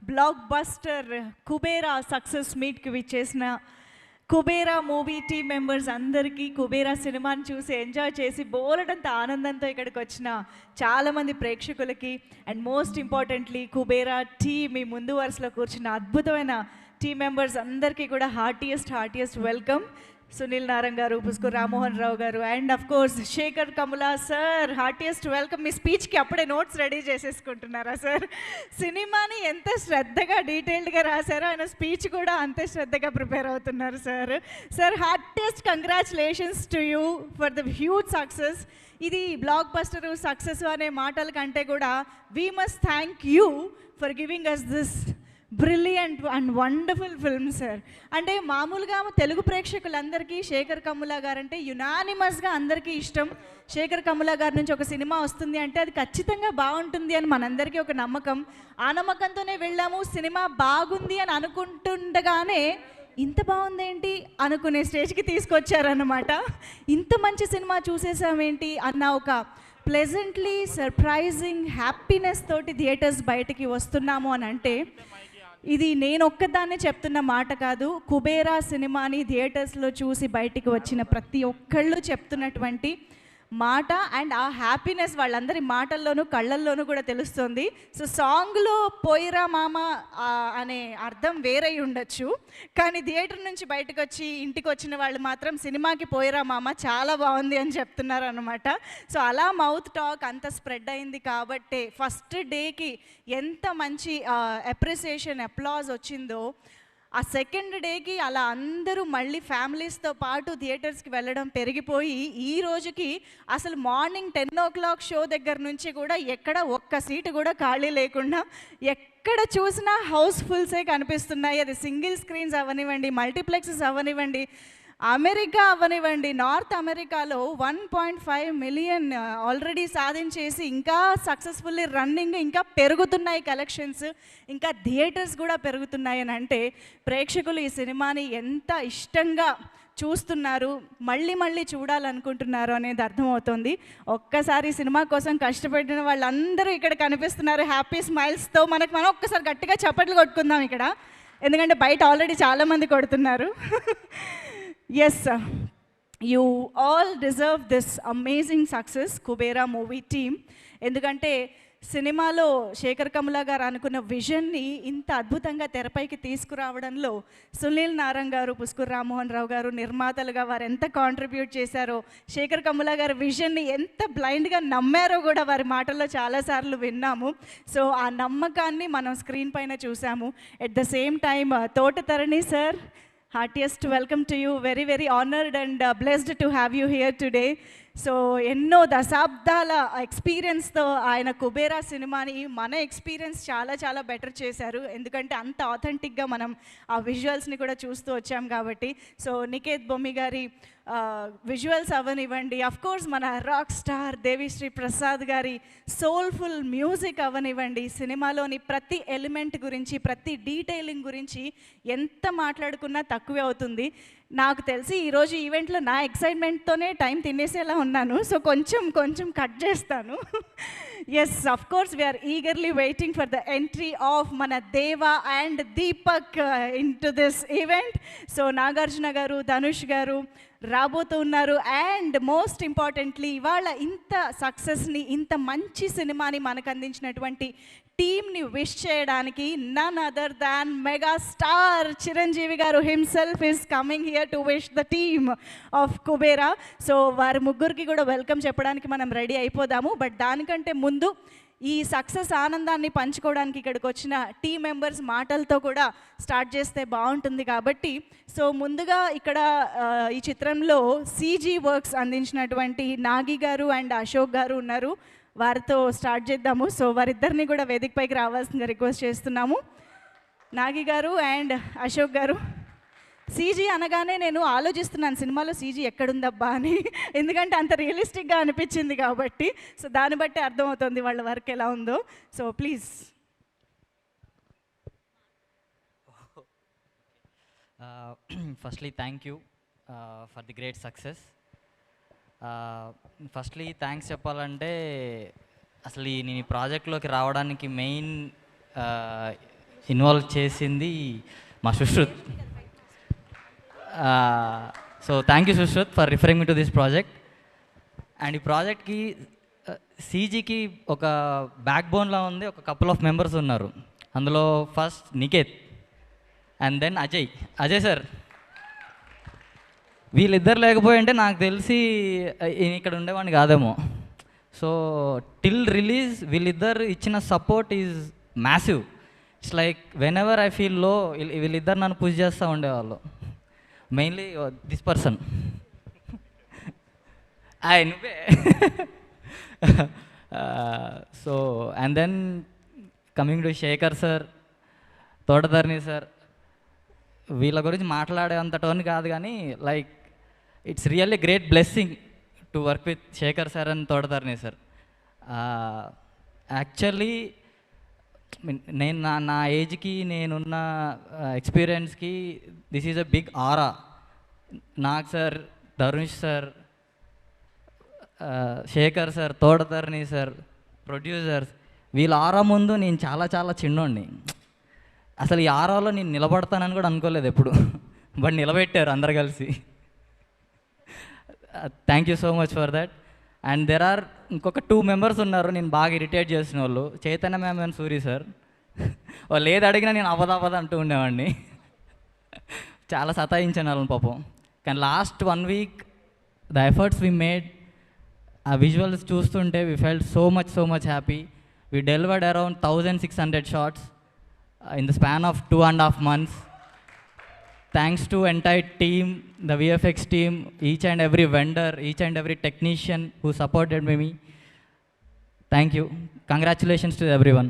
Block buster Kubera success మీట్కి విచ్చేసిన Kubera movie team members అందరికీ, కుబేరా సినిమాని చూసి ఎంజాయ్ చేసి బోలెడంత ఆనందంతో ఇక్కడికి వచ్చిన చాలామంది ప్రేక్షకులకి and most importantly Kubera team మీ ముందు వరుసలో కూర్చున్న అద్భుతమైన టీమ్ మెంబర్స్ అందరికీ కూడా హార్టియెస్ట్ వెల్కమ్. సునీల్ నారంగ్ గారు, పుస్కూర్ Rammohan Rao garu and of course Sekhar Kammula sir, heartiest welcome. మీ స్పీచ్కి అప్పుడే నోట్స్ రెడీ చేసేసుకుంటున్నారా సార్? సినిమాని ఎంత శ్రద్ధగా డీటెయిల్డ్గా రాశారో ఆయన స్పీచ్ కూడా అంతే శ్రద్ధగా ప్రిపేర్ అవుతున్నారు sir. Sir, heartiest congratulations to you for the huge success. ఇది బ్లాక్ బస్టర్ సక్సెస్ అనే మాటల కంటే కూడా we must thank you for giving us this brilliant and wonderful film sir. అంటే మామూలుగా తెలుగు ప్రేక్షకులందరికీ శేఖర్ కమ్ములా గారు అంటే యునానిమస్గా అందరికీ ఇష్టం. శేఖర్ కమ్ములా గారి నుంచి ఒక సినిమా వస్తుంది అంటే అది ఖచ్చితంగా బాగుంటుంది అని మనందరికీ ఒక నమ్మకం. ఆ నమ్మకంతోనే వెళ్ళాము. సినిమా బాగుంది అని అనుకుంటుండగానే ఇంత బాగుందేంటి అనుకునే స్టేజ్కి తీసుకొచ్చారన్నమాట. ఇంత మంచి సినిమా చూసేసామేంటి అన్న ఒక ప్లెజెంట్లీ సర్ప్రైజింగ్ హ్యాపీనెస్ తోటి థియేటర్స్ బయటికి వస్తున్నాము అని అంటే ఇది నేను ఒక్కదాన్నే చెప్తున్న మాట కాదు. కుబేరా సినిమాని థియేటర్స్లో చూసి బయటికి వచ్చిన ప్రతి ఒక్కళ్ళు చెప్తున్నటువంటి మాట అండ్ ఆ హ్యాపీనెస్ వాళ్ళందరి మాటల్లోనూ కళ్ళల్లోనూ కూడా తెలుస్తుంది. సో సాంగ్లో పోయిరా మామ అనే అర్థం వేరే ఉండొచ్చు, కానీ థియేటర్ నుంచి బయటకు వచ్చి ఇంటికి వచ్చిన వాళ్ళు మాత్రం సినిమాకి పోయిరా మామ చాలా బాగుంది అని చెప్తున్నారు అనమాట. సో అలా మౌత్ టాక్ అంత స్ప్రెడ్ అయింది కాబట్టే ఫస్ట్ డేకి ఎంత మంచి అప్రిసియేషన్ అప్లాజ్ వచ్చిందో ఆ సెకండ్ డేకి అలా అందరూ మళ్ళీ ఫ్యామిలీస్తో పాటు థియేటర్స్కి వెళ్ళడం పెరిగిపోయి ఈ రోజుకి అసలు మార్నింగ్ 10 o'clock షో దగ్గర నుంచి కూడా ఎక్కడ ఒక్క సీటు కూడా ఖాళీ లేకుండా ఎక్కడ చూసినా హౌస్ఫుల్సే కనిపిస్తున్నాయి. అది సింగిల్ స్క్రీన్స్ అవనివ్వండి, మల్టీప్లెక్సెస్ అవనివ్వండి, అమెరికా అవనివ్వండి, నార్త్ అమెరికాలో 1.5 million ఆల్రెడీ సాధించేసి ఇంకా సక్సెస్ఫుల్లీ రన్నింగ్, ఇంకా పెరుగుతున్నాయి కలెక్షన్స్, ఇంకా థియేటర్స్ కూడా పెరుగుతున్నాయి అని అంటే ప్రేక్షకులు ఈ సినిమాని ఎంత ఇష్టంగా చూస్తున్నారు, మళ్ళీ మళ్ళీ చూడాలనుకుంటున్నారు అనేది అర్థమవుతుంది. ఒక్కసారి సినిమా కోసం కష్టపడిన వాళ్ళందరూ ఇక్కడ కనిపిస్తున్నారు హ్యాపీ స్మైల్స్తో. మనం ఒక్కసారి గట్టిగా చప్పట్లు కొట్టుకుందాం ఇక్కడ, ఎందుకంటే బయట ఆల్రెడీ చాలామంది కొడుతున్నారు. Yes, sir. You all deserve this amazing success, Kubera movie team. ఎందుకంటే సినిమాలో శేఖర్ కమ్ములా గారు అనుకున్న విజన్ని ఇంత అద్భుతంగా తెరపైకి తీసుకురావడంలో సునీల్ నారంగ్ గారు, పుస్కూర్ రామ్మోహన్ రావు గారు నిర్మాతలుగా వారు ఎంత కాంట్రిబ్యూట్ చేశారో, శేఖర్ కమ్ములా గారి విజన్ని ఎంత బ్లైండ్గా నమ్మారో కూడా వారి మాటల్లో చాలాసార్లు విన్నాము. సో ఆ నమ్మకాన్ని మనం స్క్రీన్ పైన చూసాము. At the same time Thota Tharani sir, heartiest welcome to you. Very, very honored and blessed to have you here today. So ఎన్నో దశాబ్దాల ఎక్స్పీరియన్స్తో ఆయన కుబేరా సినిమాని మన ఎక్స్పీరియన్స్ చాలా చాలా బెటర్ చేశారు. ఎందుకంటే అంత ఆథెంటిక్గా మనం ఆ విజువల్స్ని కూడా చూస్తూ వచ్చాం కాబట్టి. సో నికేత్ బొమ్మి గారి విజువల్స్ అవనివ్వండి, అఫ్కోర్స్ మన రాక్ స్టార్ దేవిశ్రీ ప్రసాద్ గారి సోల్ఫుల్ మ్యూజిక్ అవనివ్వండి, సినిమాలోని ప్రతి ఎలిమెంట్ గురించి, ప్రతి డీటెయిలింగ్ గురించి ఎంత మాట్లాడుకున్నా తక్కువే అవుతుంది. నాకు తెలిసి ఈరోజు ఈవెంట్లో నా ఎక్సైట్మెంట్తోనే టైం తినేసేలా ఉన్నాను. సో కొంచెం కట్ చేస్తాను. Yes, of course we're eagerly waiting for the entry of మన Deva and Deepak into this event. So Nagarjuna garu, Dhanush గారు రాబోతూ ఉన్నారు. అండ్ మోస్ట్ ఇంపార్టెంట్లీ ఇవాళ ఇంత సక్సెస్ని, ఇంత మంచి సినిమాని మనకు అందించినటువంటి టీమ్ని విష్ చేయడానికి none other than mega star Chiranjeevi garu himself is coming here to wish the team of Kubera. So వారి ముగ్గురికి కూడా వెల్కమ్ చెప్పడానికి మనం రెడీ అయిపోదాము. బట్ దానికంటే ముందు ఈ సక్సెస్ ఆనందాన్ని పంచుకోవడానికి ఇక్కడికి వచ్చిన టీం మెంబర్స్ మాటలతో కూడా స్టార్ట్ చేస్తే బాగుంటుంది కాబట్టి, సో ముందుగా ఇక్కడ ఈ చిత్రంలో సీజీ వర్క్స్ అందించినటువంటి నాగి గారు అండ్ అశోక్ గారు ఉన్నారు. వారితో స్టార్ట్ చేద్దాము. సో వారిద్దరిని కూడా వేదికపైకి రావాల్సిందిగా రిక్వెస్ట్ చేస్తున్నాము. నాగి గారు అండ్ అశోక్ గారు. సీజీ అనగానే నేను ఆలోచిస్తున్నాను సినిమాలో సీజీ ఎక్కడుందబ్బా అని, ఎందుకంటే అంత రియలిస్టిక్గా అనిపించింది కాబట్టి. సో దాన్ని బట్టి అర్థమవుతుంది వాళ్ళ వర్క్ ఎలా ఉందో. So please. Firstly thank you for the great success. Firstly thanks చెప్పాలంటే అసలు నేను ఈ ప్రాజెక్ట్లోకి రావడానికి మెయిన్ ఇన్వాల్వ్ చేసింది మా Sushrut. So thank you Sushrut for referring me to this project. And ఈ ప్రాజెక్ట్కి సీజీకి ఒక బ్యాక్ బోన్లా ఉంది, ఒక కపుల్ ఆఫ్ మెంబర్స్ ఉన్నారు. అందులో first Niketh and then Ajay sir. వీళ్ళిద్దరు లేకపోయి అంటే నాకు తెలిసి ఇక్కడ ఉండేవాడిని కాదేమో. సో టిల్ రిలీజ్ వీళ్ళిద్దరు ఇచ్చిన support is massive. It's like whenever I feel low వీళ్ళిద్దరు నన్ను పుష్ చేస్తూ ఉండేవాళ్ళు. మెయిన్లీ దిస్ పర్సన్ నువ్వే. So and then coming to Sekhar sir, Thota Tharani sir, వీళ్ళ గురించి మాట్లాడేంత టోన్ కాదు కానీ like it's really great blessing to work with Sekhar sir and Thota Tharani sir. Actually నేను నా ఏజ్కి నేనున్న ఎక్స్పీరియన్స్కి this is a big aura. Nag sir, Dhanush sir, Sekhar sir, Thota Tharani sir, producers, వీళ్ళ ఆరా ముందు నేను చాలా చాలా చిన్నోడిని. అసలు ఈ ఆరాలో నేను నిలబడతానని కూడా అనుకోలేదు ఎప్పుడు, బట్ నిలబెట్టారు అందరు కలిసి. Thank you so much for that. And there are ఇంకొక 2 మెంబర్స్ ఉన్నారు నేను బాగా ఇరిటేట్ చేసిన వాళ్ళు, Chaitanya ma'am and Suri sir. వాళ్ళు ఏది అడిగినా నేను అవ్వదా అంటూ ఉండేవాడిని, చాలా సతాయించాను వాళ్ళని పాపం. కానీ last 1 week the efforts we made, ఆ విజువల్స్ చూస్తుంటే we felt so much happy. We delivered around 1600 shorts in the span of 2.5 months. Thanks to entire team, the VFX team, each and every vendor, each and every technician who supported me. Thank you. Congratulations to everyone.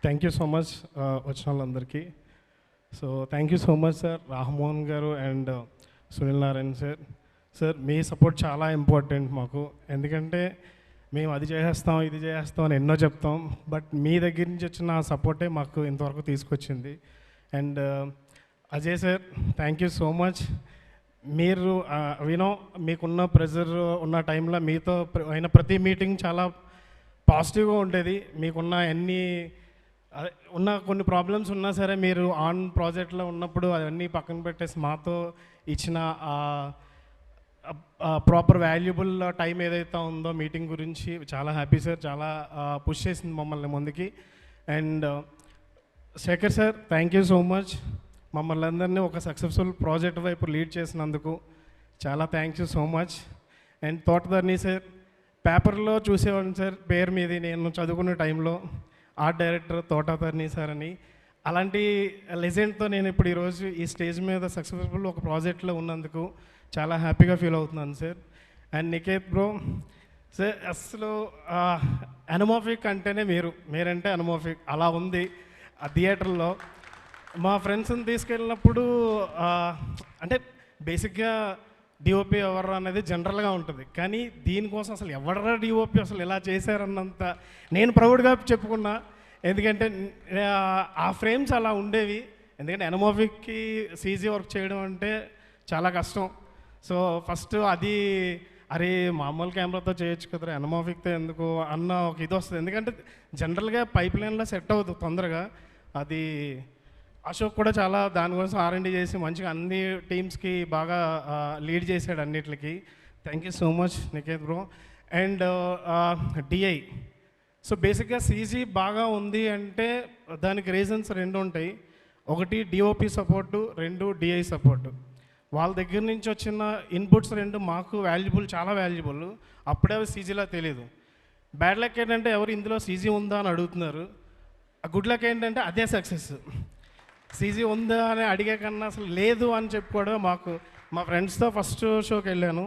Thank you so much వచ్చిన వాళ్ళందరికీ. So thank you so much sir, Rammohan garu and Sunil Narayan sir. Sir మీ support చాలా important మాకు, ఎందుకంటే మేము అది చేసేస్తాం ఇది చేసేస్తాం అని ఎన్నో చెప్తాం, బట్ మీ దగ్గర నుంచి వచ్చిన సపోర్టే మాకు ఇంతవరకు తీసుకొచ్చింది. And Ajay sir, thank you so much. మీరు వినో మీకున్న ప్రెజర్ ఉన్న టైంలో మీతో అయిన ప్రతి మీటింగ్ చాలా పాజిటివ్గా ఉండేది. మీకున్న ఉన్న కొన్ని ప్రాబ్లమ్స్ ఉన్నా సరే మీరు ఆన్ ప్రాజెక్ట్లో ఉన్నప్పుడు అవన్నీ పక్కన పెట్టేసి మాతో ఇచ్చిన ప్రాపర్ వాల్యుబుల్ టైం ఏదైతే ఉందో మీటింగ్ గురించి చాలా హ్యాపీ సార్. చాలా పుష్ చేసింది మమ్మల్ని ముందుకి. And Shekhar sir, thank you so much. మమ్మల్ని అందరినీ ఒక సక్సెస్ఫుల్ ప్రాజెక్ట్ వైపు లీడ్ చేసినందుకు చాలా thank you so much. And Thota Tharani sir, పేపర్లో చూసేవాడిని సార్ పేరు మీది నేను చదువుకునే టైంలో, ఆర్ట్ డైరెక్టర్ తోటధర్ని సార్ అని. అలాంటి లెజెండ్తో నేను ఇప్పుడు ఈరోజు ఈ స్టేజ్ మీద సక్సెస్ఫుల్ ఒక ప్రాజెక్ట్లో ఉన్నందుకు చాలా హ్యాపీగా ఫీల్ అవుతున్నాను సార్. అండ్ నికేత్ బ్రో సార్, అసలు అనమోఫిక్ అంటేనే మీరంటే అనమోఫిక్ అలా ఉంది ఆ థియేటర్లో. మా ఫ్రెండ్స్ని తీసుకెళ్ళినప్పుడు అంటే బేసిక్గా డిఓపి ఎవరు అనేది జనరల్గా ఉంటుంది, కానీ దీనికోసం అసలు ఎవడరా డిఓపి అసలు ఇలా చేశారన్నంత నేను ప్రౌడ్గా చెప్పుకున్నా. ఎందుకంటే ఆ ఫ్రేమ్స్ అలా ఉండేవి. ఎందుకంటే అనమోఫిక్కి సీజీ వర్క్ చేయడం అంటే చాలా కష్టం. సో ఫస్ట్ అది అరే మామూలు కెమెరాతో చేయొచ్చు కదరా అనమోఫిక్తో ఎందుకు అన్న ఒక ఇది వస్తుంది. ఎందుకంటే జనరల్గా పైప్ లైన్లో సెట్ అవుతుంది తొందరగా. అది అశోక్ కూడా చాలా దానికోసం R&D చేసి మంచిగా అన్ని టీమ్స్కి బాగా లీడ్ చేశాడు అన్నిటికి. Thank you so much Niketh bro. And DI, so బేసిక్గా సీజీ బాగా ఉంది అంటే దానికి రీజన్స్ 2 ఉంటాయి. ఒకటి డిఓపి సపోర్టు, 2 డిఐ సపోర్టు. వాళ్ళ దగ్గర నుంచి వచ్చిన ఇన్పుట్స్ 2 మాకు వాల్యుబుల్, చాలా వాల్యుబుల్. అప్పుడే అవి సీజీలా తెలియదు. బ్యాడ్ లక్ ఏంటంటే ఎవరు ఇందులో సీజీ ఉందా అని అడుగుతున్నారు. ఆ గుడ్ లక్ ఏంటంటే అదే సక్సెస్. సీజీ ఉందా అని అడిగే కన్నా అసలు లేదు అని చెప్పుకోవడం. మాకు మా ఫ్రెండ్స్తో ఫస్ట్ షోకి వెళ్ళాను,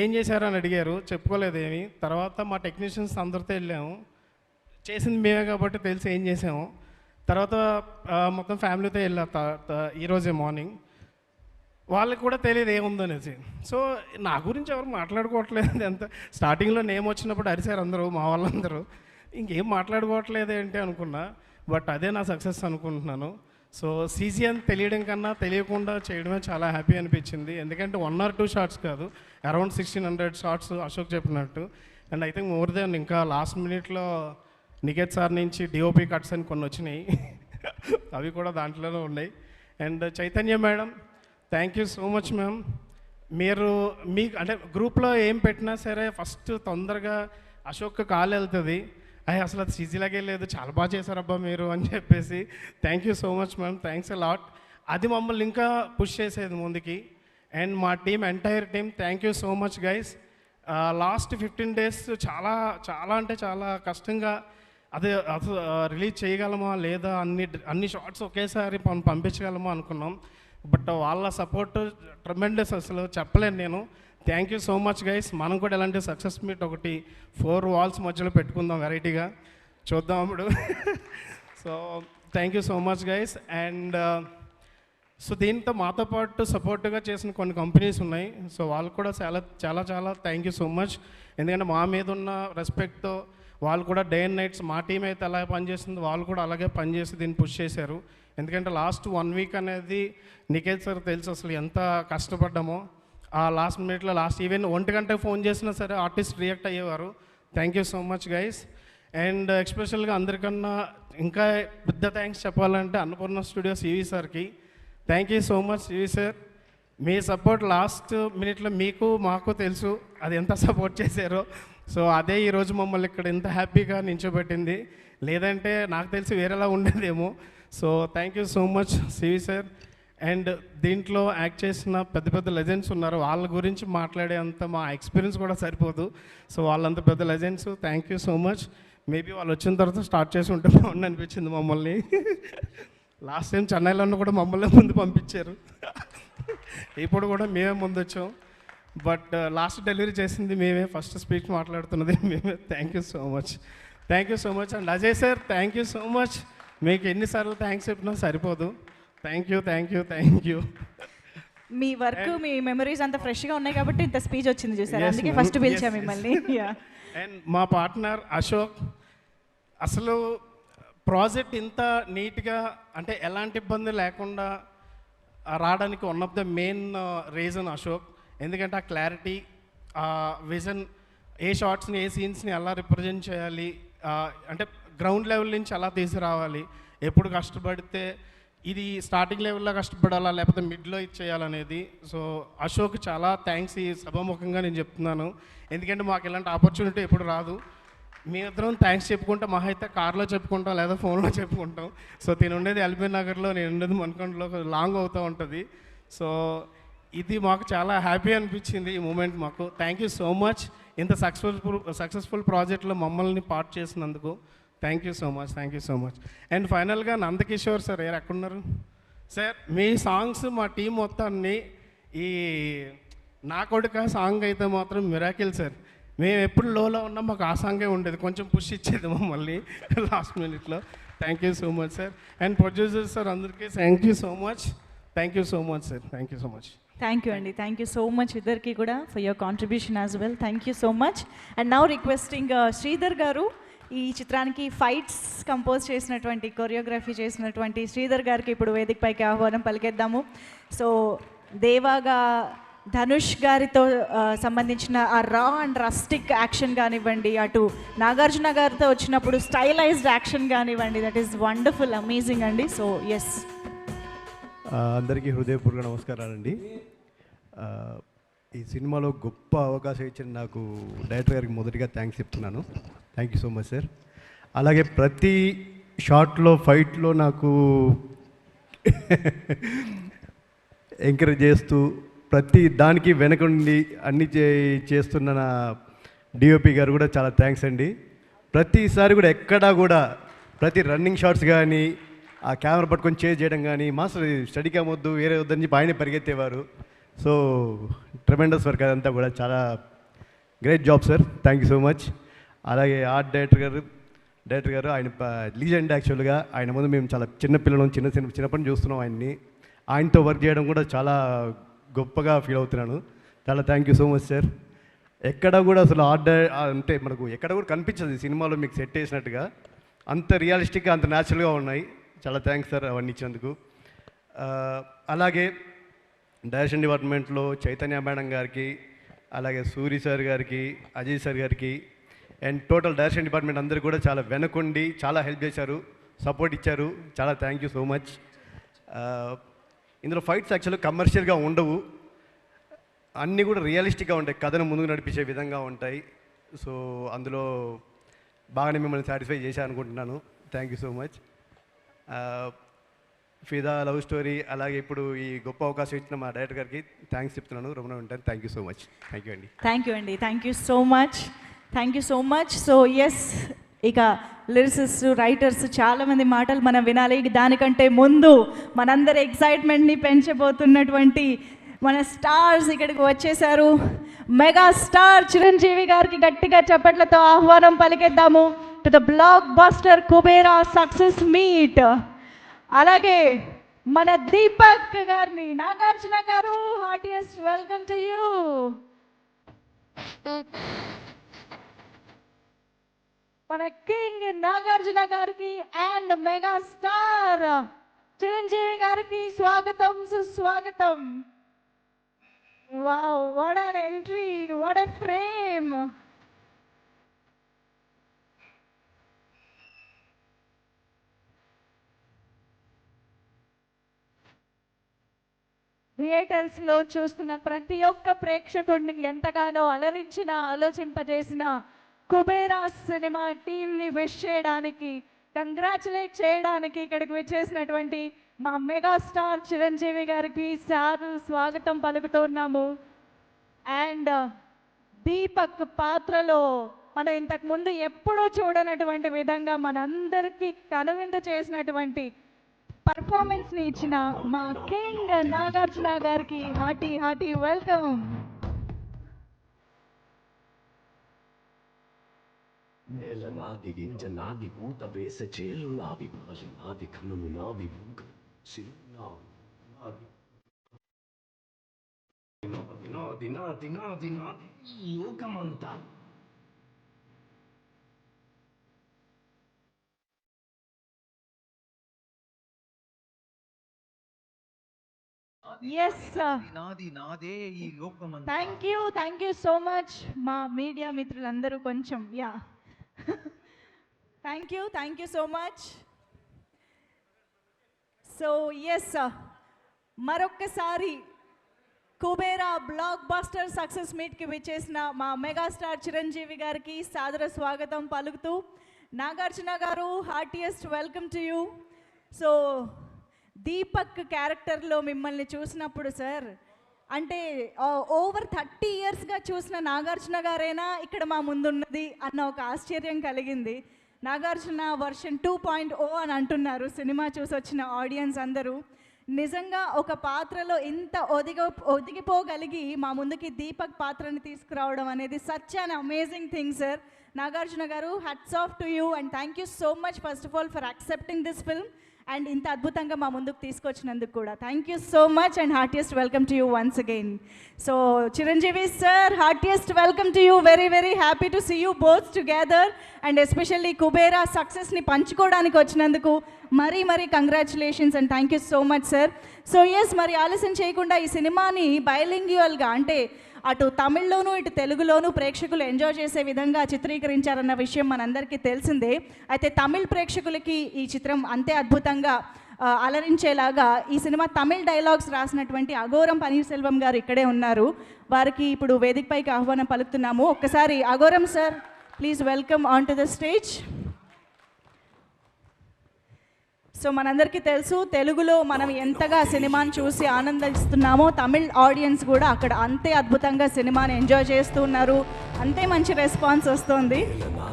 ఏం చేశారు అని అడిగారు, చెప్పుకోలేదు ఏమి. తర్వాత మా టెక్నీషియన్స్ అందరితో వెళ్ళాము, చేసింది మేమే కాబట్టి తెలిసి ఏం చేసాము. తర్వాత మొత్తం ఫ్యామిలీతో వెళ్ళా ఈరోజే మార్నింగ్. వాళ్ళకి కూడా తెలియదు ఏముందనేసి. సో నా గురించి ఎవరు మాట్లాడుకోవట్లేదు. ఎంత స్టార్టింగ్లో నేమ్ వచ్చినప్పుడు అరిసారు అందరూ, మా వాళ్ళందరూ, ఇంకేం మాట్లాడుకోవట్లేదు ఏంటి అనుకున్నా. బట్ అదే నా సక్సెస్ అనుకుంటున్నాను. సో సీజీ అని తెలియడం కన్నా తెలియకుండా చేయడమే చాలా హ్యాపీ అనిపించింది. ఎందుకంటే 1 or 2 షార్ట్స్ కాదు, అరౌండ్ 1600 షార్ట్స్ అశోక్ చెప్పినట్టు. And I think more than ఇంకా లాస్ట్ మినిట్లో నికేత్ సార్ నుంచి డిఓపి కట్స్ అని కొన్ని వచ్చినాయి. అవి కూడా దాంట్లోనే ఉన్నాయి. And Chaitanya madam, thank you so much ma'am. మీరు మీకు అంటే గ్రూప్లో ఏం పెట్టినా సరే ఫస్ట్ తొందరగా అశోక్ కాల్ వెళ్తుంది, అసలు అది సీజీలాగే లేదు, చాలా బాగా చేశారబ్బా మీరు అని చెప్పేసి. Thank you so much ma'am, thanks a lot. అది మమ్మల్ని ఇంకా పుష్ చేసేది ముందుకి. అండ్ మా team, entire team, thank you so much guys. Last 15 days చాలా చాలా అంటే చాలా కష్టంగా అది అసలు రిలీజ్ చేయగలమా లేదా, అన్ని షార్ట్స్ ఒకేసారి పంపించగలమా అనుకున్నాం. బట్ వాళ్ళ సపోర్ట్ ట్రెమెండస్, అసలు చెప్పలేను నేను. Thank you so much guys. మనం కూడా ఇలాంటి సక్సెస్ మీట్ ఒకటి 4 walls మధ్యలో పెట్టుకుందాం వెరైటీగా, చూద్దాం అప్పుడు. So thank you so much guys. And so దీంతో మాతో పాటు సపోర్ట్గా చేసిన కొన్ని కంపెనీస్ ఉన్నాయి. సో వాళ్ళకు కూడా చాలా చాలా చాలా థ్యాంక్ యూ సో మచ్. ఎందుకంటే మా మీద ఉన్న రెస్పెక్ట్తో వాళ్ళు కూడా డే అండ్ నైట్స్, మా టీం అయితే ఎలా పనిచేస్తుందో వాళ్ళు కూడా అలాగే పనిచేసి దీన్ని పుష్ చేశారు. ఎందుకంటే లాస్ట్ 1 week అనేది నికేత్ సార్ తెలుసు అసలు ఎంత కష్టపడ్డామో. ఆ లాస్ట్ మినిట్లో ఈవెన్ 1 గంటకు ఫోన్ చేసినా సరే ఆర్టిస్ట్ రియాక్ట్ అయ్యేవారు. Thank you so much guys. And ఎస్పెషల్గా అందరికన్నా ఇంకా పెద్ద థ్యాంక్స్ చెప్పాలంటే అన్నపూర్ణ స్టూడియో సివి సార్కి. Thank you so much CV sir. మీ సపోర్ట్ లాస్ట్ మినిట్లో మీకు మాకు తెలుసు అది ఎంత సపోర్ట్ చేశారో. సో అదే ఈరోజు మమ్మల్ని ఇక్కడ ఇంత హ్యాపీగా నించోబెట్టింది, లేదంటే నాకు తెలిసి వేరేలా ఉండేదేమో. So thank you so much CV sir. And దీంట్లో యాక్ట్ చేసిన పెద్ద పెద్ద లెజెండ్స్ ఉన్నారు, వాళ్ళ గురించి మాట్లాడేంత మా ఎక్స్పీరియన్స్ కూడా సరిపోదు. సో వాళ్ళంత పెద్ద legends, thank you so much. Maybe వాళ్ళు వచ్చిన తర్వాత స్టార్ట్ చేసి ఉంటే బాగుండి అనిపించింది మమ్మల్ని. లాస్ట్ టైం చెన్నైలో కూడా మమ్మల్ని ముందు పంపించారు, ఇప్పుడు కూడా మేమే ముందు వచ్చాం. బట్ లాస్ట్ డెలివరీ చేసింది మేమే, ఫస్ట్ స్పీచ్ మాట్లాడుతున్నది మేమే. Thank you so much, thank you so much. And Ajay sir, thank you so much. మీకు ఎన్నిసార్లు థ్యాంక్స్ చెప్పినా సరిపోదు. Thank you, thank you, thank you. Me work, me memories అంత ఫ్రెష్గా ఉన్నాయి కాబట్టి ఇంత స్పీచ్ వచ్చింది చూసారు, అందుకే ఫస్ట్ పిలిచా మిమ్మల్ని. అండ్ మా పార్ట్నర్ అశోక్, అసలు ప్రాజెక్ట్ ఇంత నీట్గా అంటే ఎలాంటి ఇబ్బంది లేకుండా రావడానికి one of the main reason Ashok. ఎందుకంటే ఆ క్లారిటీ, ఆ విజన్, ఏ షార్ట్స్ని ఏ సీన్స్ని ఎలా రిప్రజెంట్ చేయాలి, అంటే గ్రౌండ్ లెవెల్ నుంచి ఎలా తీసుకురావాలి, ఎప్పుడు కష్టపడితే ఇది స్టార్టింగ్ లెవెల్లో కష్టపడాలా లేకపోతే మిడ్లో ఇచ్చేయాలనేది. సో అశోక్ చాలా థ్యాంక్స్ ఈ సభాముఖంగా నేను చెప్తున్నాను. ఎందుకంటే మాకు ఇలాంటి ఆపర్చునిటీ ఎప్పుడు రాదు. మీ ఇద్దరం థ్యాంక్స్ చెప్పుకుంటాం, మహా అయితే కార్లో చెప్పుకుంటాం లేదా ఫోన్లో చెప్పుకుంటాం. సో నేను ఉండేది ఎల్బీ నగర్లో, నేను ఉండేది మణికొండలో, లాంగ్ అవుతూ ఉంటుంది. సో ఇది మాకు చాలా హ్యాపీ అనిపించింది ఈ మూమెంట్ మాకు. Thank you so much. ఇంత సక్సెస్ఫుల్ ప్రాజెక్ట్లో మమ్మల్ని పార్ట్ చేసినందుకు thank you so much, thank you so much. And ఫైనల్గా నందకిషోర్ సార్, ఎక్కడున్నారు సార్? మీ సాంగ్స్ మా టీం మొత్తాన్ని, ఈ నా కొడుక సాంగ్ అయితే మాత్రం మిరాకిల్ సార్. మేము ఎప్పుడు లోలో ఉన్నాం, మాకు ఆ సాంగే ఉండేది, కొంచెం పుష్ ఇచ్చేది మమ్మల్ని లాస్ట్ మినిట్లో. Thank you so much sir. And producer sir అందరికీ thank you so much, thank you so much sir, thank you so much. Thank you అండి, థ్యాంక్ యూ సో మచ్ ఇద్దరికి కూడా for your contribution as well. Thank you so much. And now requesting Sridhar garu, ఈ చిత్రానికి fights compose చేసినటువంటి, choreography చేసినటువంటి శ్రీధర్ గారికి ఇప్పుడు వేదిక పైకి ఆహ్వానం పలికేద్దాము. సో దేవాగా ధనుష్ గారితో సంబంధించిన ఆ రా అండ్ రస్టిక్ యాక్షన్ కానివ్వండి, అటు నాగార్జున గారితో వచ్చినప్పుడు స్టైలైజ్డ్ యాక్షన్ కానివ్వండి, దట్ ఈస్ వండర్ఫుల్, అమేజింగ్ అండి. సో ఎస్, అందరికీ హృదయపూర్వక నమస్కారాలండి. ఈ సినిమాలో గొప్ప అవకాశం ఇచ్చిన నాకు డైరెక్టర్ గారికి మొదటిగా థ్యాంక్స్ చెప్తున్నాను. Thank you so much sir. అలాగే ప్రతి షాట్లో, ఫైట్లో నాకు ఎంకరేజ్ చేస్తూ ప్రతి దానికి వెనకుండి అన్ని చేస్తున్న నా డిఓపి గారు కూడా చాలా థ్యాంక్స్ అండి. ప్రతిసారి కూడా ఎక్కడా కూడా ప్రతి రన్నింగ్ షాట్స్ కానీ, ఆ కెమెరా పట్టుకొని చేజ్ చేయడం కానీ, మాస్టర్ స్టడీకి అమ్మొద్దు వేరే వద్దని చెప్పి ఆయనే పరిగెత్తేవారు. సో ట్రెమెండస్ వర్క్ అదంతా కూడా, చాలా great job sir, thank you so much. అలాగే ఆర్ట్ డైరెక్టర్ గారు ఆయన లీజెండ్ యాక్చువల్గా. ఆయన ముందు మేము చాలా చిన్నపిల్లలు, చిన్నప్పటి నుంచి చూస్తున్నాం ఆయన్ని. ఆయనతో వర్క్ చేయడం కూడా చాలా గొప్పగా ఫీల్ అవుతున్నాను. చాలా thank you so much sir. ఎక్కడ కూడా అసలు అంటే మనకు ఎక్కడ కూడా కనిపించదు సినిమాలో మీకు సెట్ చేసినట్టుగా, అంత రియలిస్టిక్గా, అంత న్యాచురల్గా ఉన్నాయి. చాలా థ్యాంక్స్ సార్ అవన్నీ ఇచ్చినందుకు. అలాగే డైరెక్షన్ డిపార్ట్మెంట్లో చైతన్య మేడం గారికి, అలాగే సూరి సార్ గారికి, అజయ్ సార్ గారికి, అండ్ టోటల్ డైరెక్షన్ డిపార్ట్మెంట్ అందరూ కూడా చాలా వెనకుండి చాలా హెల్ప్ చేశారు, సపోర్ట్ ఇచ్చారు. చాలా థ్యాంక్ యూ సో మచ్. ఇందులో ఫైట్స్ యాక్చువల్గా కమర్షియల్గా ఉండవు, అన్నీ కూడా రియలిస్టిక్గా ఉంటాయి, కథను ముందుకు నడిపించే విధంగా ఉంటాయి. సో అందులో బాగానే మిమ్మల్ని సాటిస్ఫై చేశాను అనుకుంటున్నాను. Thank you so much. ఫిదా లవ్ స్టోరీ అలాగే ఇప్పుడు ఈ గొప్ప అవకాశం ఇచ్చిన మా డైరెక్టర్ గారికి థ్యాంక్స్ చెప్తున్నాను. రమణ ఉంటాను. Thank you so much. Thank you అండి. థ్యాంక్ యూ అండి. Thank you so much. Thank you so much. So yes, ఇక లిరిసిస్ట్ రైటర్స్ చాలామంది మాటలు మనం వినాలి. దానికంటే ముందు మనందరి ఎక్సైట్మెంట్ని పెంచబోతున్నటువంటి మన స్టార్స్ ఇక్కడికి వచ్చేసారు. మెగా స్టార్ చిరంజీవి గారికి గట్టిగా చప్పట్లతో ఆహ్వానం పలికేద్దాము to the black buster Kubera success meet. అలాగే మన దీపక్ గారిని, Nagarjuna garu, heartiest welcome to you. మన కింగ్ నాగార్జున గారికి అండ్ మెగా స్టార్ చిరంజీవి గారికి స్వాగతం, సుస్వాగతం. Wow, what an entry, what a frame. థియేటర్స్లో చూస్తున్న ప్రతి ఒక్క ప్రేక్షకుడిని ఎంతగానో అలరించిన, ఆలోచింపజేసిన కుబేరా సినిమా టీంని విష్ చేయడానికి, కంగ్రాచులేట్ చేయడానికి ఇక్కడికి వచ్చేసినటువంటి మా మెగాస్టార్ చిరంజీవి గారికి స్వాగతం పలుకుతున్నాము. అండ్ దీపక్ పాత్రలో మనం ఇంతకు ముందు ఎప్పుడూ చూడనటువంటి విధంగా మనందరికీ కనువిందు చేసినటువంటి పర్ఫార్మెన్స్ని ఇచ్చిన మా కింగ్ నాగార్జున గారికి హార్టీ వెల్కమ్. నేల నాది, గింజ నాది, పూత వేస చేలు నాది, పాలి నాది, కనులు నాది, నాది నాది నాది నాది నాది ఈ లోకమంతా. ఎస్, నాదే ఈ లోకమంతా. థ్యాంక్ యూ సో మచ్ మా మీడియా మిత్రులందరూ. కొంచెం yeah thank you so much. So yes, మరొక్కసారి కుబేరా బ్లాక్ బస్టర్ సక్సెస్ మీట్కి విచ్చేసిన మా మెగాస్టార్ చిరంజీవి గారికి సాదర స్వాగతం పలుకుతూ, నాగార్జున గారు heartiest welcome to you. So Deepak క్యారెక్టర్లో మిమ్మల్ని చూసినప్పుడు సార్, అంటే ఓవర్ 30 ఇయర్స్గా చూసిన నాగార్జున గారైనా ఇక్కడ మా ముందున్నది అన్న ఒక ఆశ్చర్యం కలిగింది. నాగార్జున వర్షన్ 2.0 అని అంటున్నారు సినిమా చూసి వచ్చిన ఆడియన్స్ అందరూ. నిజంగా ఒక పాత్రలో ఇంత ఒదిగిపోగలిగి మా ముందుకి దీపక్ పాత్రని తీసుకురావడం అనేది such an amazing thing sir. Nagarjuna garu, hats off to you and thank you so much first of all for accepting this film and ఇంత అద్భుతంగా మా ముందుకు తీసుకొచ్చినందుకు కూడా thank you so much and heartiest welcome to you once again. So Chiranjeevi sir, heartiest welcome to you. Very happy to see you both together and especially Kubera సక్సెస్ని పంచుకోవడానికి వచ్చినందుకు మరీ congratulations and thank you so much sir. So yes, మరి ఆలస్యం చేయకుండా ఈ సినిమాని బైలింగ్యువల్గా, అంటే అటు తమిళ్లోనూ ఇటు తెలుగులోనూ ప్రేక్షకులు ఎంజాయ్ చేసే విధంగా చిత్రీకరించారన్న విషయం మనందరికీ తెలిసిందే. అయితే తమిళ్ ప్రేక్షకులకి ఈ చిత్రం అంతే అద్భుతంగా అలరించేలాగా ఈ సినిమా తమిళ్ డైలాగ్స్ రాసినటువంటి అఘోరం పన్నీర్సెల్వం గారు ఇక్కడే ఉన్నారు. వారికి ఇప్పుడు వేదికపైకి ఆహ్వానం పలుకుతున్నాము. ఒక్కసారి Aghoram sir, please welcome on to the stage. So మనందరికీ తెలుసు, తెలుగులో మనం ఎంతగా సినిమాని చూసి ఆనందిస్తున్నామో తమిళ్ ఆడియన్స్ కూడా అక్కడ అంతే అద్భుతంగా సినిమాని ఎంజాయ్ చేస్తున్నారు, అంతే మంచి రెస్పాన్స్ వస్తుంది.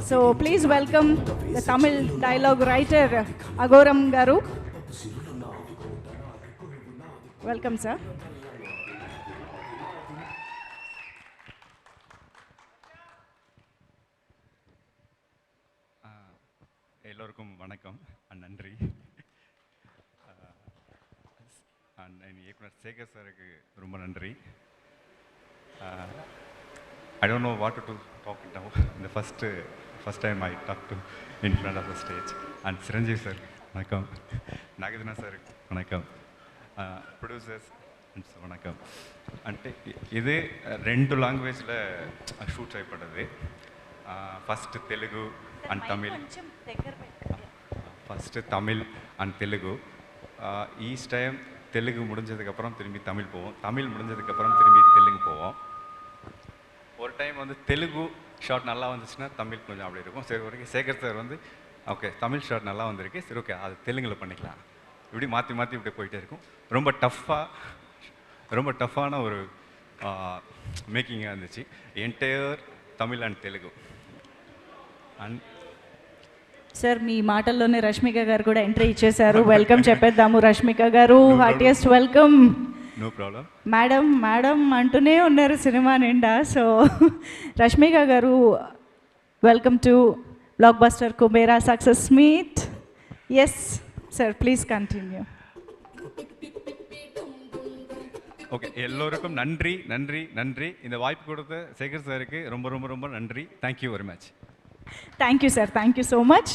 So please welcome the Tamil dialogue writer Aghoram garu. Welcome sir. எல்லோருக்கும் வணக்கம் அண்ட் நன்றி. அண்ட் இயக்குனர் சேகர் சாருக்கு ரொம்ப நன்றி. I don't know what to talk now. The first time I talk to in front of the stage. And Chiranjeevi sir, வணக்கம். Nagarjuna sir வணக்கம். Producers வணக்கம். అంటే ఇది 2 లాంగ్వేజ్లో షూట్ చేయబడ్డది. First Telugu and Tamil, first Tamil and Telugu. Each time Telugu முடிஞ்சதுக்கப்புறம் திரும்பி தமிழ் போவோம், தமிழ் முடிஞ்சதுக்கப்புறம் திரும்பி தெலுங்கு போவோம். ஒரு டைம் வந்து தெலுங்கு ஷார்ட் நல்லா வந்துச்சுன்னா தமிழ் கொஞ்சம் அப்படி இருக்கும். சரி ஓகே, சேகர் சார் வந்து ஓகே தமிழ் ஷார்ட் நல்லா வந்திருக்கு, சரி ஓகே அது தெலுங்கில் பண்ணிக்கலாம், இப்படி மாற்றி மாற்றி இப்படி போயிட்டே இருக்கும். ரொம்ப டஃப்பான ஒரு மேக்கிங்காக இருந்துச்சு entire Tamil and Telugu. And sir మీ మాటల్లోనే రష్మిక గారు కూడా ఎంట్రీ ఇచ్చేశారు. వెల్కమ్ చెప్పేద్దాము రష్మిక గారు, heartiest welcome. No problem madam madam అంటూనే ఉన్నారు సినిమా నిండా. సో రష్మిక గారు, welcome to block buster Kubera success meet. Yes sir, please continue. Okay, எல்லோருக்கும் நன்றி நன்றி நன்றி. இந்த வாய்ப்பு கொடுத்த சேகர் சாருக்கு ரொம்ப ரொம்ப ரொம்ப நன்றி. Thank you very much. Thank you, sir. Thank you so much.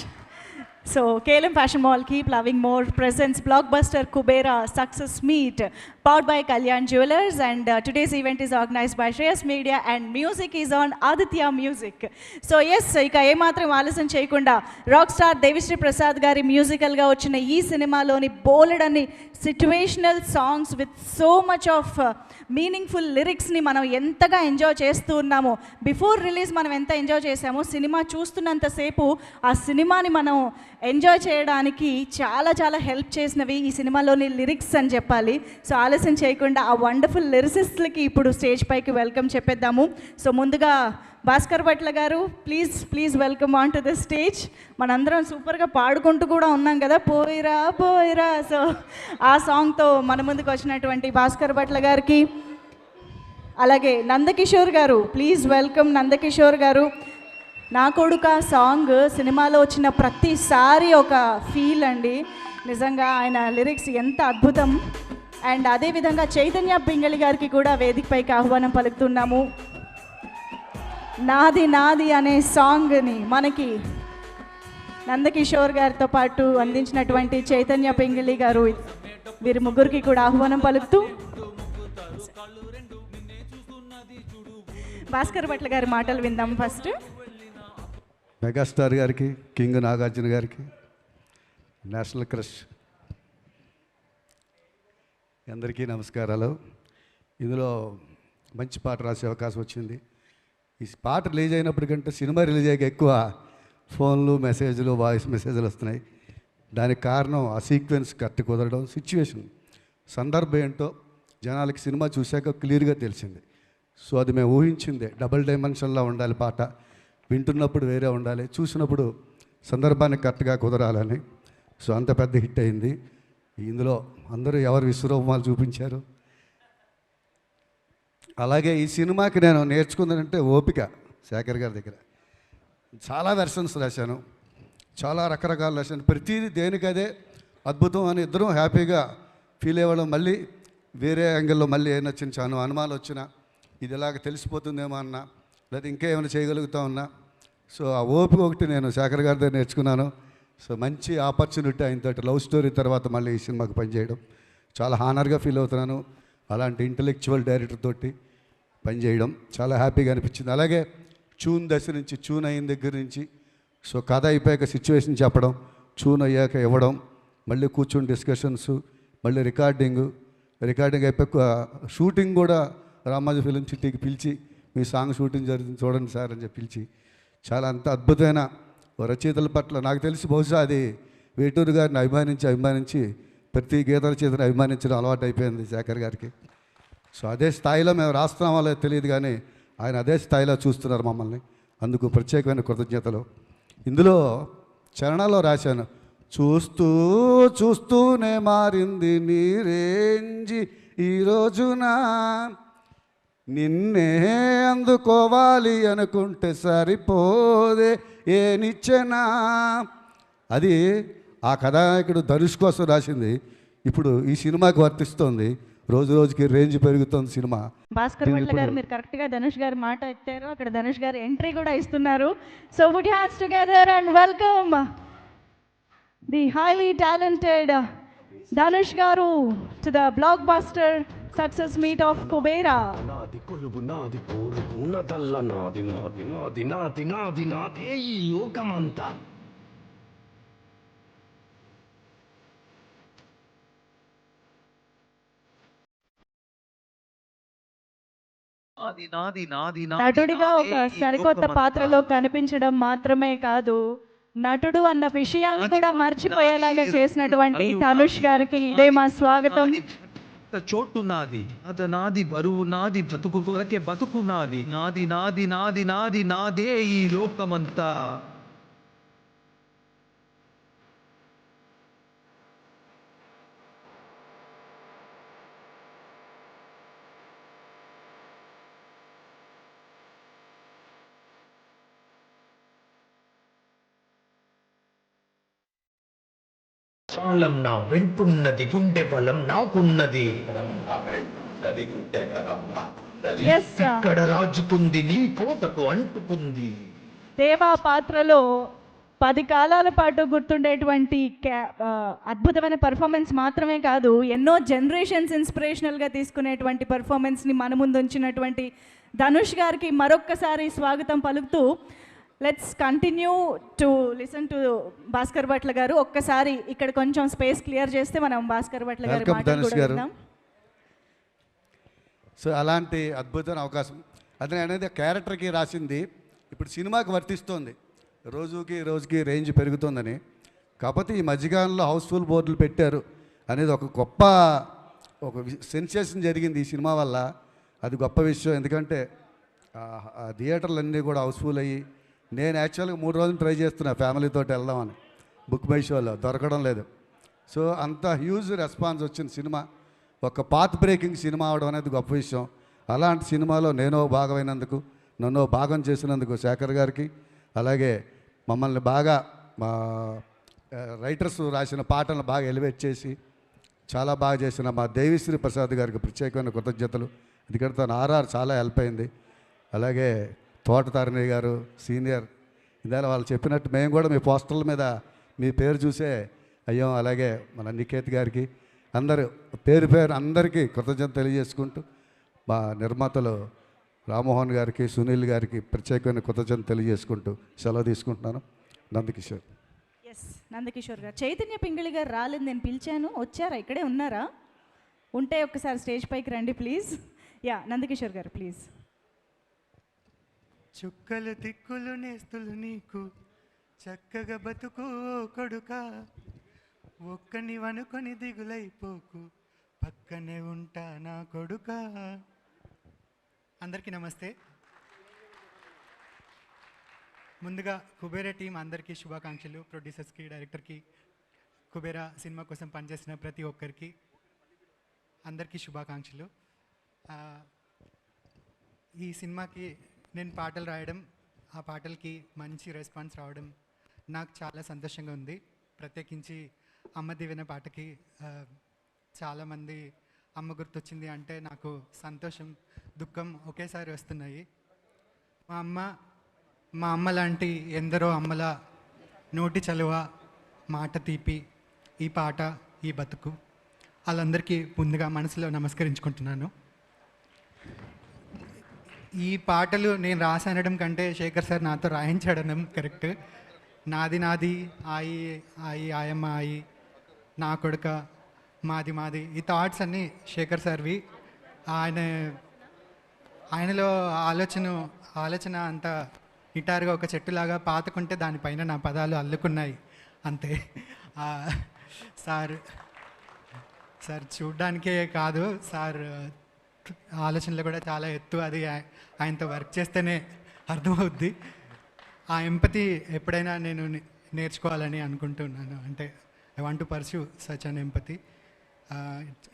So, KLM Fashion Mall, keep loving more presents. Blockbuster Kubera Success Meet, powered by Kalyan Jewelers, and today's event is organized by Shreyas Media, and music is on Aditya Music. So, yes, ika ఏ మాత్రం ఆలస్యం చేయకుండా rock star Devi Sri Prasad గారి మ్యూజికల్గా వచ్చిన ఈ సినిమాలోని బోలెడన్ని situational songs with so much of meaningful లిరిక్స్ని మనం ఎంతగా ఎంజాయ్ చేస్తూ ఉన్నామో. బిఫోర్ రిలీజ్ మనం ఎంత ఎంజాయ్ చేసామో, సినిమా చూస్తున్నంతసేపు ఆ సినిమాని మనం ఎంజాయ్ చేయడానికి చాలా చాలా హెల్ప్ చేసినవి ఈ సినిమాలోని లిరిక్స్ అని చెప్పాలి. సో ఆలస్యం చేయకుండా ఆ వండర్ఫుల్ లిరిసిస్ట్లకి ఇప్పుడు స్టేజ్ పైకి వెల్కమ్ చెప్పేద్దాము. సో ముందుగా భాస్కర్ భట్ల గారు, please welcome on to the stage. మనందరం సూపర్గా పాడుకుంటూ కూడా ఉన్నాం కదా, పోయిరా పోయిరా. సో ఆ సాంగ్తో మన ముందుకు వచ్చినటువంటి భాస్కర్ భట్ల గారికి, అలాగే నందకిషోర్ గారు, ప్లీజ్ వెల్కమ్ నందకిషోర్ గారు. నా కొడుక సాంగ్ సినిమాలో వచ్చిన ప్రతిసారి ఒక ఫీల్ అండి, నిజంగా ఆయన లిరిక్స్ ఎంత అద్భుతం. అండ్ అదేవిధంగా చైతన్య పింగళి గారికి కూడా వేదికపైకి ఆహ్వానం పలుకుతున్నాము. నాది నాది అనే సాంగ్ని మనకి నందకిషోర్ గారితో పాటు అందించినటువంటి చైతన్య పింగళి గారు, వీరి ముగ్గురికి కూడా ఆహ్వానం పలుకుతూ భాస్కర్ భట్ల గారి మాటలు విందాం. ఫస్ట్ మెగాస్టార్ గారికి, కింగ్ నాగార్జున గారికి, నేషనల్ క్రష్ అందరికీ నమస్కారాలు. ఇందులో మంచి పాట రాసే అవకాశం వచ్చింది. ఈ పాట రిలీజ్ అయినప్పటికంటే సినిమా రిలీజ్ అయ్యాక ఎక్కువ ఫోన్లు, మెసేజ్లు, వాయిస్ మెసేజ్లు వస్తున్నాయి. దానికి కారణం ఆ సీక్వెన్స్ కరెక్ట్ కుదరడం, సిచ్యువేషన్, సందర్భం ఏంటో జనాలకి సినిమా చూశాక క్లియర్గా తెలిసింది. సో అది మేము ఊహించిందే, డబుల్ డైమెన్షన్లో ఉండాలి పాట, వింటున్నప్పుడు వేరే ఉండాలి, చూసినప్పుడు సందర్భానికి కరెక్ట్గా కుదరాలని. సో అంత పెద్ద హిట్ అయింది. ఇందులో అందరూ ఎవరు విశ్వరూపాలు చూపించారు. అలాగే ఈ సినిమాకి నేను నేర్చుకుందంటే ఓపిక. శేఖర్ గారి దగ్గర చాలా వెర్షన్స్ రాశాను, చాలా రకరకాల రాశాను. ప్రతిదీ దేనికదే అద్భుతం అని ఇద్దరం హ్యాపీగా ఫీల్ అవ్వడం. మళ్ళీ వేరే యాంగిల్లో మళ్ళీ ఏమైనా చిన్న అనుమానాలు వచ్చినా, ఇది ఇలాగ తెలిసిపోతుందేమో అన్నా, లేదా ఇంకా ఏమైనా చేయగలుగుతా ఉన్నా. సో ఆ ఓపిక ఒకటి నేను శేఖర్ గారి దగ్గర నేర్చుకున్నాను. సో మంచి ఆపర్చునిటీ ఆయనతో లవ్ స్టోరీ తర్వాత మళ్ళీ ఈ సినిమాకి పనిచేయడం చాలా హానర్గా ఫీల్ అవుతున్నాను. అలాంటి ఇంటలెక్చువల్ డైరెక్టర్ తోటి పనిచేయడం చాలా హ్యాపీగా అనిపించింది. అలాగే చూన్ దశ నుంచి, చూన్ అయిన దగ్గర నుంచి, సో కథ అయిపోయాక సిచ్యువేషన్ చెప్పడం, చూన్ అయ్యాక ఇవ్వడం, మళ్ళీ కూర్చొని డిస్కషన్స్, మళ్ళీ రికార్డింగ్ అయిపోయాక షూటింగ్ కూడా రామాజీ ఫిలిం సిటీకి పిలిచి, మీ సాంగ్ షూటింగ్ జరుగుతుంది చూడండి సార్ అని చెప్పి పిలిచి, చాలా అంత అద్భుతమైన రచయితల పట్ల నాకు తెలిసి బహుశా అది వేటూరు గారిని అభిమానించి ప్రతి గీత రచయితను అభిమానించడం అలవాటు అయిపోయింది శేఖర్ గారికి. సో అదే స్థాయిలో మేము రాస్తున్నామో లేదో తెలియదు, కానీ ఆయన అదే స్థాయిలో చూస్తున్నారు మమ్మల్ని. అందుకు ప్రత్యేకమైన కృతజ్ఞతలు. ఇందులో చరణాల్లో రాశాను, చూస్తూ చూస్తూనే మారింది నీ రేంజి ఈ రోజున, నిన్నే అందుకోవాలి అనుకుంటే సరిపోదే ఏ నిచ్చెనా. అది ఆ కథానాయకుడు ధనుష్ కోసం రాసింది. ఇప్పుడు ఈ సినిమాకి వర్తిస్తుంది. రోజు రోజుకి రేంజ్ పెరుగుతుంది సినిమా. భాస్కర్ భట్ల గారు, మీరు కరెక్ట్గా ధనుష్ గారి మాట ఎత్తారు. అక్కడ ధనుష్ గారు ఎంట్రీ కూడా ఇస్తున్నారు. So put your hands together and welcome the highly talented Dhanush గారు to the blockbuster success meet of Kubera. నాది కొలువు నాది పోరు ఉన్నదల్ల నాది నాది నాది నాది నాది నాదే ఈ లోకమంతా. నాది నాది నాది నటుడిగా ఒక సరికొత్త పాత్రలో కనిపించడం మాత్రమే కాదు, నటుడు అన్న విషయాన్ని కూడా మర్చిపోయేలాగా చేసినటువంటి ధనుష్ గారికి ఇదే మా స్వాగతం. చోటు నాది, అది నాది బరువు నాది, బతుకు కొరకే బతుకు నాది, నాది నాది నాది నాది నాదే ఈ లోకమంతా. చాలం నా వెంటున్నది, గుండె బలం నాకున్నది. Yes, sir. ఇక్కడ రాజుకుంది నీ కోటకు అంటుకుంది. దేవా పాత్రలో 10 కాలాల పాటు గుర్తుండేటువంటి అద్భుతమైన పర్ఫార్మెన్స్ మాత్రమే కాదు, ఎన్నో జనరేషన్స్ ఇన్స్పిరేషనల్గా తీసుకునేటువంటి పర్ఫార్మెన్స్ని మన ముందు ఉంచినటువంటి ధనుష్ గారికి మరొక్కసారి స్వాగతం పలుకుతూ, let's continue to listen to Bhaskar Bhatla గారు. ఒక్కసారి ఇక్కడ కొంచెం స్పేస్ క్లియర్ చేస్తే మనం భాస్కర్ భట్ల గారి వెల్కమ్ మాటలు ధనుష్ కూడా గారు. విందాం. సో అలాంటి అద్భుతమైన అవకాశం అతను అనేది క్యారెక్టర్కి రాసింది ఇప్పుడు సినిమాకి వర్తిస్తోంది. రోజుకి రేంజ్ పెరుగుతుందని. కాకపోతే ఈ మధ్యకాలంలో హౌస్ఫుల్ బోర్డులు పెట్టారు అనేది ఒక గొప్ప సెన్సేషన్ జరిగింది ఈ సినిమా వల్ల. అది గొప్ప విషయం. ఎందుకంటే ఆ థియేటర్లు అన్నీ కూడా హౌస్ఫుల్ అయ్యి, నేను యాక్చువల్గా 3 రోజులు ట్రై చేస్తున్నా ఫ్యామిలీతో వెళ్దామని, బుక్ మై షోలో దొరకడం లేదు. సో అంత హ్యూజ్ రెస్పాన్స్ వచ్చింది సినిమా. ఒక పాత్ బ్రేకింగ్ సినిమా అవడం అనేది గొప్ప విషయం. అలాంటి సినిమాలో నేను భాగమైనందుకు, నన్ను భాగం చేసినందుకు శేఖర్ గారికి, అలాగే మమ్మల్ని బాగా మా రైటర్స్ రాసిన పాటలను బాగా ఎలివేట్ చేసి చాలా బాగా చేసిన మా దేవిశ్రీ ప్రసాద్ గారికి ప్రత్యేకమైన కృతజ్ఞతలు. ఎందుకంటే తను ఆర్ఆర్ చాలా హెల్ప్ అయింది. అలాగే తోట తారిణి గారు సీనియర్, ఇందాక వాళ్ళు చెప్పినట్టు మేము కూడా మీ పోస్టర్ల మీద మీ పేరు చూసే అయ్యాం. అలాగే మన నికేత్ గారికి, అందరూ పేరు అందరికీ కృతజ్ఞత తెలియజేసుకుంటూ, మా నిర్మాతలు రామ్మోహన్ గారికి, సునీల్ గారికి ప్రత్యేకమైన కృతజ్ఞత తెలియజేసుకుంటూ సెలవు తీసుకుంటున్నాను. నందకిషోర్. ఎస్, నందకిషోర్ గారు. చైతన్య పింగళి గారు రాలేదు, నేను పిలిచాను, వచ్చారా? ఇక్కడే ఉన్నారా? ఉంటే ఒకసారి స్టేజ్ పైకి రండి ప్లీజ్. యా, నందకిషోర్ గారు ప్లీజ్. చుక్కలు దిక్కులు నేస్తులు నీకు చక్కగా బతుకు కొడుక, ఒక్కని వనుకొని దిగులైపోకు, పక్కనే ఉంటా నా కొడుక. అందరికీ నమస్తే. ముందుగా కుబేరా టీం అందరికీ శుభాకాంక్షలు. ప్రొడ్యూసర్స్కి, డైరెక్టర్కి, కుబేరా సినిమా కోసం పనిచేసిన ప్రతి ఒక్కరికి అందరికీ శుభాకాంక్షలు. ఈ సినిమాకి నేను పాటలు రాయడం, ఆ పాటలకి మంచి రెస్పాన్స్ రావడం నాకు చాలా సంతోషంగా ఉంది. ప్రత్యేకించి అమ్మ దివిన పాటకి చాలామంది అమ్మ గుర్తొచ్చింది అంటే నాకు సంతోషం, దుఃఖం ఒకేసారి వస్తున్నాయి. మా అమ్మ లాంటి ఎందరో అమ్మల నోటి చలువ, మాట తీపి ఈ పాట, ఈ బతుకు. వాళ్ళందరికీ ముందుగా మనసులో నమస్కరించుకుంటున్నాను. ఈ పాటలు నేను రాసనడం కంటే శేఖర్ సార్ నాతో రాయించడం కరెక్ట్. నాది నాది, ఆయి ఆయి ఆయమ్మ ఆయి, నా కొడుక, మాది మాది, ఈ థాట్స్ అన్నీ శేఖర్ సార్వి. ఆయనలో ఆలోచన అంతా నిటారుగా ఒక చెట్టులాగా పాతుకుంటే దానిపైన నా పదాలు అల్లుకున్నాయి అంతే. సార్ చూడ్డానికే కాదు, సార్ ఆలోచనలు కూడా చాలా ఎత్తు. అది ఆయనతో వర్క్ చేస్తేనే అర్థమవుద్ది. ఆ ఎంపతి ఎప్పుడైనా నేను నేర్చుకోవాలని అనుకుంటున్నాను. అంటే I want to pursue such an empathy.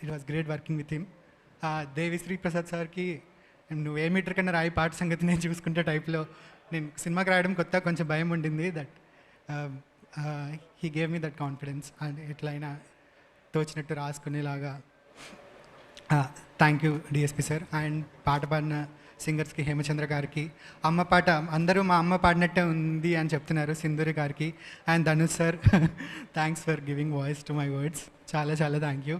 It was great working with him. Devi Sri Prasad సార్కి నువ్వు ఏ మీటర్ కన్నా రాయి, పాట సంగతి నేను చూసుకుంటే టైప్లో నేను సినిమాకి రాయడం కొత్త కొంచెం భయం ఉండింది. That he gave me that confidence. And ఎట్లయినా తోచినట్టు రాసుకునేలాగా. Thank you DSP sir. And పాట పాడిన సింగర్స్కి, హేమచంద్ర గారికి, అమ్మ పాట అందరూ మా అమ్మ పాడినట్టే ఉంది అని చెప్తున్నారు, సింధూరి గారికి. And Dhanush sir, thanks for giving voice to my words. చాలా చాలా థ్యాంక్ యూ.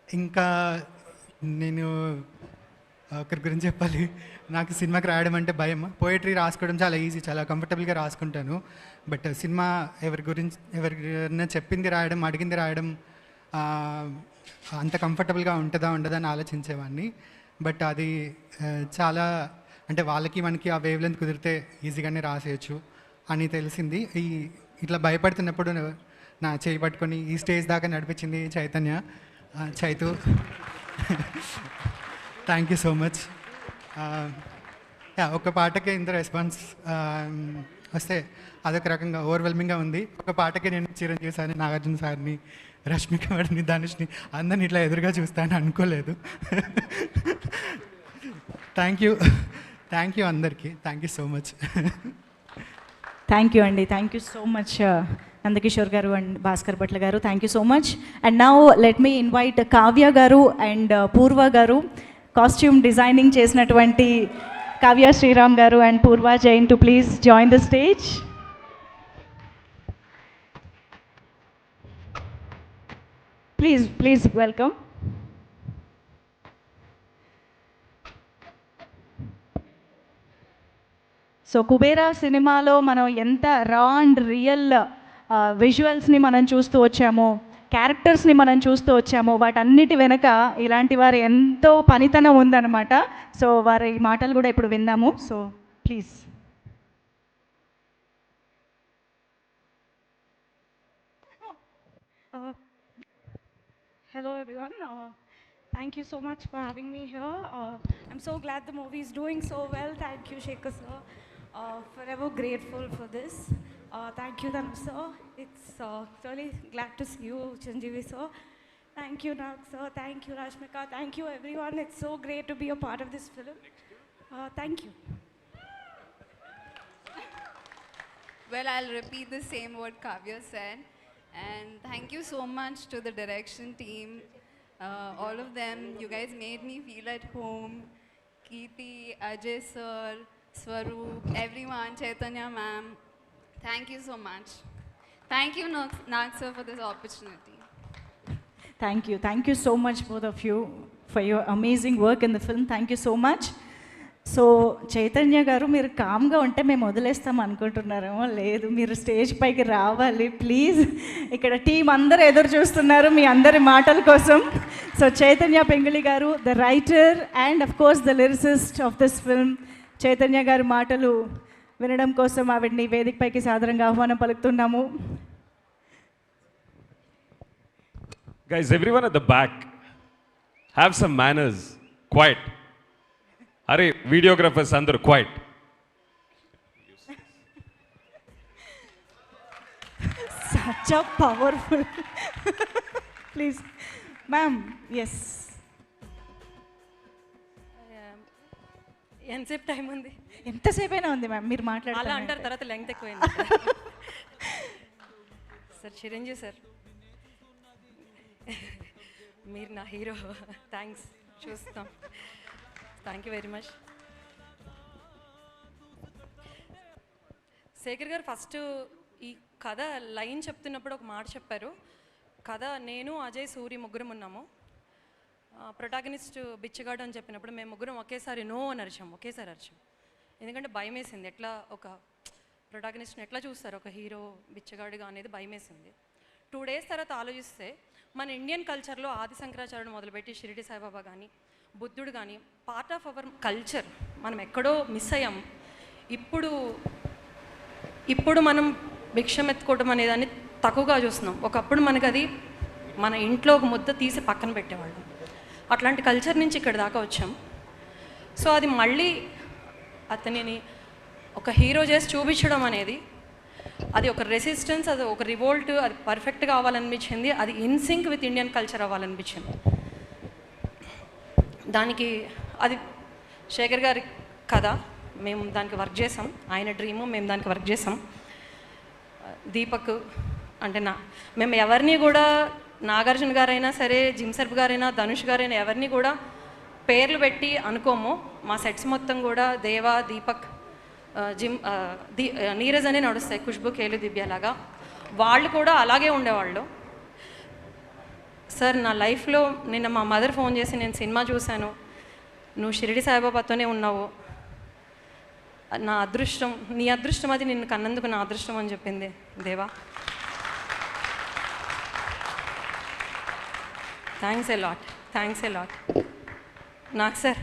ఇంకా నేను ఒకరి గురించి చెప్పాలి. నాకు సినిమాకి రాయడం అంటే భయం. పోయిటరీ రాసుకోవడం చాలా ఈజీ, చాలా కంఫర్టబుల్గా రాసుకుంటాను. బట్ సినిమా ఎవరికైనా చెప్పింది రాయడం, అడిగింది రాయడం అంత కంఫర్టబుల్గా ఉంటుందా ఉండదా అని ఆలోచించేవాడిని. బట్ అది చాలా అంటే వాళ్ళకి మనకి ఆ వేవ్ లెంత్ కుదిరితే ఈజీగానే రాసేయచ్చు అని తెలిసింది. ఇట్లా భయపడుతున్నప్పుడు నా చేయి పట్టుకొని ఈ స్టేజ్ దాకా నడిపించింది Chaitanya. Chaitu, thank you so much. ఒక పాటకే ఇంత రెస్పాన్స్ వస్తే అదొక రకంగా ఓవర్వెల్మింగ్గా ఉంది. ఒక పాటకే నేను చిరంజీవి సార్ని, నాగార్జున సార్ని, రష్మిక వాడిని, ధనుష్ని అందరిని ఇట్లా ఎదురుగా చూస్తానని అనుకోలేదు. థ్యాంక్ యూ అందరికీ. Thank you so much. Thank you అండి. Thank you so much Nandakishore garu and Bhaskar Bhatla garu. Thank you so much. And now let me invite Kavya garu and పూర్వ గారు, కాస్ట్యూమ్ డిజైనింగ్ చేసినటువంటి కావ్య శ్రీరామ్ గారు అండ్ పూర్వ Jain to please join the stage. Please welcome. So Kubera సినిమాలో మనం ఎంత రా అండ్ రియల్ విజువల్స్ని మనం చూస్తూ వచ్చామో, క్యారెక్టర్స్ని మనం చూస్తూ వచ్చామో, వాటన్నిటి వెనక ఇలాంటి వారి ఎంతో పనితనం ఉందన్నమాట. సో వారి మాటలు కూడా ఇప్పుడు విందాము. So please. Hello everyone. Thank you so much for having me here. I'm so glad the movie is doing so well. Thank you, Shekhar sir. Forever grateful for this. Thank you, Dhanu sir. It's really glad to see you, Chiranjeevi sir. Thank you, Nag sir. Thank you, Rashmika. Thank you, everyone. It's so great to be a part of this film. Thank you. Well, I'll repeat the same what Kavya said. And thank you so much to the direction team. All of them, you guys made me feel at home. Keerti, Ajay sir, Swaroop, everyone, Chaitanya ma'am. Thank you so much. Thank you, Nag sir, for this opportunity. Thank you so much, both of you, for your amazing work in the film. Thank you so much. So Chaitanya గారు, మీరు కామ్గా ఉంటే మేము వదిలేస్తాం అనుకుంటున్నారేమో. లేదు, మీరు stage పైకి రావాలి ప్లీజ్. ఇక్కడ టీం అందరూ ఎదురు చూస్తున్నారు మీ అందరి మాటల కోసం. సో చైతన్య పెంగళి గారు, the writer and of course the lyricist of this film, Chaitanya గారి మాటలు వినడం కోసం ఆవిడ్ని వేదిక పైకి సాదరంగా ఆహ్వానం పలుకుతున్నాము. Guys, everyone at the back, have some manners. Quiet. Arey, videographers andaru quiet. Such a powerful. Please, ma'am. Yes. ఎంతసేపు టైం ఉంది? ఎంతసేపైనా ఉంది మ్యామ్, మీరు అలా మాట్లాడాలి అంటారు, తర్వాత లెంగ్త్ ఎక్కువైంది. సార్ చిరంజీవి సార్, మీరు నా హీరో. థ్యాంక్స్, చూస్తాం. Thank you very much. Shekhar గారు ఫస్ట్ ఈ కథ లైన్ చెప్తున్నప్పుడు ఒక మాట చెప్పారు. కథ నేను, అజయ్, సూరి ముగ్గురం ఉన్నాము. ప్రొటాగనిస్ట్ బిచ్చగాడు అని చెప్పినప్పుడు మేము ముగ్గురం ఒకేసారి నో అని అరిచాం, ఒకేసారి అరిచాం. ఎందుకంటే భయం వేసింది, ఎట్లా ఒక ప్రొటాగనిస్ట్ని ఎట్లా చూస్తారు ఒక హీరో బిచ్చగాడుగా అనేది భయం వేసింది. 2 days తర్వాత ఆలోచిస్తే మన ఇండియన్ కల్చర్లో ఆది శంకరాచార్యుడు మొదలుపెట్టి షిరిడి సాయిబాబా కానీ, బుద్ధుడు కానీ పార్ట్ ఆఫ్ అవర్ కల్చర్. మనం ఎక్కడో మిస్ అయ్యాం. ఇప్పుడు మనం భిక్షం ఎత్తుకోవడం అనేదాన్ని తక్కువగా చూస్తున్నాం. ఒకప్పుడు మనకు అది మన ఇంట్లో ఒక ముద్ద తీసి పక్కన పెట్టేవాళ్ళం. అట్లాంటి కల్చర్ నుంచి ఇక్కడ దాకా వచ్చాం. సో అది మళ్ళీ అతనిని ఒక హీరో చేసి చూపించడం అనేది, అది ఒక రెసిస్టెన్స్, అది ఒక రివోల్ట్, అది పర్ఫెక్ట్గా అవ్వాలనిపించింది. అది ఇన్సింక్ విత్ ఇండియన్ కల్చర్ అవ్వాలనిపించింది. దానికి అది శేఖర్ గారి కథ, మేము దానికి వర్క్ చేసాం. ఆయన డ్రీము, మేము దానికి వర్క్ చేసాం. దీపక్ అంటే మేము ఎవరిని కూడా, నాగార్జున గారైనా సరే, జిమ్సర్బ్ గారైనా, ధనుష్ గారైనా ఎవరిని కూడా పేర్లు పెట్టి అనుకోము. మా సెట్స్ మొత్తం కూడా దేవా, దీపక్, నీరజ్ అనే నడుస్తాయి, ఖుష్బు, కేలు, దివ్యలాగా. వాళ్ళు కూడా అలాగే ఉండేవాళ్ళు. సార్ నా లైఫ్లో నిన్న మా మదర్ ఫోన్ చేసి నేను సినిమా చూశాను, నువ్వు షిరిడి సాయిబాబాతోనే ఉన్నావు, నా అదృష్టం, నీ అదృష్టం అది నిన్ను కన్నందుకు నా అదృష్టం అని చెప్పింది దేవా. Thanks a lot, thanks a lot. నాకు సార్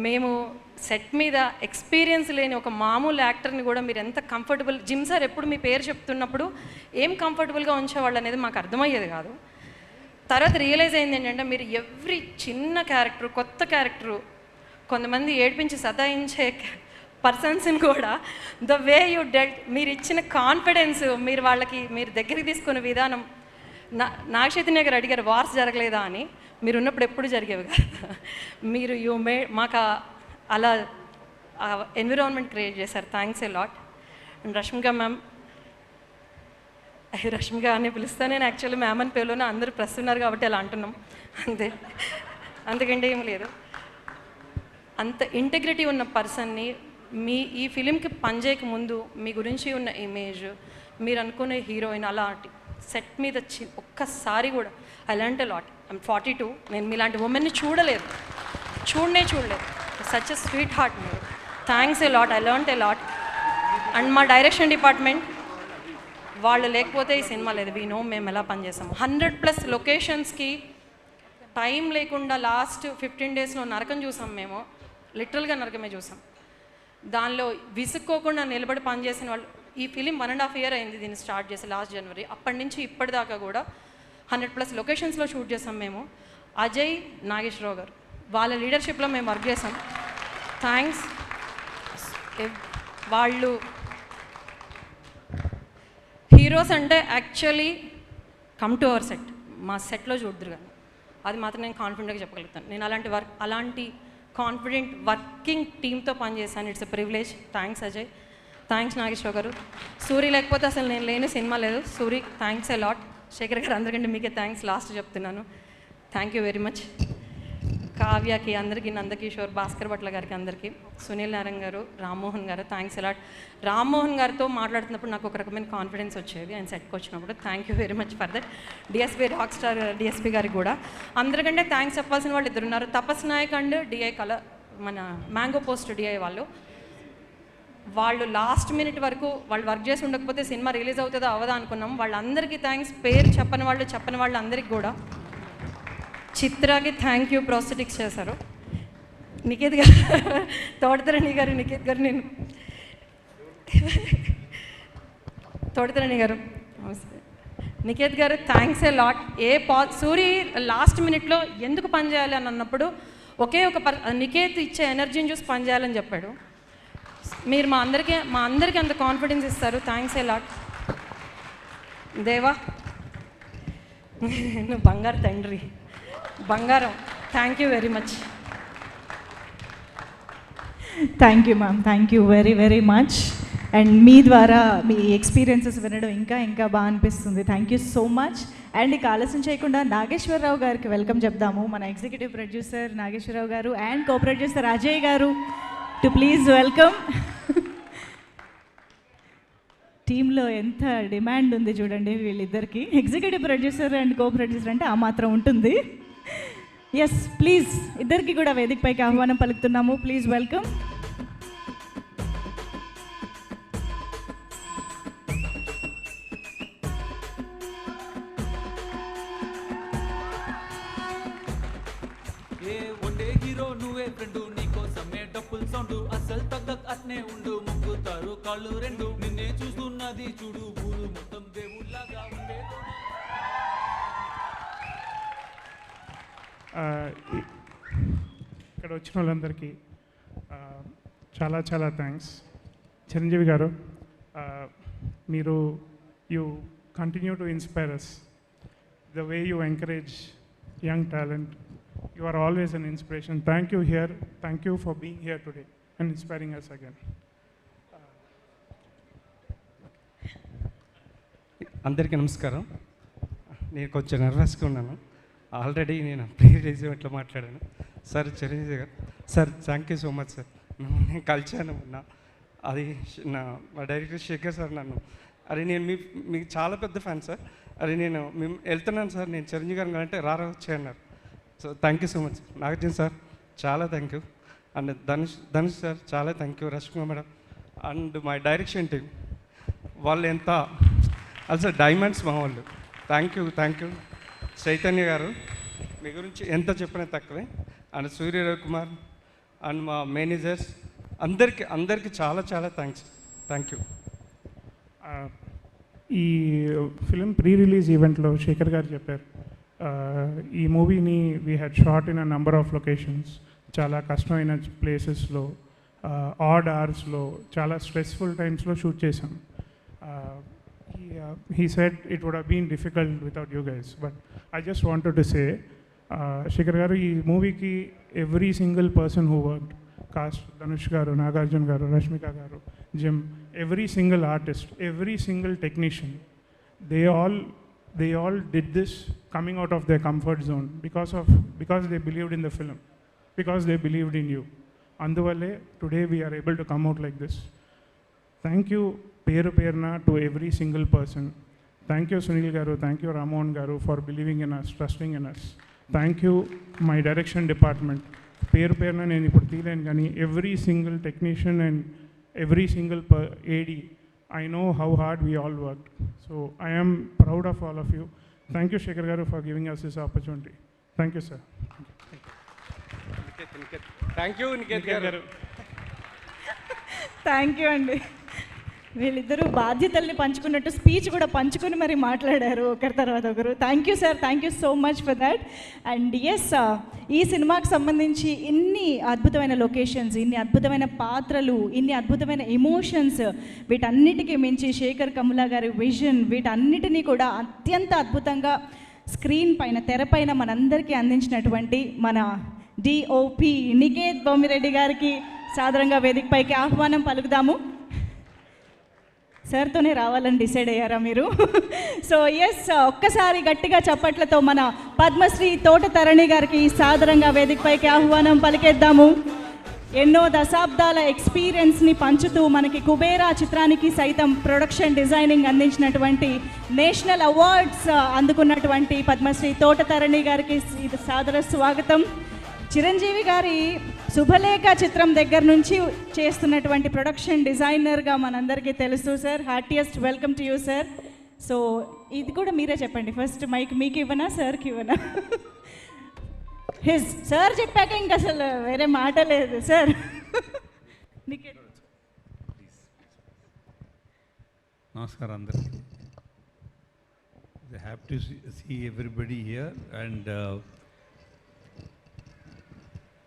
మేము సెట్ మీద ఎక్స్పీరియన్స్ లేని ఒక మామూలు యాక్టర్ని కూడా మీరు ఎంత కంఫర్టబుల్, జిమ్ సార్ ఎప్పుడు మీ పేరు చెప్తున్నప్పుడు ఏం కంఫర్టబుల్గా ఉంచేవాళ్ళు అనేది మాకు అర్థమయ్యేది కాదు. తర్వాత రియలైజ్ అయింది ఏంటంటే మీరు ఎవ్రీ చిన్న క్యారెక్టర్, కొత్త క్యారెక్టరు, కొంతమంది ఏడిపించి సతాయించే పర్సన్స్ని కూడా ద వే యూ డెల్ట్, మీరు ఇచ్చిన కాన్ఫిడెన్స్, మీరు వాళ్ళకి మీరు దగ్గరికి తీసుకునే విధానం. నాగ చైతన్య గారు అడిగారు వార్స్ జరగలేదా అని, మీరు ఉన్నప్పుడు ఎప్పుడు జరిగేవి కాదు. మీరు మాకు అలా ఎన్విరాన్మెంట్ క్రియేట్ చేశారు. Thanks a lot. And Rashmika ma'am, Rashmika అని పిలుస్తా, నేను యాక్చువల్లీ మ్యామ్ అని పేరులోనే అందరూ ప్రెస్ ఉన్నారు కాబట్టి అలా అంటున్నాం అంతే, అంతకంటే ఏం లేదు. అంత ఇంటెగ్రిటీ ఉన్న పర్సన్ని మీ ఈ ఫిలింకి పనిచేయక ముందు మీ గురించి ఉన్న ఇమేజ్, మీరు అనుకునే హీరోయిన్ అలాంటి సెట్ మీద ఒక్కసారి కూడా I learned a lot. I'm 42, నేను మీలాంటి ఉమెన్ని చూడలేదు. సచ్ ఎ స్వీట్ హార్ట్ మీరు. Thanks a lot, I learned a lot. And మా డైరెక్షన్ డిపార్ట్మెంట్ వాళ్ళు లేకపోతే ఈ సినిమా లేదు. వీ నో మేము ఎలా పనిచేసాము. 100+ లొకేషన్స్కి టైం లేకుండా లాస్ట్ 15 డేస్లో నరకం చూసాం మేము, లిటరల్గా నరకమే చూసాం. దానిలో విసుక్కోకుండా నిలబడి పనిచేసిన వాళ్ళు, ఈ ఫిలిం 1.5 year అయింది దీన్ని స్టార్ట్ చేసి లాస్ట్ జనవరి, అప్పటి నుంచి ఇప్పటిదాకా కూడా 100+ లొకేషన్స్లో షూట్ చేసాం మేము. అజయ్, నాగేశ్వరరావు గారు వాళ్ళ లీడర్షిప్లో మేము వర్క్ చేసాం. థ్యాంక్స్. వాళ్ళు హీరోస్ అంటే actually come to our set, మా సెట్లో చూద్దరు కానీ, అది మాత్రం నేను కాన్ఫిడెంట్గా చెప్పగలుగుతాను. నేను అలాంటి కాన్ఫిడెంట్ వర్కింగ్ టీమ్తో పనిచేశాను. It's a privilege. Thanks Ajay, thanks Nageswara Rao garu. Suri లేకపోతే అసలు నేను లేని సినిమా లేదు. Suri thanks a lot. Shekhar garu అందరికంటే మీకే థ్యాంక్స్ లాస్ట్ చెప్తున్నాను. Thank you very much. కావ్యకి, అందరికీ, నందకిషోర్, భాస్కర్ భట్ల గారికి, అందరికీ, సునీల్ నారాయణ గారు, రామ్మోహన్ గారు, థ్యాంక్స్ ఎలాట్. రామ్మోహన్ గారితో మాట్లాడుతున్నప్పుడు నాకు ఒక రకమైన కాన్ఫిడెన్స్ వచ్చేది ఆయన సెట్కి వచ్చినప్పుడు. Thank you very much for that. DSP rock star DSP గారికి కూడా. అందరికంటే థ్యాంక్స్ చెప్పాల్సిన వాళ్ళు ఇద్దరు ఉన్నారు, తపస్ నాయక్ అండ్ డిఐ మన మ్యాంగో పోస్ట్ డిఐ వాళ్ళు లాస్ట్ మినిట్ వరకు వాళ్ళు వర్క్ చేసి ఉండకపోతే సినిమా రిలీజ్ అవుతుందో అవదా అనుకున్నాం. వాళ్ళందరికీ థ్యాంక్స్. పేరు చెప్పని వాళ్ళు అందరికీ కూడా. చిత్రాకి థ్యాంక్ యూ, ప్రోస్థెటిక్స్ చేశారు. నికేత్ గారు, తోటతరణి గారు, నికేత్ గారు, నేను తోటతరణి గారు, నికేత్ గారు thanks a lot. Suri last మినిట్లో ఎందుకు పనిచేయాలి అని అన్నప్పుడు ఒకే ఒక నికేత్ ఇచ్చే ఎనర్జీని చూసి పనిచేయాలని చెప్పాడు. మీరు మా అందరికీ అంత కాన్ఫిడెన్స్ ఇస్తారు. Thanks a lot. దేవా నువ్వు బంగారు తండ్రి, బంగారం. Thank you very much. Thank you ma'am, thank you very very much. And మీ ద్వారా మీ ఎక్స్పీరియన్సెస్ వినడం ఇంకా బాగా అనిపిస్తుంది. Thank you so much. And ఇక ఆలస్యం చేయకుండా నాగేశ్వరరావు గారికి వెల్కమ్ చెప్దాము. మన ఎగ్జిక్యూటివ్ ప్రొడ్యూసర్ నాగేశ్వరరావు గారు అండ్ కో ప్రొడ్యూసర్ అజయ్ గారు టు ప్లీజ్ వెల్కమ్. టీంలో ఎంత డిమాండ్ ఉంది చూడండి వీళ్ళిద్దరికి. Executive producer and co producer అంటే ఆ మాత్రం ఉంటుంది. ఎస్, ప్లీజ్ ఇద్దరికి కూడా వేదికపైకి ఆహ్వానం పలుకుతున్నాము. Please welcome. నువ్వే ఫ్రెండు, నీకోసమే డప్పుల్ సౌండ్, అసలు తగ్గక్ అట్నే ఉండు, ముగ్గుతారు కాళ్ళు రెండు, నిన్నే చూస్తున్నది చూడు, ఊరు మొత్తం దేవుళ్ళగా ఉండే. ఇక్కడ వచ్చిన వాళ్ళందరికీ చాలా చాలా థ్యాంక్స్. చిరంజీవి గారు, మీరు you continue to inspire us. The way you encourage young talent, you are always an inspiration. Thank you here. Thank you for being here today and inspiring us again. అందరికీ నమస్కారం. నేను కొంచెం నర్వస్గా ఉన్నాను. ఆల్రెడీ నేను pre release ఇట్లా మాట్లాడాను. Sir Chiranjeevi garu, sir thank you so much sir. నేను కలిశాను మొన్న. అది మా డైరెక్టర్ శేఖర్ సార్ నన్ను అరే నేను మీకు చాలా పెద్ద ఫ్యాన్ సార్. అరే నేను మేము వెళ్తున్నాను సార్, నేను చిరంజీవి గారిని అంటే రారా వచ్చేయన్నారు. So thank you so much Nagarjuna sir, చాలా thank you. And Dhanush sir చాలా thank you. Rashmi madam and my direction team వాళ్ళు ఎంత అసలు డైమండ్స్ మా వాళ్ళు. Thank you. చైతన్య గారు మీ గురించి ఎంత చెప్పినా తక్కువే. అండ్ సూర్య రవికుమార్ అండ్ మా మేనేజర్స్ అందరికీ చాలా థ్యాంక్ యూ. ఈ ఫిలిం ప్రీ రిలీజ్ ఈవెంట్లో శేఖర్ గారు చెప్పారు, ఈ మూవీని we had shot in a number of locations, చాలా కష్టమైన ప్లేసెస్లో, ఆడ్ అవర్స్లో, చాలా స్ట్రెస్ఫుల్ టైమ్స్లో షూట్ చేశాం. He said it would have been difficult without you guys, but I just wanted to say, Shekhar garu, ee movie ki every single person who worked, cast, Dhanush garu, Nagarjun garu, Rashmika garu, Jim, every single artist, every single technician, they all did this coming out of their comfort zone because they believed in the film, because they believed in you. Anduvalle today we are able to come out like this. Thank you పేరు పేరున to every single person. Thank you Sunil garu, thank you Ramohan garu for believing in us, trusting in us. Thank you my direction department. పేరు పేరున నేను ఇప్పుడు తీయలేను కానీ every single technician and every single AD, I know how hard we all work. So I am proud of all of you. Thank you Shekhar garu for giving us this opportunity. Thank you sir. Thank you Niket గారు. Thank you అండి. వీళ్ళిద్దరూ బాధ్యతల్ని పంచుకున్నట్టు speech కూడా పంచుకొని మరి మాట్లాడారు ఒకరి తర్వాత ఒకరు. Thank you sir, thank you so much for that. And yes, ఈ సినిమాకి సంబంధించి ఇన్ని అద్భుతమైన లొకేషన్స్, ఇన్ని అద్భుతమైన పాత్రలు, ఇన్ని అద్భుతమైన ఎమోషన్స్, వీటన్నిటికీ మించి శేఖర్ కమ్ముల గారి విజన్, వీటన్నిటినీ కూడా అత్యంత అద్భుతంగా స్క్రీన్ పైన, తెరపైన మనందరికీ అందించినటువంటి మన డిఓపి నికేత్ బొమ్మిరెడ్డి గారికి సాదరంగా వేదికపైకి ఆహ్వానం పలుకుదాము. సార్తోనే రావాలని డిసైడ్ అయ్యారా మీరు? సో ఎస్, ఒక్కసారి గట్టిగా చప్పట్లతో మన పద్మశ్రీ తోట తరణి గారికి సాదరంగా వేదికపైకి ఆహ్వానం పలికేద్దాము. ఎన్నో దశాబ్దాల ఎక్స్పీరియన్స్ని పంచుతూ మనకి కుబేరా చిత్రానికి సైతం ప్రొడక్షన్ డిజైనింగ్ అందించినటువంటి, నేషనల్ అవార్డ్స్ అందుకున్నటువంటి పద్మశ్రీ తోట తరణి గారికి సాదర స్వాగతం. చిరంజీవి గారి శుభలేఖ చిత్రం దగ్గర నుంచి చేస్తున్నటువంటి ప్రొడక్షన్ డిజైనర్గా మనందరికీ తెలుసు sir. Heartiest welcome to you sir. So ఇది కూడా మీరే చెప్పండి, ఫస్ట్ మైక్ మీకు ఇవ్వనా సార్కి ఇవ్వనా? హిస్ సార్ చెప్పాక ఇంక అసలు వేరే మాట లేదు సార్. నమస్కారం అందరికీ. Happy to see everybody here and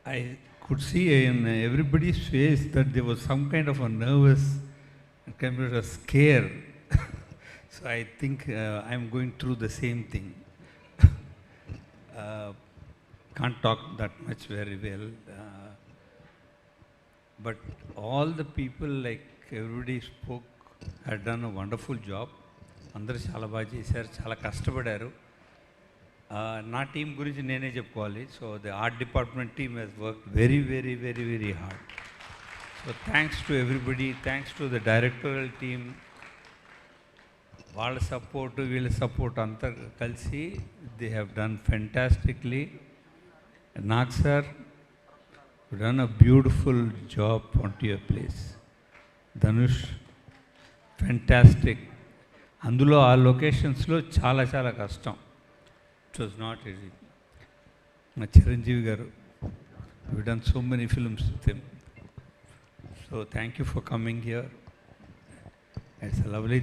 I could see in everybody's face that there was some kind of a nervous, kind of a scare. So I think I'm going through the same thing. Can't talk that much very well. But all the people, like everybody spoke, had done a wonderful job. అందరూ చాలా బాగా చేశారు, చాలా కష్టపడారు. నా team గురించి నేనే చెప్పుకోవాలి. So the art department team has work very hard. So thanks to everybody, thanks to the directorial team. వాళ్ళ సపోర్టు వీళ్ళ సపోర్ట్ అంతా కలిసి they have done fantastically. Nag sir done a beautiful job on to your place. Dhanush fantastic. అందులో ఆ లొకేషన్స్లో చాలా కష్టం. It was not easy. Chiranjeevi garu, we've done so many films with him. So thank you for coming here. It's a lovely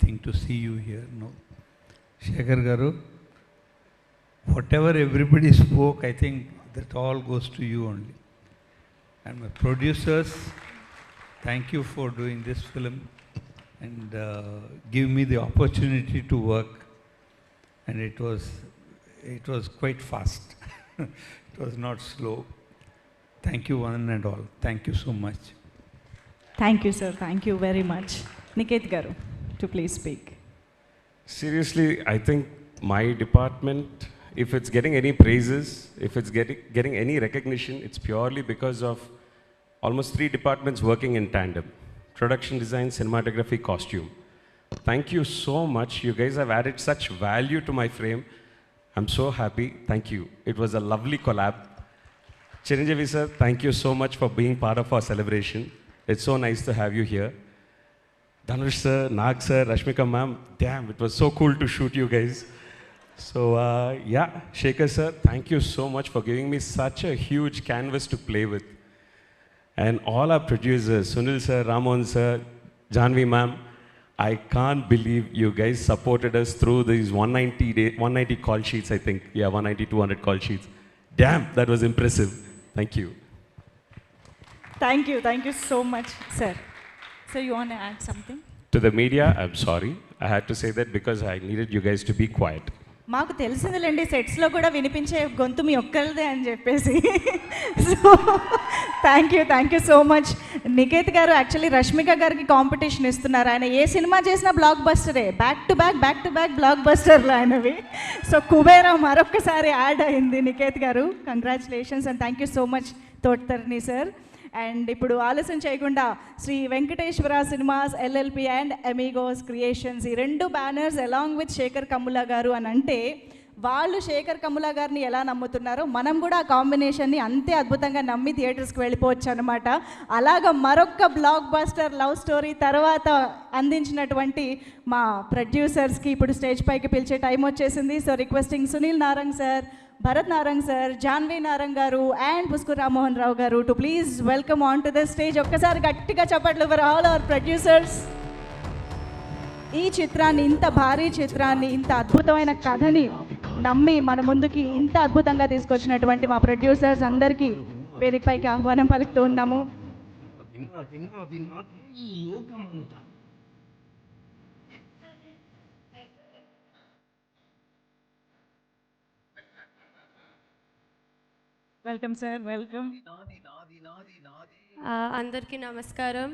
thing to see you here. No, Shekhar garu, whatever everybody spoke, I think that all goes to you only. And my producers, thank you for doing this film and give me the opportunity to work. And it was quite fast. It was not slow. Thank you one and all. Thank you so much. Thank you sir, thank you very much. Niket garu, to please speak. Seriously, I think my department, if it's getting any praises, if it's getting any recognition, it's purely because of almost 3 departments working in tandem: production design, cinematography, costume. Thank you so much. You guys have added such value to my frame. I'm so happy. Thank you. It was a lovely collab. Chiranjeevi sir, thank you so much for being part of our celebration. It's so nice to have you here. Dhanush sir, Nag sir, Rashmika ma'am, damn, it was so cool to shoot you guys. So yeah, Shekhar sir, thank you so much for giving me such a huge canvas to play with. And all our producers, Sunil sir, Ramon sir, Janvi ma'am, I can't believe you guys supported us through these 190 call sheets, I think. Yeah, 190, 200 call sheets. Damn, that was impressive. Thank you. Thank you so much, sir. So you want to add something? To the media, I'm sorry. I had to say that because I needed you guys to be quiet. మాకు తెలిసిందిలేండి సెట్స్లో కూడా వినిపించే గొంతు మీ ఒక్కరిదే అని చెప్పేసి. So thank you so much. Niketh garu actually Rashmika గారికి competition ఇస్తున్నారు. ఆయన ఏ సినిమా చేసినా బ్లాక్ బస్టరే, బ్యాక్ టు బ్యాక్ బ్లాక్ బస్టర్లు ఆయనవి. సో కుబేరా మరొక్కసారి యాడ్ అయింది Niketh garu. Congratulations and thank you so much Thota Tharani sir. And ఇప్పుడు ఆలస్యం చేయకుండా Sri Venkateswara cinemas LLP and Amigos creations ఈ రెండు banners along with Shekhar Kammula garu అని అంటే వాళ్ళు శేఖర్ కమ్ముల గారిని ఎలా నమ్ముతున్నారో మనం కూడా ఆ కాంబినేషన్ని అంతే అద్భుతంగా నమ్మి థియేటర్స్కి వెళ్ళిపోవచ్చు అనమాట. అలాగ మరొక బ్లాక్ బస్టర్ లవ్ స్టోరీ తర్వాత అందించినటువంటి మా ప్రొడ్యూసర్స్కి ఇప్పుడు స్టేజ్ పైకి పిలిచే టైం వచ్చేసింది. So requesting Sunil Narang sir, Bharat Narang sir, Janhvi Narang గారు అండ్ పుస్కూర్ రామ్మోహన్ రావు గారు to please welcome on to the stage. ఒక్కసారి గట్టిగా చప్పట్లు ఫర్ ఆల్ అవర్ ప్రొడ్యూసర్స్. ఈ చిత్రాన్ని, ఇంత భారీ చిత్రాన్ని, ఇంత అద్భుతమైన కథని నమ్మి మన ముందుకి ఇంత అద్భుతంగా తీసుకొచ్చినటువంటి మా ప్రొడ్యూసర్స్ అందరికీ వేదికపైకి ఆహ్వానం పలుకుతూ ఉన్నాము. Welcome sir, welcome. Andarki namaskaram.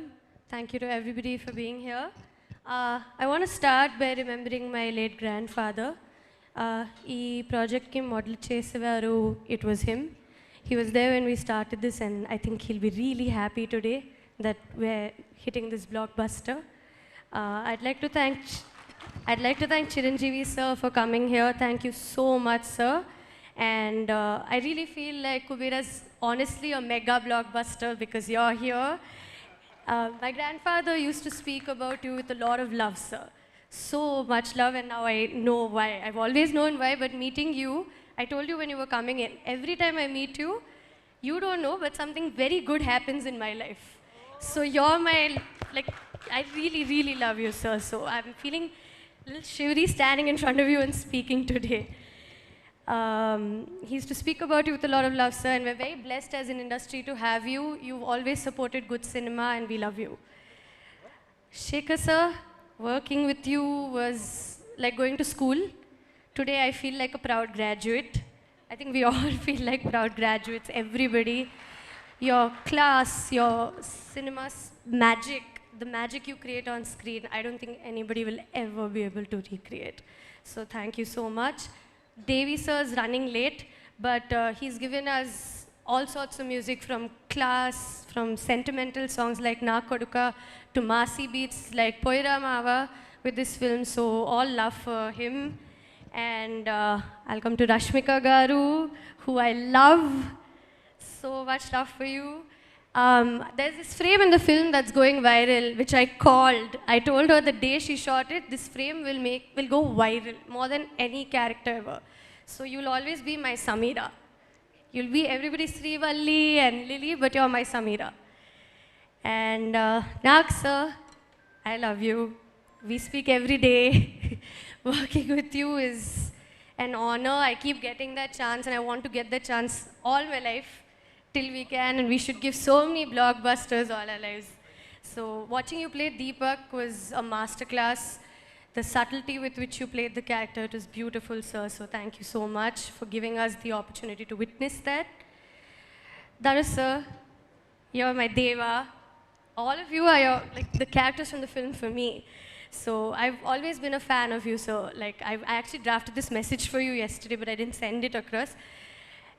Thank you to everybody for being here. I want to start by remembering my late grandfather. Ee project ki model chesevaru, it was him. He was there when we started this, and I think he'll be really happy today that we're hitting this blockbuster. I'd like to thank Chiranjeevi sir for coming here. Thank you so much, sir. And I really feel like Kubera's honestly a mega blockbuster because you're here. My grandfather used to speak about you with a lot of love, sir. So much love, and now I know why. I've always known why, but meeting you, I told you when you were coming in, every time I meet you, you don't know, but something very good happens in my life. So you're my, like, I really, really love you, sir. So I'm feeling a little shivery standing in front of you and speaking today. He used to speak about you with a lot of love, sir, and we're very blessed as an industry to have you. You've always supported good cinema, and we love you. Shekhar, sir, working with you was like going to school. Today, I feel like a proud graduate. I think we all feel like proud graduates, everybody. Your class, your cinema's magic, the magic you create on screen, I don't think anybody will ever be able to recreate. So thank you so much. Devi sir is running late, but he's given us all sorts of music from class, from sentimental songs like Na Koduka to Masi beats like Poira Mava with this film. So all love for him. And I'll come to Rashmika Garu, who I love. So much love for you. There's this frame in the film that's going viral, which I called. I told her the day she shot it, this frame will go viral more than any character ever. So you'll always be my Samira. You'll be everybody's Srivalli and Lily, but you're my Samira. And Nag sir, I love you. We speak every day. Working with you is an honor. I keep getting that chance, and I want to get that chance all my life till we can, and we should give so many blockbusters all our lives. So watching you play Deepak was a masterclass. The subtlety with which you played the character, it was beautiful, sir. So thank you so much for giving us the opportunity to witness that. Dhanush sir, you're my Deva. All of you are like the characters from the film for me. So I've always been a fan of you, sir. Like I actually drafted this message for you yesterday, but I didn't send it across.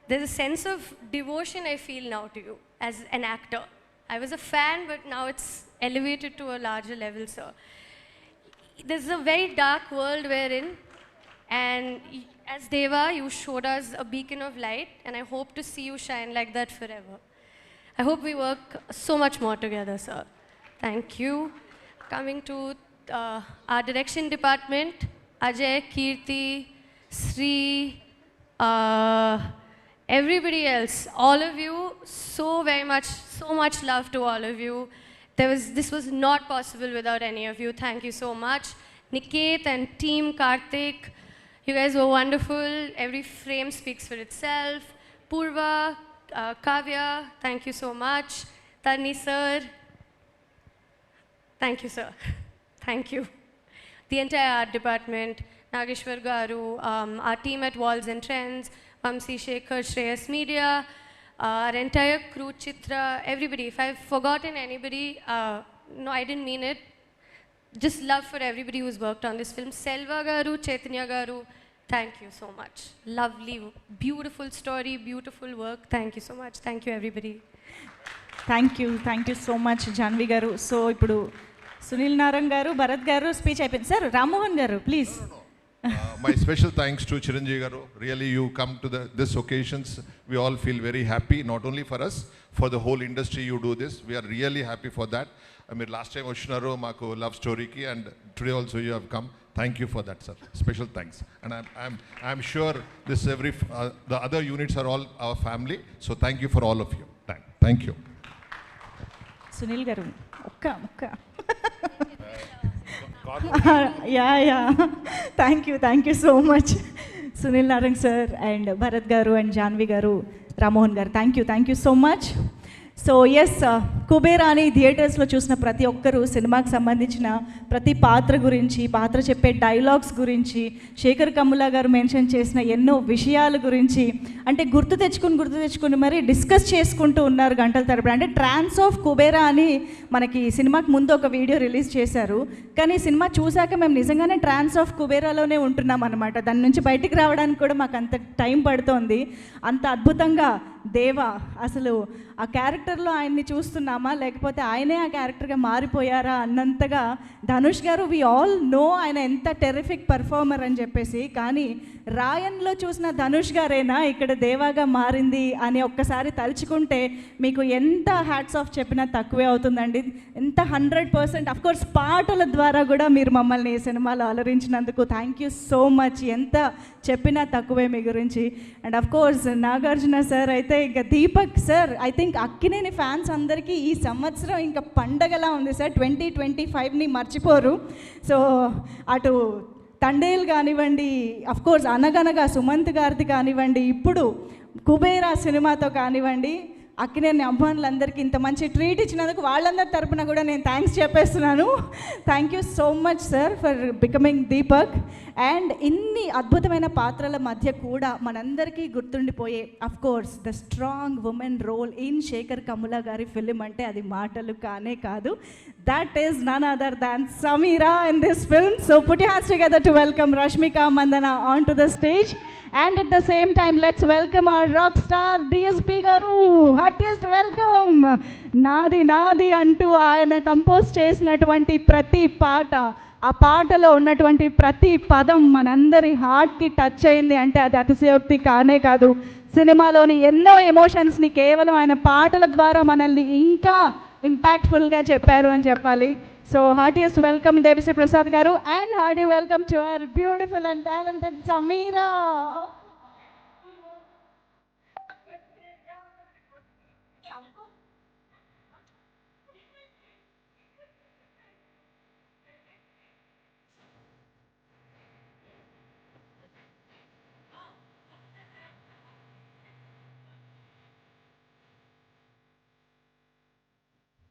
There's a sense of devotion I feel now to you as an actor. I was a fan, but now it's elevated to a larger level, sir. this is a very dark world we're in, and as Deva, you showed us a beacon of light, and I hope to see you shine like that forever. I hope we work so much more together, sir. Thank you. Coming to our direction department, Ajay, Kirti, Sri, everybody else, all of you, so much love to all of you. This was not possible without any of you. Thank you so much. Niket and team Karthik, you guys were wonderful. Every frame speaks for itself. Purva, Kavya, thank you so much. Tarni sir, thank you sir. Thank you. The entire art department, Nageshwar Garu, our team at Walls and Trends, Vamsi Shekhar, Shreyas Media, our entire crew, Chitra, everybody. If I've forgotten anybody, no, I didn't mean it. Just love for everybody who's worked on this film. Selva Garu, Chaitanya Garu, thank you so much. Lovely, beautiful story, beautiful work. Thank you so much. Thank you, everybody. Thank you so much, Janvi Garu. So, ipudu Sunil Narang Garu, Bharat Garu, speech ayipindi. Sir, Ramohan Garu, please. My special thanks to Chiranjeevi Garu. Really, you come to this occasions. We all feel very happy, not only for us, for the whole industry you do this. We are really happy for that. I mean, last time Oshunaru, Maku love story ki, and today also you have come. Thank you for that, sir. Special thanks. And I'm sure this the other units are all our family. So thank you for all of you. Thank you. Sunil Garu, okka. Yeah. Thank you so much, Sunil Narang sir and Bharat Garu and Janvi Garu, Ramohan Garu. Thank you so much. So yes Kubera అని థియేటర్స్లో చూసిన ప్రతి ఒక్కరూ సినిమాకి సంబంధించిన ప్రతి పాత్ర గురించి, పాత్ర చెప్పే డైలాగ్స్ గురించి, శేఖర్ కమ్ముల గారు మెన్షన్ చేసిన ఎన్నో విషయాల గురించి అంటే గుర్తు తెచ్చుకుని మరి డిస్కస్ చేసుకుంటూ ఉన్నారు గంటల తరబడి. అంటే ట్రాన్స్ ఆఫ్ కుబేరా అని మనకి సినిమాకి ముందు ఒక వీడియో రిలీజ్ చేశారు. కానీ సినిమా చూశాక మేము నిజంగానే ట్రాన్స్ ఆఫ్ కుబేరాలోనే ఉంటున్నాం అనమాట. దాని నుంచి బయటికి రావడానికి కూడా మాకు అంత టైం పడుతోంది. అంత అద్భుతంగా దేవా అసలు ఆ క్యారెక్టర్లో ఆయన్ని చూస్తున్నామా లేకపోతే ఆయనే ఆ క్యారెక్టర్గా మారిపోయారా అన్నంతగా ధనుష్ గారు వి ఆల్ నో ఆయన ఎంత టెరిఫిక్ పర్ఫార్మర్ అని చెప్పేసి. కానీ రాయన్లో చూసిన ధనుష్ గారేనా ఇక్కడ దేవాగా మారింది అని ఒక్కసారి తలుచుకుంటే మీకు ఎంత హ్యాట్స్ ఆఫ్ చెప్పినా తక్కువే అవుతుందండి. ఎంత 100% అఫ్కోర్స్ పాటల ద్వారా కూడా మీరు మమ్మల్ని ఈ సినిమాలో అలరించినందుకు థ్యాంక్ యూ సో మచ్. ఎంత చెప్పినా తక్కువే మీ గురించి. అండ్ అఫ్కోర్స్ నాగార్జున సార్ అయితే ఇంకా Deepak sir I think Akkineni fans అందరికీ ఈ సంవత్సరం ఇంకా పండగలా ఉంది సార్. 2025ని మర్చిపోరు. సో అటు తండేల్ కానివ్వండి, అఫ్కోర్స్ అనగనగా సుమంత్ గారిది కానివ్వండి, ఇప్పుడు కుబేరా సినిమాతో కానివ్వండి, అక్కినేని అభిమానులందరికీ ఇంత మంచి ట్రీట్ ఇచ్చినందుకు వాళ్ళందరి తరపున కూడా నేను థ్యాంక్స్ చెప్పేస్తున్నాను. Thank you so much sir for becoming Deepak. And ఇన్ని అద్భుతమైన పాత్రల మధ్య కూడా మనందరికీ గుర్తుండిపోయే of course the strong women role in Shekhar Kammula గారి ఫిలిం అంటే అది మాటలు కానే కాదు. That is none other than Sameera in this film. So put your hands together to welcome Rashmika Mandanna on to the stage. And at the same time, let's welcome our rock star DSP Garu. Heartiest welcome. నాది అంటూ ఆయన compose చేసినటువంటి ప్రతి పాట, ఆ పాటలో ఉన్నటువంటి ప్రతి పదం మనందరి హార్ట్కి టచ్ అయింది అంటే అది అతిశయోక్తి కానే కాదు. సినిమాలోని ఎన్నో ఎమోషన్స్ని కేవలం ఆయన పాటల ద్వారా మనల్ని ఇంకా ఇంపాక్ట్ఫుల్గా చెప్పారు అని చెప్పాలి. So heartiest welcome Devisri Prasad garu and hearty welcome to our beautiful and talented Sameera.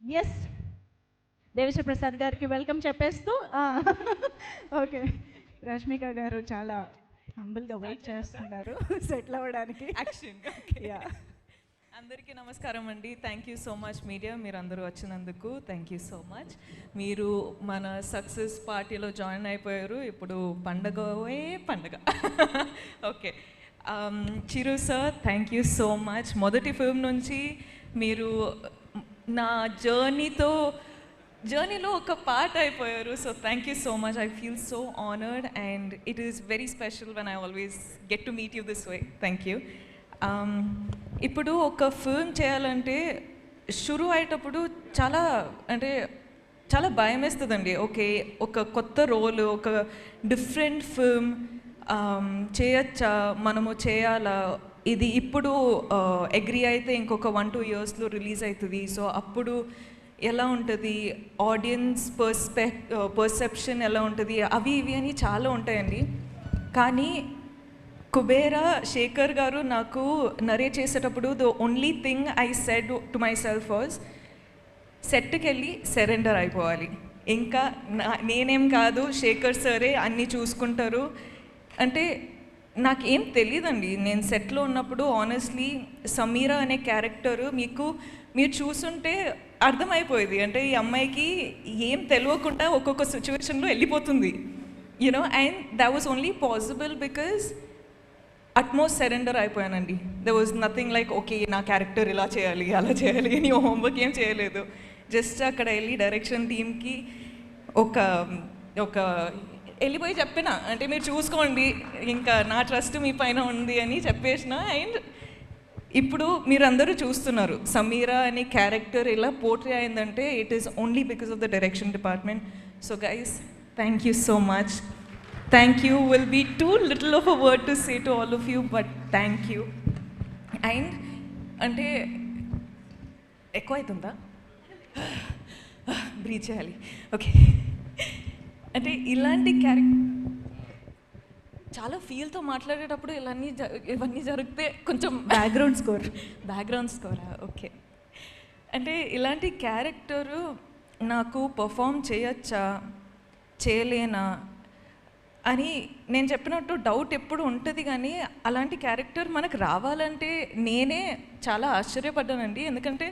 Yes. Devi Sri Prasad గారికి వెల్కమ్ చెప్పేస్తూ ఓకే రష్మిక గారు చాలా హంబుల్గా వెయిట్ చేస్తున్నారు సెటిల్ అవ్వడానికి. అందరికీ నమస్కారం అండి. Thank you so much media, మీరు అందరూ వచ్చినందుకు థ్యాంక్ యూ సో మచ్. మీరు మన సక్సెస్ పార్టీలో జాయిన్ అయిపోయారు. ఇప్పుడు పండగ. Okay Chiru sir thank you so much. మొదటి ఫిల్మ్ నుంచి మీరు నా జర్నీతో జర్నీలో ఒక పార్ట్ అయిపోయారు. So thank you so much. I feel so honoured and it is very special when I always get to meet you this way. Thank you. ఇప్పుడు ఒక film చేయాలంటే షురు అయ్యేటప్పుడు చాలా భయం వేస్తుందండి. ఓకే, ఒక కొత్త రోల్, ఒక డిఫరెంట్ ఫిల్మ్ చేయొచ్చా, మనము చేయాలా, ఇది ఇప్పుడు అగ్రీ అయితే ఇంకొక 1-2 yearsలో రిలీజ్ అవుతుంది. సో అప్పుడు ఎలా ఉంటుంది, ఆడియన్స్ పర్సెప్షన్ ఎలా ఉంటుంది, అవి ఇవి అని చాలా ఉంటాయండి. కానీ కుబేరా శేఖర్ గారు నాకు నరేట్ చేసేటప్పుడు the only thing I said to my self was సెట్కి వెళ్ళి సరెండర్ అయిపోవాలి. ఇంకా నేనేం కాదు, శేఖర్ సరే అన్నీ చూసుకుంటారు. అంటే నాకేం తెలియదండి. నేను సెట్లో ఉన్నప్పుడు ఆనెస్ట్లీ సమీరా అనే క్యారెక్టరు మీరు చూసుంటే అర్థమైపోయేది. అంటే ఈ అమ్మాయికి ఏం తెలియకుండా ఒక్కొక్క సిచ్యువేషన్లో వెళ్ళిపోతుంది, you know. And that was only possible because utmost surrender అయిపోయానండి. There was nothing like okay నా క్యారెక్టర్ ఇలా చేయాలి అలా చేయాలి అని హోంవర్క్ ఏం చేయలేదు. జస్ట్ అక్కడ వెళ్ళి డైరెక్షన్ టీమ్కి ఒక వెళ్ళిపోయి చెప్పిన, అంటే మీరు చూసుకోండి, ఇంకా నా ట్రస్ట్ మీ పైన ఉంది అని చెప్పేసిన. అండ్ ఇప్పుడు మీరందరూ చూస్తున్నారు సమీరా అనే క్యారెక్టర్ ఇలా పోర్ట్రే అయిందంటే it is only because of the direction department. So guys, thank you so much. Thank you will be too little of a word to say to all of you, but thank you. And అంటే ఎక్కువ అవుతుందా, breath చేయాలి, okay. అంటే ఇలాంటి character చాలా ఫీల్తో మాట్లాడేటప్పుడు ఇవన్నీ జరిగితే కొంచెం బ్యాక్గ్రౌండ్ స్కోరా, ఓకే. అంటే ఇలాంటి క్యారెక్టరు నాకు పర్ఫామ్ చేయొచ్చా చేయలేనా అని నేను చెప్పినట్టు డౌట్ ఎప్పుడు ఉంటుంది. కానీ అలాంటి క్యారెక్టర్ మనకు రావాలంటే నేనే చాలా ఆశ్చర్యపడ్డానండి. ఎందుకంటే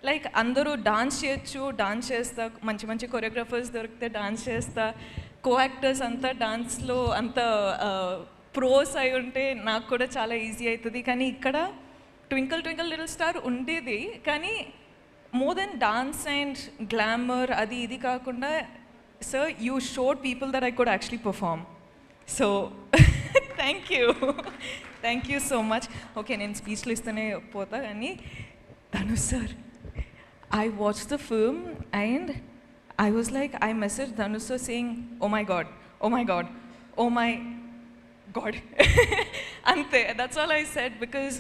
లైక్ అందరూ డాన్స్ చేయొచ్చు, డాన్స్ చేస్తా, మంచి మంచి కొరియోగ్రాఫర్స్ దొరికితే డాన్స్ చేస్తా, కో యాక్టర్స్ అంతా డాన్స్లో అంత ప్రోస్ అయి ఉంటే నాకు కూడా చాలా ఈజీ అవుతుంది. కానీ ఇక్కడ ట్వింకిల్ ట్వింకిల్ లిటిల్ స్టార్ ఉండేది, కానీ more than dance and glamour అది ఇది కాకుండా sir you showed people that I could actually perform. So thank you so much. Okay, నేను స్పీచ్లు ఇస్తూనే పోతా. కానీ Dhanush sir, I watched the film and I was like, I messaged Dhanush sir saying, oh my god, oh my god, oh my god. Ante, that's all I said, because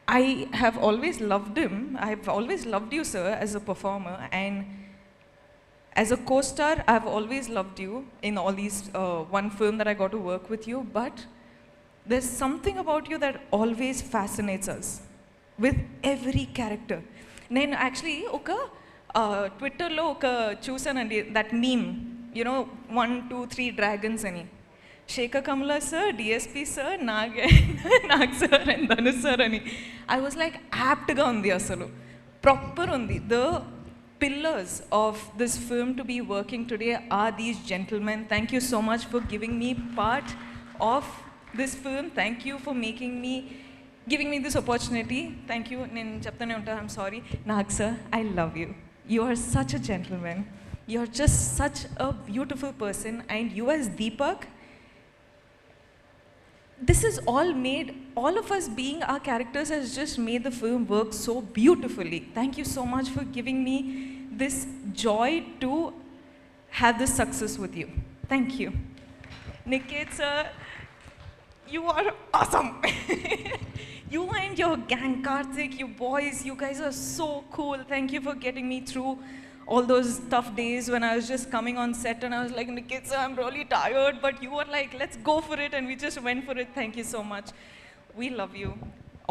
I have always loved him. I have always loved you, sir, as a performer, and as a co-star, I've always loved you in all these one film that I got to work with you. But there's something about you that always fascinates us with every character. నేను actually ఒక ట్విట్టర్లో ఒక చూసానండి, that meme, you know 1, 2, 3 dragons అని. Shekhar Kamala sir, DSP sir, Nag sir and Dhanush sir అని. I was like యాప్ట్గా ఉంది, అసలు ప్రాపర్ ఉంది. The pillars of this film to be working today are these gentlemen. Thank you so much for giving me part of this film. Thank you for giving me this opportunity. Thank you. I'm sorry. Nag sir, I love you. You are such a gentleman. You are just such a beautiful person. And you as Deepak, this is all made, all of us being our characters has just made the film work so beautifully. Thank you so much for giving me this joy to have this success with you. Thank you. Niket sir, you are awesome. You and your gang, Karthik, you boys, you guys are so cool. Thank you for getting me through all those tough days when I was just coming on set and I was like, Niket sir, I'm really tired, but you were like, let's go for it, and we just went for it. Thank you so much. We love you.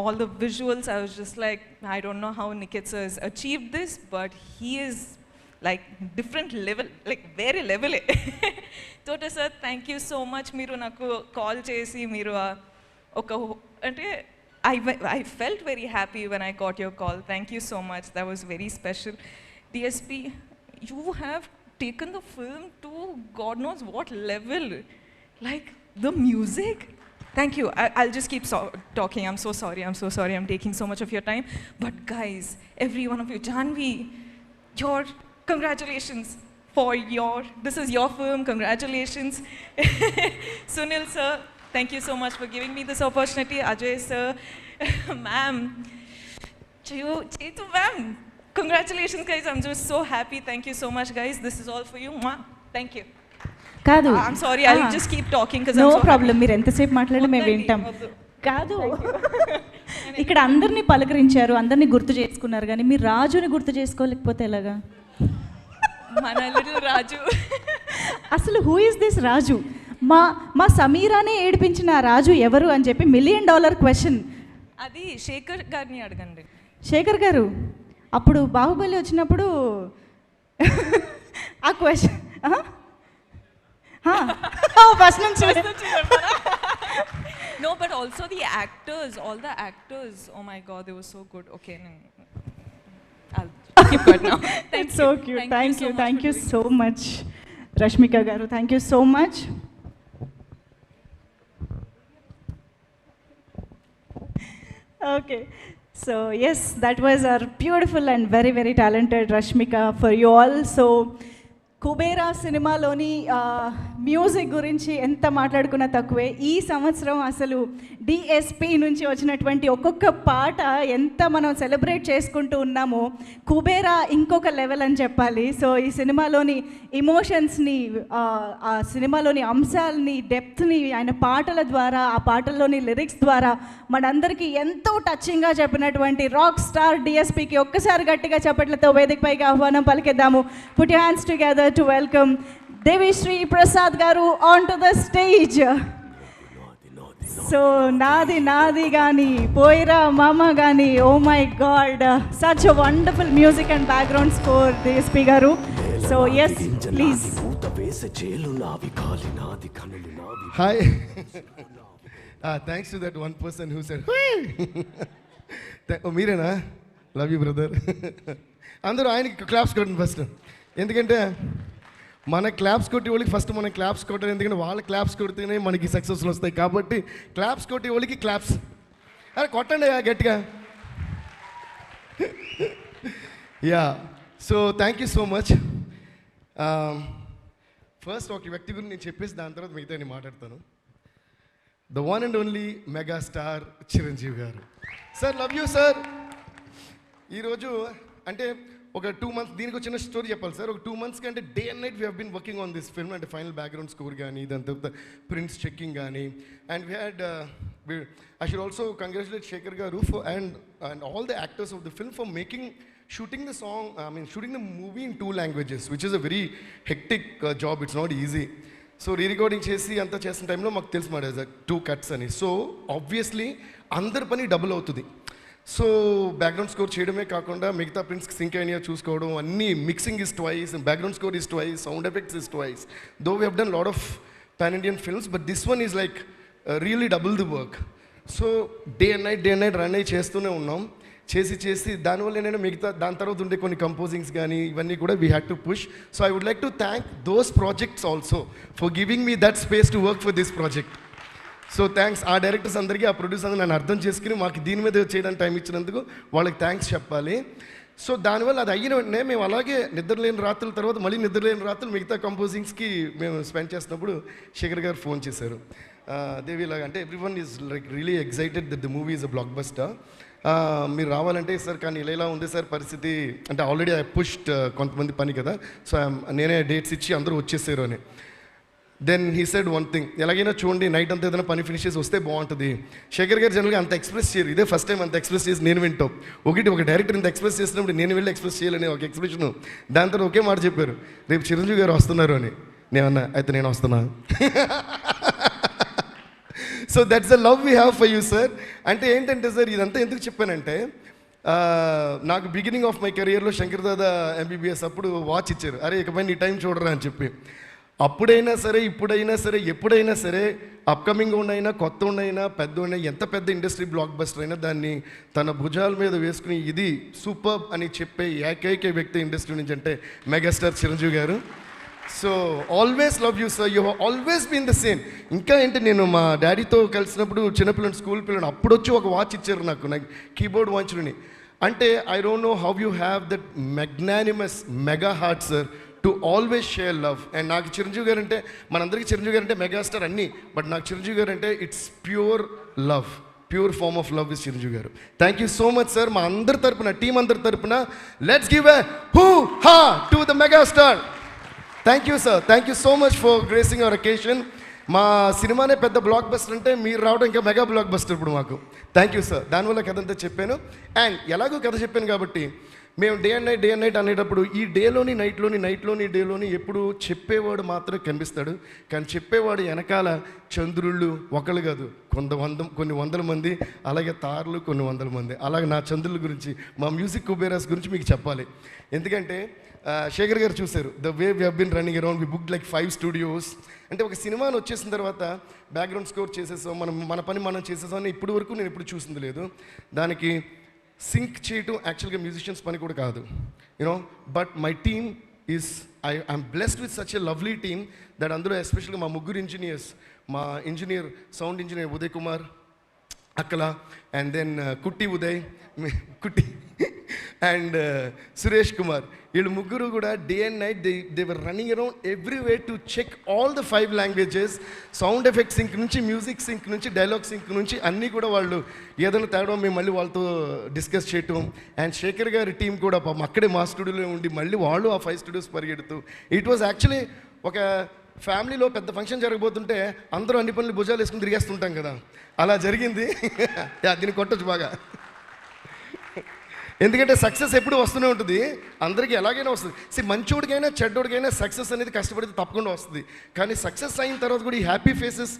All the visuals, I was just like, I don't know how Niket sir has achieved this, but he is like different level, like very level. Tota sir, thank you so much. Meeru naku call chesi meeru oka ante I felt very happy when I got your call. Thank you so much. That was very special. DSP, you have taken the film to God knows what level. Like the music. Thank you. I'll just keep talking. I'm so sorry. I'm taking so much of your time. But guys, every one of you, Janvi, your congratulations for this is your film, congratulations. Sunil sir, thank you so much for giving me this opportunity. Ajay sir, ma'am, Chetu ma'am, congratulations guys, I'm just so happy. Thank you so much guys, this is all for you. Thank you. కాదు, I'm sorry, I'll just keep talking because no I'm so problem. మీరు ఎంతసేపు మాట్లాడి మేము వింటాం. కాదు, ఇక్కడ అందరినీ పలకరించారు, అందరినీ గుర్తు చేసుకున్నారు, కానీ మీరు రాజుని గుర్తు చేసుకోలేకపోతే ఎలాగా? మన లిటిల్ రాజు. అసలు హూ ఇస్ దిస్ రాజు? మా సమీరానే ఏడిపించిన రాజు ఎవరు అని చెప్పి $1 million క్వశ్చన్. అది శేఖర్ గారిని అడగండి. శేఖర్ గారు అప్పుడు బాహుబలి వచ్చినప్పుడు ఆ క్వశ్చన్ ఫస్ట్ నుంచి No, but also the actors, all the actors, oh my god, they were so good. Okay, I'll keep quiet now. It's so cute. Thank you so much, Rashmika garu. Thank you so much. Okay, so yes, that was our beautiful and very, very talented Rashmika for you all. So Kubera సినిమాలోని music గురించి ఎంత మాట్లాడుకున్నా తక్కువే. ఈ సంవత్సరం అసలు DSP నుంచి వచ్చినటువంటి ఒక్కొక్క పాట ఎంత మనం సెలబ్రేట్ చేసుకుంటూ ఉన్నామో, కుబేరా ఇంకొక లెవెల్ అని చెప్పాలి. సో ఈ సినిమాలోని ఇమోషన్స్ని, ఆ సినిమాలోని అంశాలని, డెప్త్ని ఆయన పాటల ద్వారా, ఆ పాటల్లోని లిరిక్స్ ద్వారా మనందరికీ ఎంతో టచింగ్గా చెప్పినటువంటి రాక్ స్టార్ డిఎస్పికి ఒక్కసారి గట్టిగా చప్పట్లతో వేదికపైకి ఆహ్వానం పలికిద్దాము. Put your hands together to welcome Deviశ్రీ Prasad garu onto the stage. So నాది గాని పోయిరా మామ గాని, oh my god, such a wonderful music and background score DSP garu. So yes, please. Hi. Thanks to that one person who said oh మీరేనా? Love you brother. అందరూ ఆయనకి claps కొట్టండి first. ఎందుకంటే మన క్లాప్స్ కొట్టి వాళ్ళకి ఫస్ట్ మనం claps కొట్టాలి. ఎందుకంటే వాళ్ళ క్లాప్స్ కొడితేనే మనకి సక్సెస్లు వస్తాయి. కాబట్టి క్లాప్స్ కొట్టి వాళ్ళకి క్లాప్స్. అరే కొట్టండి గట్టిగా. Yeah, so thank you so much. First ఒక వ్యక్తి గురించి నేను చెప్పేసి దాని తర్వాత మిగతా నేను మాట్లాడతాను. The one and only megastar Chiranjeevi garu. Sir love you sir. ఈరోజు అంటే ఒక 2 months, దీనికి చిన్న స్టోరీ చెప్పాలి సార్. ఒక 2 months కంటే day and night we have been working on this film. అంటే ఫైనల్ బ్యాక్గ్రౌండ్ స్కోర్ కానీ, దాని తర్వాత ప్రింట్స్ చెక్కింగ్ కానీ. And we had I should also congratulate Shekhar garu and all the actors of the film for shooting the song, shooting the movie in 2 languages, which is a very hectic job. It's not easy. So recording చేసి అంతా చేసిన టైంలో మాకు తెలిసి మాట 2 cuts అని. So obviously అందరి పని డబుల్ అవుతుంది. సో బ్యాక్గ్రౌండ్ స్కోర్ చేయడమే కాకుండా మిగతా ప్రింట్స్కి సింక్ అయినా చూసుకోవడం, అన్నీ mixing is twice, background score is twice, sound effects is twice. Though we have done lot of pan Indian films, but this one is like really double the work. So day and night run అయ్యి చేస్తూనే ఉన్నాం. చేసి దానివల్ల ఏంటంటే మిగతా దాని తర్వాత ఉండే కొన్ని కంపోజింగ్స్ కానీ ఇవన్నీ కూడా we had to push. So I would like to thank those projects also for giving me that space to work for this project. So thanks ఆ డైరెక్టర్స్ అందరికీ, ఆ ప్రొడ్యూసర్ అందరూ నన్ను అర్థం చేసుకుని మాకు దీని మీద చేయడానికి టైం ఇచ్చినందుకు వాళ్ళకి థ్యాంక్స్ చెప్పాలి. సో దానివల్ల అది అయిన వెంటనే మేము అలాగే నిద్రలేని రాత్రుల తర్వాత మళ్ళీ నిద్రలేని రాత్రులు మిగతా కంపోజింగ్స్కి మేము స్పెండ్ చేసినప్పుడు శేఖర్ గారు ఫోన్ చేశారు. దేవిలాగా అంటే everyone is like really excited that the movie is a block buster. మీరు రావాలంటే సార్ కానీ ఇలా ఉంది సార్ పరిస్థితి అంటే ఆల్రెడీ ఐ పుష్డ్ కొంతమంది పని కదా, సో నేనే డేట్స్ ఇచ్చి అందరూ వచ్చేసారు అని. Then he said one thing, ఎలాగైనా చూడండి నైట్ అంతా ఏదైనా పని ఫినిష్ చేసి వస్తే బాగుంటుంది. శేఖర్ గారు జనరల్గా అంత ఎక్స్ప్రెస్ చేయరు, ఇదే ఫస్ట్ టైం అంత ఎక్స్ప్రెస్ చేసి నేను వింటాం. ఒక డైరెక్టర్ ఇంత ఎక్స్ప్రెస్ చేసినప్పుడు నేను వెళ్ళి ఎక్స్ప్రెస్ చేయాలని ఒక ఎక్స్ప్రెషను. దాని తర్వాత ఒకే మాట చెప్పారు, రేపు చిరంజీవి గారు వస్తున్నారు అని. నేనన్నా అయితే నేను వస్తున్నా. So that's the love we have for you sir. అంటే ఏంటంటే సార్ ఇదంతా ఎందుకు చెప్పానంటే, నాకు బిగినింగ్ ఆఫ్ మై కెరియర్లో శంకర్ దాదా MBBS అప్పుడు వాచ్ ఇచ్చారు, అరే ఇకపై నీ టైం చూడరా అని చెప్పి. అప్పుడైనా సరే ఇప్పుడైనా సరే ఎప్పుడైనా సరే అప్కమింగ్ ఉండైనా కొత్త ఉండైనా పెద్ద ఉండైనా ఎంత పెద్ద ఇండస్ట్రీ బ్లాక్ బస్టర్ అయినా దాన్ని తన భుజాల మీద వేసుకుని ఇది సూపర్ అని చెప్పే ఏకైక వ్యక్తి ఇండస్ట్రీ నుంచి అంటే మెగాస్టార్ చిరంజీవి గారు. So always love you sir, you have always been the same. ఇంకా ఏంటి నేను మా డాడీతో కలిసినప్పుడు చిన్నపిల్లలు స్కూల్ పిల్లలు అప్పుడు వచ్చి ఒక వాచ్ ఇచ్చారు నాకు కీబోర్డ్ వాచ్ని. అంటే I don't know how you have that magnanimous mega heart sir to always share love. And నాకు చిరంజీవి గారు అంటే, మనందరికీ చిరంజీవి గారు అంటే మెగాస్టార్ అన్నీ, బట్ నాకు చిరంజీవి గారు అంటే it's pure love, pure form of love is Chiranjeevi garu. Thank you so much sir. మా అందరి తరపున, టీం అందరి తరపున let's give a hoo ha to the megastar. Thank you sir, thank you so much for gracing our occasion. మా సినిమానే పెద్ద block buster అంటే మీరు రావడం ఇంకా మెగా బ్లాక్ బస్టర్ ఇప్పుడు మాకు. Thank you sir. దానివల్ల కథ అంతా చెప్పాను. అండ్ ఎలాగో కథ చెప్పాను కాబట్టి మేము డే అండ్ నైట్ అనేటప్పుడు ఈ డేలోని నైట్లోని డేలోని ఎప్పుడు చెప్పేవాడు మాత్రమే కనిపిస్తాడు, కానీ చెప్పేవాడు వెనకాల చంద్రుళ్ళు ఒకళ్ళు కాదు కొన్ని వందల మంది, అలాగే తారలు కొన్ని వందల మంది. అలాగే నా చంద్రుల గురించి, మా మ్యూజిక్ కుబేరాస్ గురించి మీకు చెప్పాలి. ఎందుకంటే శేఖర్ గారు చూశారు the way we have been running around, we book like 5 studios. అంటే ఒక సినిమాని వచ్చేసిన తర్వాత బ్యాక్గ్రౌండ్ స్కోర్ చేసేసాం, మన పని మనం చేసేసాం అని ఇప్పటి వరకు నేను ఎప్పుడు చూసింది లేదు. దానికి సింక్ చేయటం యాక్చువల్గా మ్యూజిషియన్స్ పని కూడా కాదు, you know. But my team is I'm blessed with such a lovely team that అందులో ఎస్పెషల్గా మా ముగ్గురు ఇంజనీర్స్, మా engineer sound engineer Uday Kumar అక్కల, అండ్ దెన్ కుట్టి ఉదయ్ అండ్ సురేష్ కుమార్, వీళ్ళు ముగ్గురు కూడా day and night they were running around every way to check all the 5 languages, sound effect sync నుంచి, మ్యూజిక్ సింక్ నుంచి, డైలాగ్ సింక్ నుంచి అన్నీ కూడా వాళ్ళు ఏదైనా తేడా మేము మళ్ళీ వాళ్ళతో డిస్కస్ చేయటం. అండ్ శేఖర్ గారి టీం కూడా పాపం అక్కడే మా స్టూడియోలో ఉండి మళ్ళీ వాళ్ళు ఆ 5 స్టూడియోస్ పరిగెడుతూ, ఇట్ వాజ్ యాక్చువల్లీ ఒక ఫ్యామిలీలో పెద్ద ఫంక్షన్ జరగబోతుంటే అందరూ అన్ని పనులు భుజాలు వేసుకుని తిరిగేస్తుంటాం కదా, అలా జరిగింది. దీన్ని కొట్టచ్చు బాగా, ఎందుకంటే సక్సెస్ ఎప్పుడు వస్తూనే ఉంటుంది, అందరికీ ఎలాగైనా వస్తుంది. మంచోడికైనా చెడ్డోడికైనా సక్సెస్ అనేది కష్టపడితే తప్పకుండా వస్తుంది. కానీ సక్సెస్ అయిన తర్వాత కూడా ఈ హ్యాపీ ఫేసెస్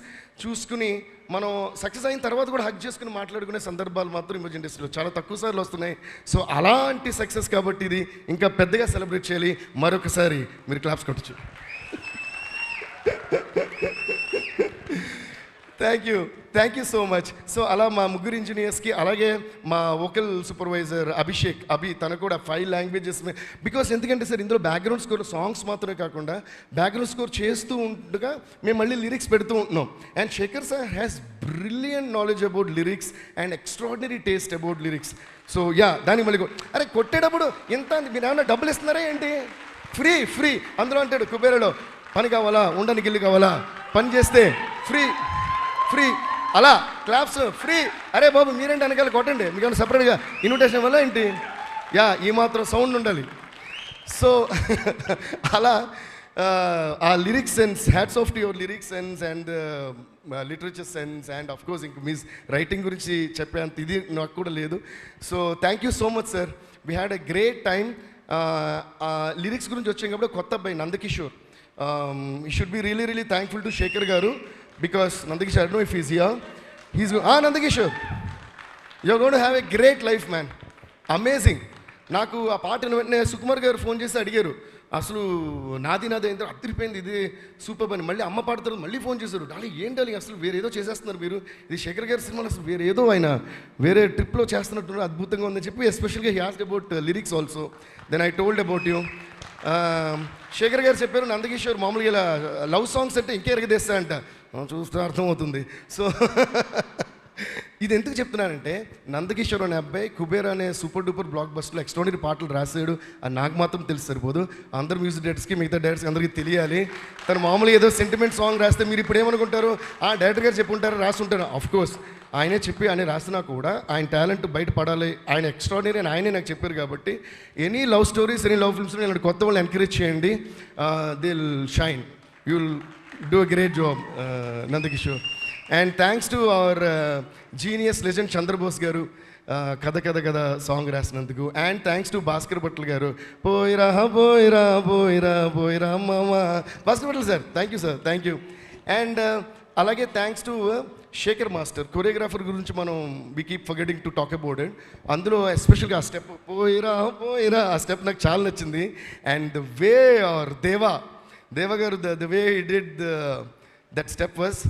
చూసుకుని మనం సక్సెస్ అయిన తర్వాత కూడా హగ్ చేసుకుని మాట్లాడుకునే సందర్భాలు మాత్రం ఈ మధ్య ఇండస్ట్రీలో చాలా తక్కువ సార్లు వస్తున్నాయి. సో అలాంటి సక్సెస్ కాబట్టి ఇది ఇంకా పెద్దగా సెలబ్రేట్ చేయాలి. మరొకసారి మీరు క్లాప్స్ కొట్టచ్చు. Thank you so much. So అలా మా ముగ్గురు ఇంజనీర్స్కి, అలాగే మా వోకల్ సూపర్వైజర్ అభి తను కూడా 5 లాంగ్వేజెస్, బికాస్ ఎందుకంటే సార్ ఇందులో బ్యాక్గ్రౌండ్ స్కోర్ సాంగ్స్ మాత్రమే కాకుండా బ్యాక్గ్రౌండ్ స్కోర్ చేస్తూ ఉండగా మేము మళ్ళీ లిరిక్స్ పెడుతూ ఉంటున్నాం. And Shekhar sir has brilliant knowledge about lyrics and extraordinary taste about lyrics. So దానికి మళ్ళీ అరే కొట్టేటప్పుడు ఎంత మీరు ఏమన్నా డబ్బులు ఇస్తున్నారా ఏంటి, ఫ్రీ అందులో అంటాడు కుబేరాలో, పని కావాలా, ఉండడానికి ఇల్లు కావాలా, పని చేస్తే ఫ్రీ అలా క్లాప్స్ ఫ్రీ. అరే బాబు మీరేంటి వెనకాల కొట్టండి, మీకు సపరేట్గా ఇన్విటేషన్ వల్ల ఏంటి, ఈ మాత్రం సౌండ్ ఉండాలి. సో అలా ఆ lyrics sense, hats off to your lyrics sense and literature sense, and of course ఇంక మీ రైటింగ్ గురించి చెప్పేంత ఇది నాకు కూడా లేదు. So thank you so much sir, we had a great time. Lyrics గురించి వచ్చాం కాబట్టి కొత్త అబ్బాయి Nandakishore, you should be really thankful to Shekhar గారు, because Nandakishore, I don't know if he's here. Nandakishore, you're going to have a great life, man. Amazing. నాకు ఆ పాట వెంటనే సుకుమార్ గారు ఫోన్ చేసి అడిగారు, అసలు నాది ఏంటో అదిరిపోయింది, ఇది సూపర్ అని. మళ్ళీ అమ్మ పాడతారు, మళ్ళీ ఫోన్ చేశారు, డాలి ఏంటి అసలు వేరేదో చేసేస్తున్నారు మీరు, ఇది శేఖర్ గారి సినిమాలో అసలు వేరేదో ఆయన వేరే ట్రిప్లో చేస్తున్నట్టు అద్భుతంగా ఉందని చెప్పి ఎస్పెషల్గా he asked about lyrics also. Then I told about you. Shekhar garu చెప్పారు నందకిషోర్ మామూలుగా ఇలా లవ్ సాంగ్స్ అంటే ఇంకే ఎరగదేస్తా అంట, చూస్తే అర్థమవుతుంది. సో ఇది ఎందుకు చెప్తున్నానంటే నందకిషోర్ అనే అబ్బాయి కుబేరా అనే సూపర్ డూపర్ బ్లాక్ బస్టర్లో ఎక్స్ట్రాడినరీ పాటలు రాసాడు అని నాకు మాత్రం తెలిసి సరిపోదు, అందరు మ్యూజిక్ డైరెక్టర్స్కి మిగతా డైరెక్టర్స్కి అందరికీ తెలియాలి. తను మామూలుగా ఏదో సెంటిమెంట్ సాంగ్ రాస్తే మీరు ఇప్పుడు ఏమనుకుంటారు, డైరెక్టర్ గారు చెప్పుంటారు రాస్తుంటారు. ఆఫ్కోర్స్ ఆయనే చెప్పి ఆయన రాసినా కూడా ఆయన టాలెంట్ బయటపడాలి, ఆయన ఎక్స్ట్రాడినరీ అని ఆయనే నాకు చెప్పారు. కాబట్టి any love stories, any love films ఇలాంటి కొత్త వాళ్ళని ఎంకరేజ్ చేయండి, they will shine, you will do a great job Nandakishore. And thanks to our genius legend Chandrabose garu, కథ సాంగ్ రాసినందుకు. And thanks to Bhaskar Bhatla garu, పోయిరా మామ, Bhaskar Bhatla sir, thank you. And అలాగే thanks to Shekhar master, choreographer గురించి మనం we keep forgetting to talk about it. అందులో ఎస్పెషల్గా ఆ స్టెప్ పోయిరా ఆ స్టెప్ నాకు చాలా నచ్చింది. అండ్ ద వే ఆర్ దేవా గారు, the way he did that step was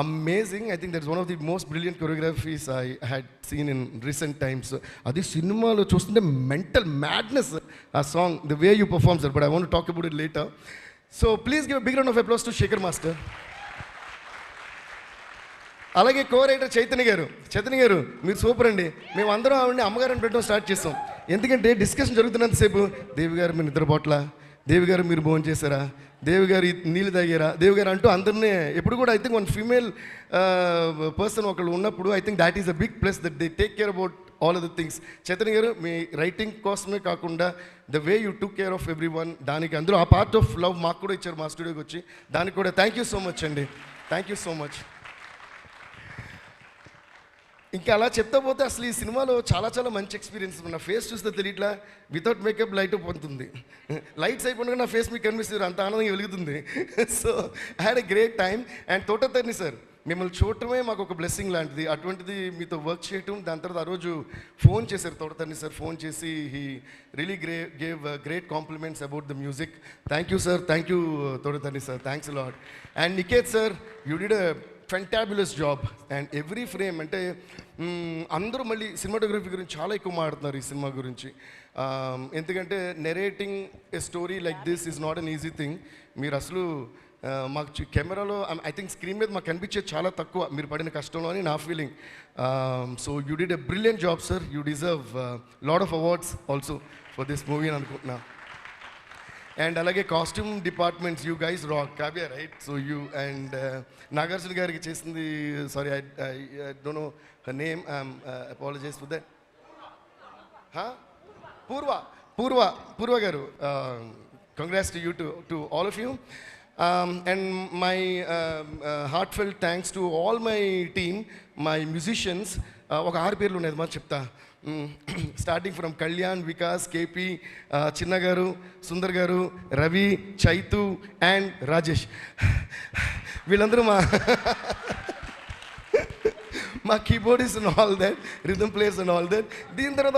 amazing. I think that's one of the most brilliant choreographies I had seen in recent times. Adi cinema chustunte mental madness, a song, the way you perform, sir, but I want to talk about it later. So please give a big round of applause to Shekhar Master. అలాగే co writer Chaitanya గారు మీరు super అండి. మేము అందరం ఆవిడని అమ్మగారిని పెట్టడం start చేస్తాం. ఎందుకంటే డిస్కషన్ జరుగుతున్నంతసేపు దేవి గారు మీరు నిద్రపోట్లా, దేవి గారు మీరు భోజనం చేశారా, దేవి గారు నీళ్ళు తాగారా, దేవి గారు అంటూ అందరినీ ఎప్పుడు కూడా I think one female person ఒకళ్ళు ఉన్నప్పుడు I think that is a big plus that they take care about all of the things. Chaitanya గారు మీ రైటింగ్ కోసమే కాకుండా the way you took care of every one, దానికి అందులో ఆ పార్ట్ ఆఫ్ లవ్ మాకు కూడా ఇచ్చారు మా స్టూడియోకి వచ్చి. దానికి కూడా థ్యాంక్ యూ సో మచ్ అండి. Thank you so much. ఇంకా అలా చెప్తా పోతే అసలు ఈ సినిమాలో చాలా చాలా మంచి ఎక్స్పీరియన్స్. నా ఫేస్ చూస్తే తెలియట్లా, వితౌట్ మేకప్ లైట్ అప్ అవుతుంది, లైట్స్ అయిపోయినా నా ఫేస్ మీకు కనిపిస్తుంది, అంత ఆనందంగా వెలుగుతుంది. So I had a great time. And Thota Tharani sir మిమ్మల్ని చూడటమే మాకు ఒక బ్లెస్సింగ్ లాంటిది. అటువంటిది మీతో వర్క్ చేయటం, దాని తర్వాత ఆ రోజు ఫోన్ చేశారు తోటతర్ని సార్, ఫోన్ చేసి he really gave great compliments about the music. Thank you sir, thank you Thota Tharani sir, thanks lot. And Niket sir you did a fantabulous job. And every frame అంటే అందరూ మళ్ళీ సినిమాటోగ్రఫీ గురించి చాలా ఎక్కువ మాట్లాడుతున్నారు ఈ సినిమా గురించి. ఎందుకంటే narrating a story like this is not an easy thing. మీరు అసలు మాకు కెమెరాలో ఐ థింక్ స్క్రీన్ మీద మాకు కనిపించేది చాలా తక్కువ మీరు పడిన కష్టంలో అని నా feeling. So you did a brilliant job sir. You deserve lot of awards also for this movie అని అనుకుంటున్నా. అండ్ అలాగే costume departments you guys rock. Kavya right? So you and Nagarjuna గారికి చేసింది, sorry I don't know her name, apologize for that. Purva గారు, congrats to you to all of you. And my heartfelt thanks to all my team, my musicians. ఒక 6 పేర్లు ఉన్నాయి మా చెప్తా. Starting from Kalyan, Vikas, KP, చిన్న గారు, సుందర్ గారు, రవి, చైతు అండ్ రాజేష్. వీళ్ళందరూ మా keyboardist and all that, rhythm players and all that. దీని తర్వాత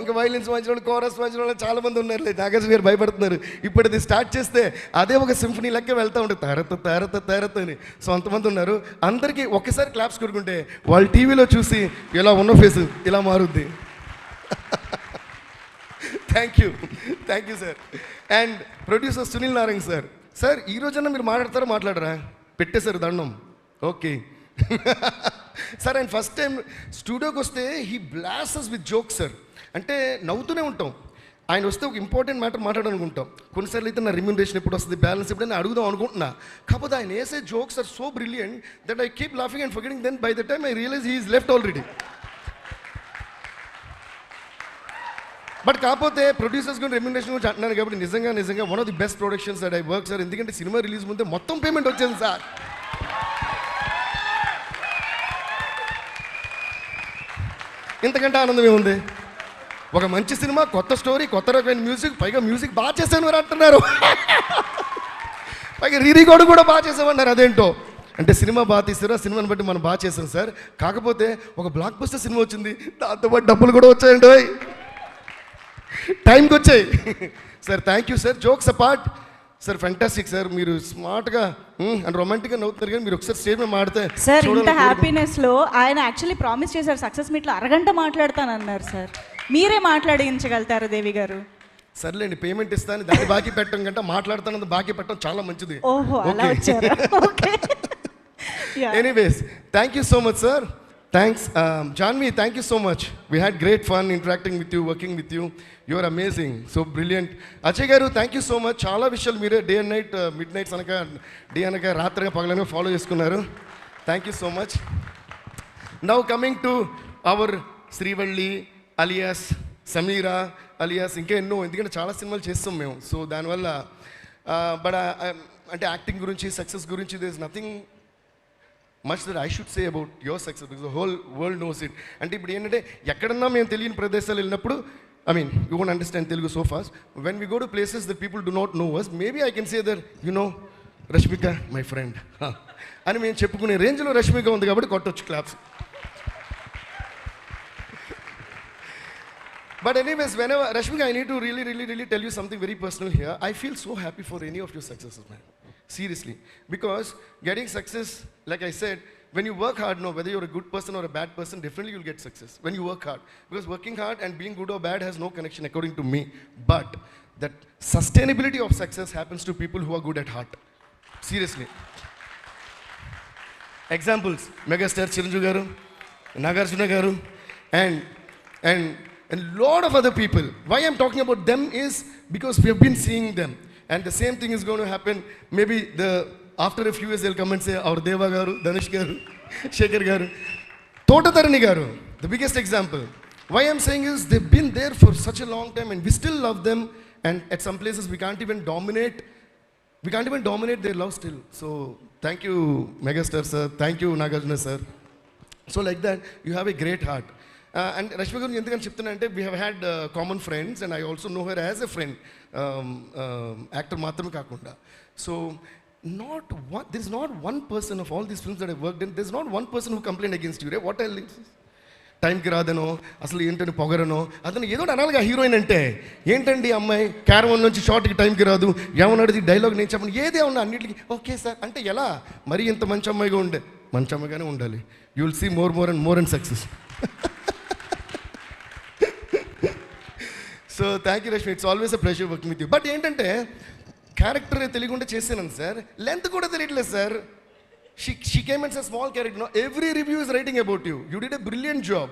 ఇంకా వైలిన్స్ వాయించిన వాళ్ళు, కోరస్ వాయించిన వాళ్ళు చాలామంది ఉన్నారు. నాగార్జున గారు భయపడుతున్నారు, ఇప్పుడు అది స్టార్ట్ చేస్తే అదే ఒక సింఫనీ లెక్క వెళ్తూ ఉంటుంది, తారత అని. సో అంతమంది ఉన్నారు. అందరికీ ఒక్కసారి క్లాప్స్ కొడుకుంటే వాళ్ళు టీవీలో చూసి ఇలా ఉన్న ఫేస్ ఇలా మారుద్ది. Thank you sir. And producer Sunil Narayan sir. Sir ఈ రోజన్నా మీరు మాట్లాడరా? పెట్టేశారు దండం. Okay sir. And first time స్టూడియోకి వస్తే he blasts with jokes sir. అంటే నవ్వుతూనే ఉంటాం. ఆయన వస్తే ఒక ఇంపార్టెంట్ మ్యాటర్ మాట్లాడాలనుకుంటాం. కొన్నిసార్లు అయితే నా రెమ్యూనరేషన్ ఎప్పుడు వస్తుంది, బ్యాలెన్స్ ఎప్పుడైనా అడుగుదాం అనుకుంటున్నా. కాకపోతే ఆయన వేసే jokes are so brilliant that I keep laughing and forgetting. Then by the time I realize he is left already. But కాకపోతే ప్రొడ్యూసర్స్ గురించి రెమ్యూనరేషన్ గురించి అంటున్నాను కాబట్టి నిజంగా one of the best productions that I work sir. ఎందుకంటే cinema release ముందే మొత్తం payment వచ్చింది సార్. ఇంతకంటే ఆనందం ఏముంది? ఒక మంచి సినిమా, కొత్త స్టోరీ, కొత్త రకమైన మ్యూజిక్, పైగా మ్యూజిక్ బాగా చేశాను అని అంటున్నారు. పైగా రీరికార్డు కూడా బాగా చేసామన్నారు. అదేంటో అంటే సినిమా బాగా తీస్తారా, సినిమాని బట్టి మనం బాగా చేసాం సార్. కాకపోతే ఒక బ్లాక్ బస్టర్ సినిమా వచ్చింది, దాంతోపాటు డబ్బులు కూడా వచ్చాయండి, టైంకి వచ్చాయి sir. Thank you sir. Jokes apart sir, fantastic sir. మీరు స్మార్ట్గా అండ్ రొమాంటిక్గా నవ్వుతున్నారు, కానీ మీరు ఒకసారి స్టేజ్ మీద మాడితే సార్ ఇంత హ్యాపీనెస్లో ఆయన యాక్చువల్లీ ప్రామిస్ చేశారు సక్సెస్ మీట్లో అరగంట మాట్లాడతానన్నారు సార్. మీరే మాట్లాడించగలుగుతారు దేవి గారు? సర్లేండి, పేమెంట్ ఇస్తాను, దాన్ని బాకీ పెట్టడం కంటే మాట్లాడుతానని బాకీ పెట్టడం చాలా మంచిది. ఓహో అలా వచ్చారా? Okay. Anyways thank you so much sir. Thanks Janvi, thank you so much. We had great fun interacting with you, working with you. You are amazing, so brilliant. Ajay garu, thank you so much. Chaala vishyalu mere day and night, midnight anaka day anaka ratriga pagalanga follow chestunnaru. Thank you so much. Now coming to our Srivalli alias Sameera alias inka enno, endukante chaala సినిమాలు చేస్తాం మేము. So దానివల్ల but అంటే acting గురించి, success గురించి there is nothing much that I should say about your success because the whole world knows it. అంటే ఇప్పుడు ఏంటంటే ఎక్కడన్నా మేము తెలియని ప్రదేశాలు వెళ్ళినప్పుడు, I mean, you won't understand Telugu so fast. When we go to places that people do not know us, maybe I can say that, you know, Rashmika, my friend. అని మేము చెప్పుకునే రేంజ్లో రష్మిక ఉంది కాబట్టి కొట్టొచ్చు claps. But anyways, whenever, Rashmika, I need to really tell you something very personal here. I feel so happy for any of your successes, man. Seriously. Because getting success, like I said, when you work hard, no, whether you're a good person or a bad person, definitely you'll get success when you work hard. Because working hard and being good or bad has no connection according to me. But that sustainability of success happens to people who are good at heart. Seriously. Examples megastar Chiranjeevi గారు, నాగార్జున గారు, and lot of other people. Why I'm talking about them is because we have been seeing them, and the same thing is going to happen. Maybe after a few years they'll come and say our Deva garu, Dhanush garu, Shekhar garu, Totatarani garu, the biggest example. Why I'm saying is they've been there for such a long time and we still love them, and at some places we can't even dominate their love still. So thank you Megastar sir, thank you Nagarjuna sir. So like that you have a great heart. And Rashmi garu endukani cheptunna ante we have had common friends and I also know her as a friend, actor maatrame kaakunda. So there is not one person of all these films that I worked in, there is not one person who complained against you, right? What else? టైంకి రాదనో అసలు ఏంటంటే పొగరనో అతను ఏదో అనాలిగా heroine అంటే ఏంటండి అమ్మాయి caravan నుంచి షార్ట్కి టైంకి రాదు, ఏమన్నాడు డైలాగ్ నేను చెప్పను, ఏదే ఉన్నా అన్నింటికి ఓకే సార్ అంటే ఎలా? మరి ఇంత మంచి అమ్మాయిగా మంచి అమ్మాయిగానే ఉండాలి. You will see more and success. So thank you Rashmi, it's always a pleasure working with you. But ఏంటంటే క్యారెక్టర్ తెలియకుండా చేసాను సార్, లెంత్ కూడా తెలియట్లేదు sir. She came and said small character. No, every review is writing about you. You did a brilliant job.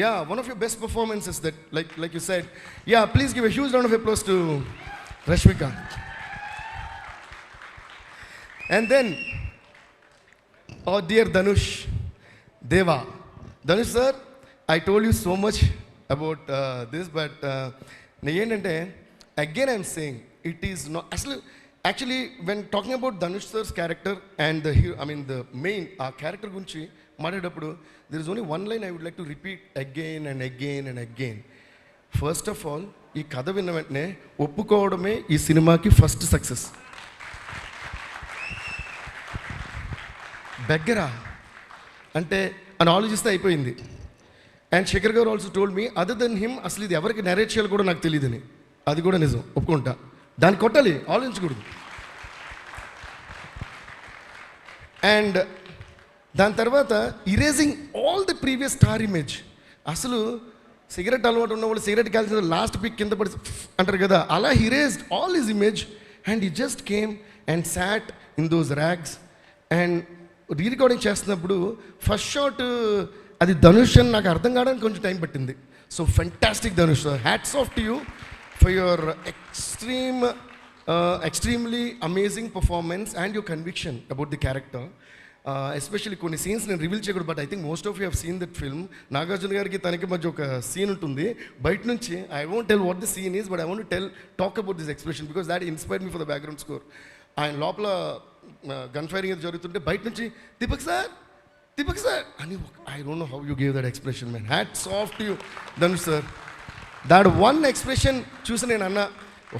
Yeah, one of your best performances that, like you said. Yeah, please give a huge round of applause to Rashmika. And then, oh dear Dhanush, Deva. Dhanush sir, I told you so much about this, but again I'm saying, it is not... Actually, when talking about Dhanush sir's character and the hero, I mean the main character gunchi maadadappudu, there is only one line I would like to repeat again and again and again. First of all, ee katha vinna ventane oppukovodame ee cinemaki first success. Beggara ante an ఆలోచిస్తే అయిపోయింది. And Shekhar garu also told me, other than him అసలు ఇది ఎవరికి narrate చేయాలో కూడా నాకు తెలియదని. అది కూడా నిజం, ఒప్పుకుంటా. దాన్ని కొట్టాలి, ఆలోచించకూడదు. అండ్ దాని తర్వాత erasing all the previous star image. అసలు సిగరెట్ అలవాటు ఉన్న వాళ్ళు సిగరెట్ కాల్చిన లాస్ట్ పిక్ కింద పడి అంటారు కదా, అలా erased all his image and he just came and sat in those rags. And rerecording చేస్తున్నప్పుడు ఫస్ట్ షాట్ అది ధనుష్ అని నాకు అర్థం కావడానికి కొంచెం టైం పట్టింది. So fantastic Dhanush, hats off to you for your extremely amazing performance and your conviction about the character. Especially కొన్ని scenes నేను రివీల్ చేయకూడదు, but I think most of you have seen that film. Nagarjuna గారికి తనకి మధ్య ఒక scene ఉంటుంది బయట నుంచి. I won't tell what the scene is, but I want to talk about this expression because that inspired me for the background score. ఆయన లోపల gun firing జరుగుతుంటే బయట నుంచి దీపక్ సార్ అని, I don't know how you gave that expression man. Hats off to you Dhanush sir. That one expression చూసి నేను అన్న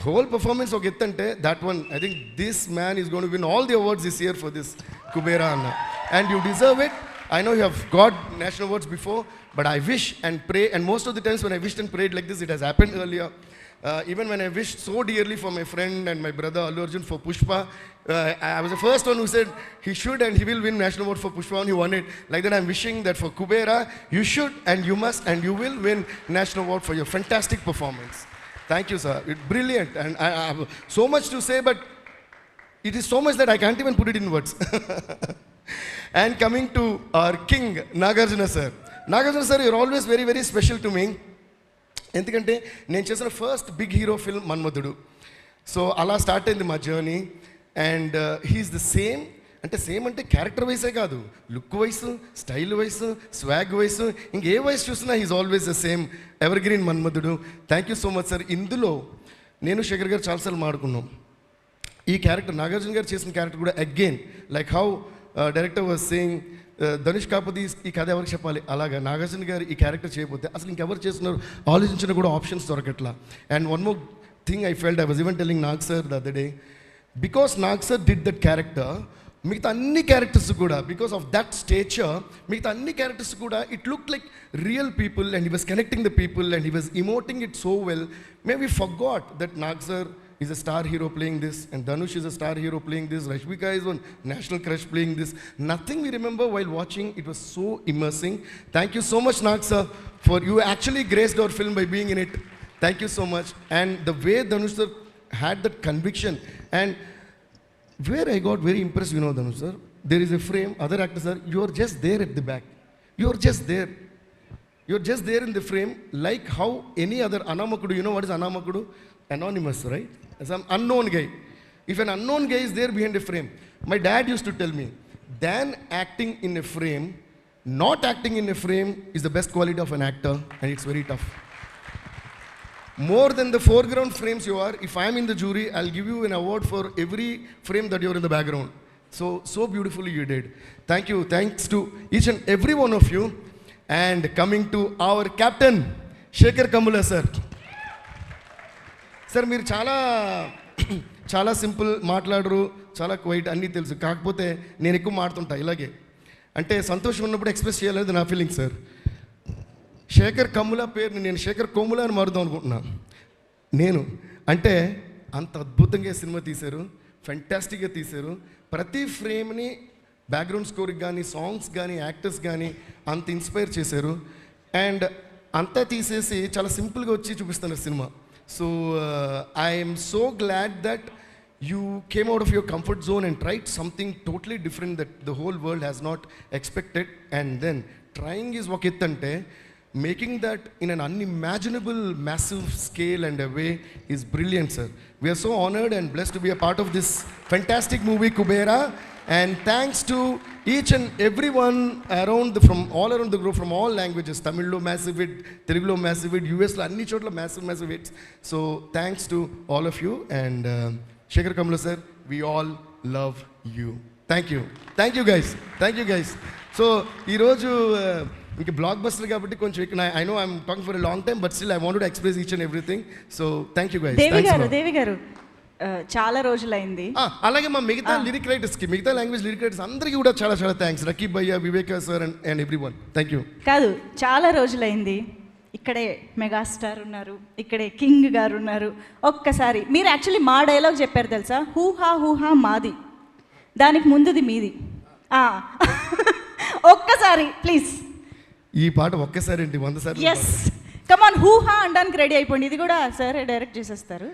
whole performance ఒక ఎత్తంటే that one, I think this man is going to win all the awards this year for this Kubera Anna, and you deserve it. I know you have got national awards before, but I wish and pray, and most of the times when I wished and prayed like this, it has happened earlier. Even when I wished so dearly for my friend and my brother Allu Arjun for Pushpa, I was the first one who said he should and he will win national award for Pushpa, and he won it. Like that, I'm wishing that for Kubera, you should and you must and you will win national award for your fantastic performance. Thank you, sir. It's brilliant, and I have so much to say, but it is so much that I can't even put it in words. And coming to our king, Nagarjuna sir. Nagarjuna sir, you're always very, very special to me. ఎందుకంటే నేను చేసిన first big hero film Manmadhudu. So అలా start అయింది మా journey. And he's the same అంటే character వైసే కాదు, look wise, style wise, swag wise, ఇంకే వైస్ చూసినా he's always the same evergreen Manmadhudu. Thank you so much sir. ఇందులో నేను శేఖర్ గారు చాలాసార్లు మాడుకున్నాం. ఈ క్యారెక్టర్ నాగార్జున గారు చేసిన క్యారెక్టర్ కూడా again like how director was saying Dhanush కాకపోతే ఈ కథ ఎవరికి చెప్పాలి, అలాగా నాగార్జున గారు ఈ క్యారెక్టర్ చేయకపోతే అసలు ఇంకెవరు చేస్తున్నారు ఆలోచించిన కూడా ఆప్షన్స్ దొరకట్లా. And one more thing I felt, I was even telling Nag sir the other day, because Nag sir did that character, మిగతా అన్ని క్యారెక్టర్స్ కూడా బికాస్ ఆఫ్ దట్ స్టేచర్, మిగతా అన్ని క్యారెక్టర్స్ కూడా it look like real people and he was connecting the people and he was emoting it so well. May we forgot that Nag sir is a star hero playing this, and Dhanush is a star hero playing this, Rashmika is one national crush playing this. Nothing we remember while watching. It was so immersing. Thank you so much, Nag sir, for you actually graced our film by being in it. Thank you so much. And the way Dhanush sir had that conviction, and where I got very impressed, you know, Dhanush sir, there is a frame, other actors are, you are just there at the back. You are just there. You are just there in the frame, like how any other Anamakudu, you know what is Anamakudu? Anonymous, right? Some unknown guy. If an unknown guy is there behind a frame, my dad used to tell me, than acting in a frame, not acting in a frame is the best quality of an actor, and it's very tough. More than the foreground frames you are, if I am in the jury, I'll give you an award for every frame that you're in the background. So beautifully you did. Thank you. Thanks to each and every one of you. And coming to our captain, Shekhar Kamula sir. Sir, మీరు చాలా simple మాట్లాడరు, చాలా quiet అన్నీ తెలుసు. కాకపోతే నేను ఎక్కువ మాడుతుంటా ఇలాగే. అంటే సంతోషం ఉన్నప్పుడు ఎక్స్ప్రెస్ చేయాలనేది నా ఫీలింగ్ సార్. శేఖర్ కమ్ముల పేరుని నేను శేఖర్ కొమ్ముల అని మారుదాం అనుకుంటున్నాను. నేను అంటే అంత అద్భుతంగా సినిమా తీశారు, ఫెంటాస్టిక్గా తీశారు. ప్రతి ఫ్రేమ్ని బ్యాక్గ్రౌండ్ స్కోర్కి కానీ, సాంగ్స్ కానీ, యాక్టర్స్ కానీ అంత ఇన్స్పైర్ చేశారు. అండ్ అంతా తీసేసి చాలా సింపుల్గా వచ్చి చూపిస్తున్నారు cinema. So I'm so glad that you came out of your comfort zone and tried something totally different that the whole world has not expected, and then trying is ఒక ఎత్తు అంటే making that in an unimaginable massive scale and a way is brilliant, sir. We are so honored and blessed to be a part of this fantastic movie Kubera, and thanks to each and everyone around from all around the globe, from all languages. Tamil lo massive hit, Telugu lo massive hit, US lo anni chotla massive hits. So thanks to all of you, and Shekhar Kamula sir, we all love you. Thank you. Thank you guys. Thank you guys. So ee roju ఇంక block buster కాబట్టి కొంచెం I know I'm talking for a long time, but still I want to express each and everything. So thank you guys. Devi garu చాలా రోజులైంది. అలాగే మా మిగతా lyric రైటర్స్కి, మిగతా language lyric writers అందరికీ కూడా చాలా చాలా థ్యాంక్స్. రకీబ్ భయ్య, Viveka sir and everyone. Thank you. కాదు, చాలా రోజులైంది. ఇక్కడే మెగాస్టార్ ఉన్నారు, ఇక్కడే కింగ్ గారు ఉన్నారు. ఒక్కసారి మీరు యాక్చువల్లీ మా డైలాగ్ చెప్పారు తెలుసా, హూహా మాది, దానికి ముందుది మీది. ఒక్కసారి ప్లీజ్. ఈ పాట ఒక్కసారి ఏంటి 100 సార్లు. ఎస్, కమ్ ఆన్, హూహా అనడానికి రెడీ అయిపోండి. ఇది కూడా సార్ డైరెక్ట్ చేసేస్తారు.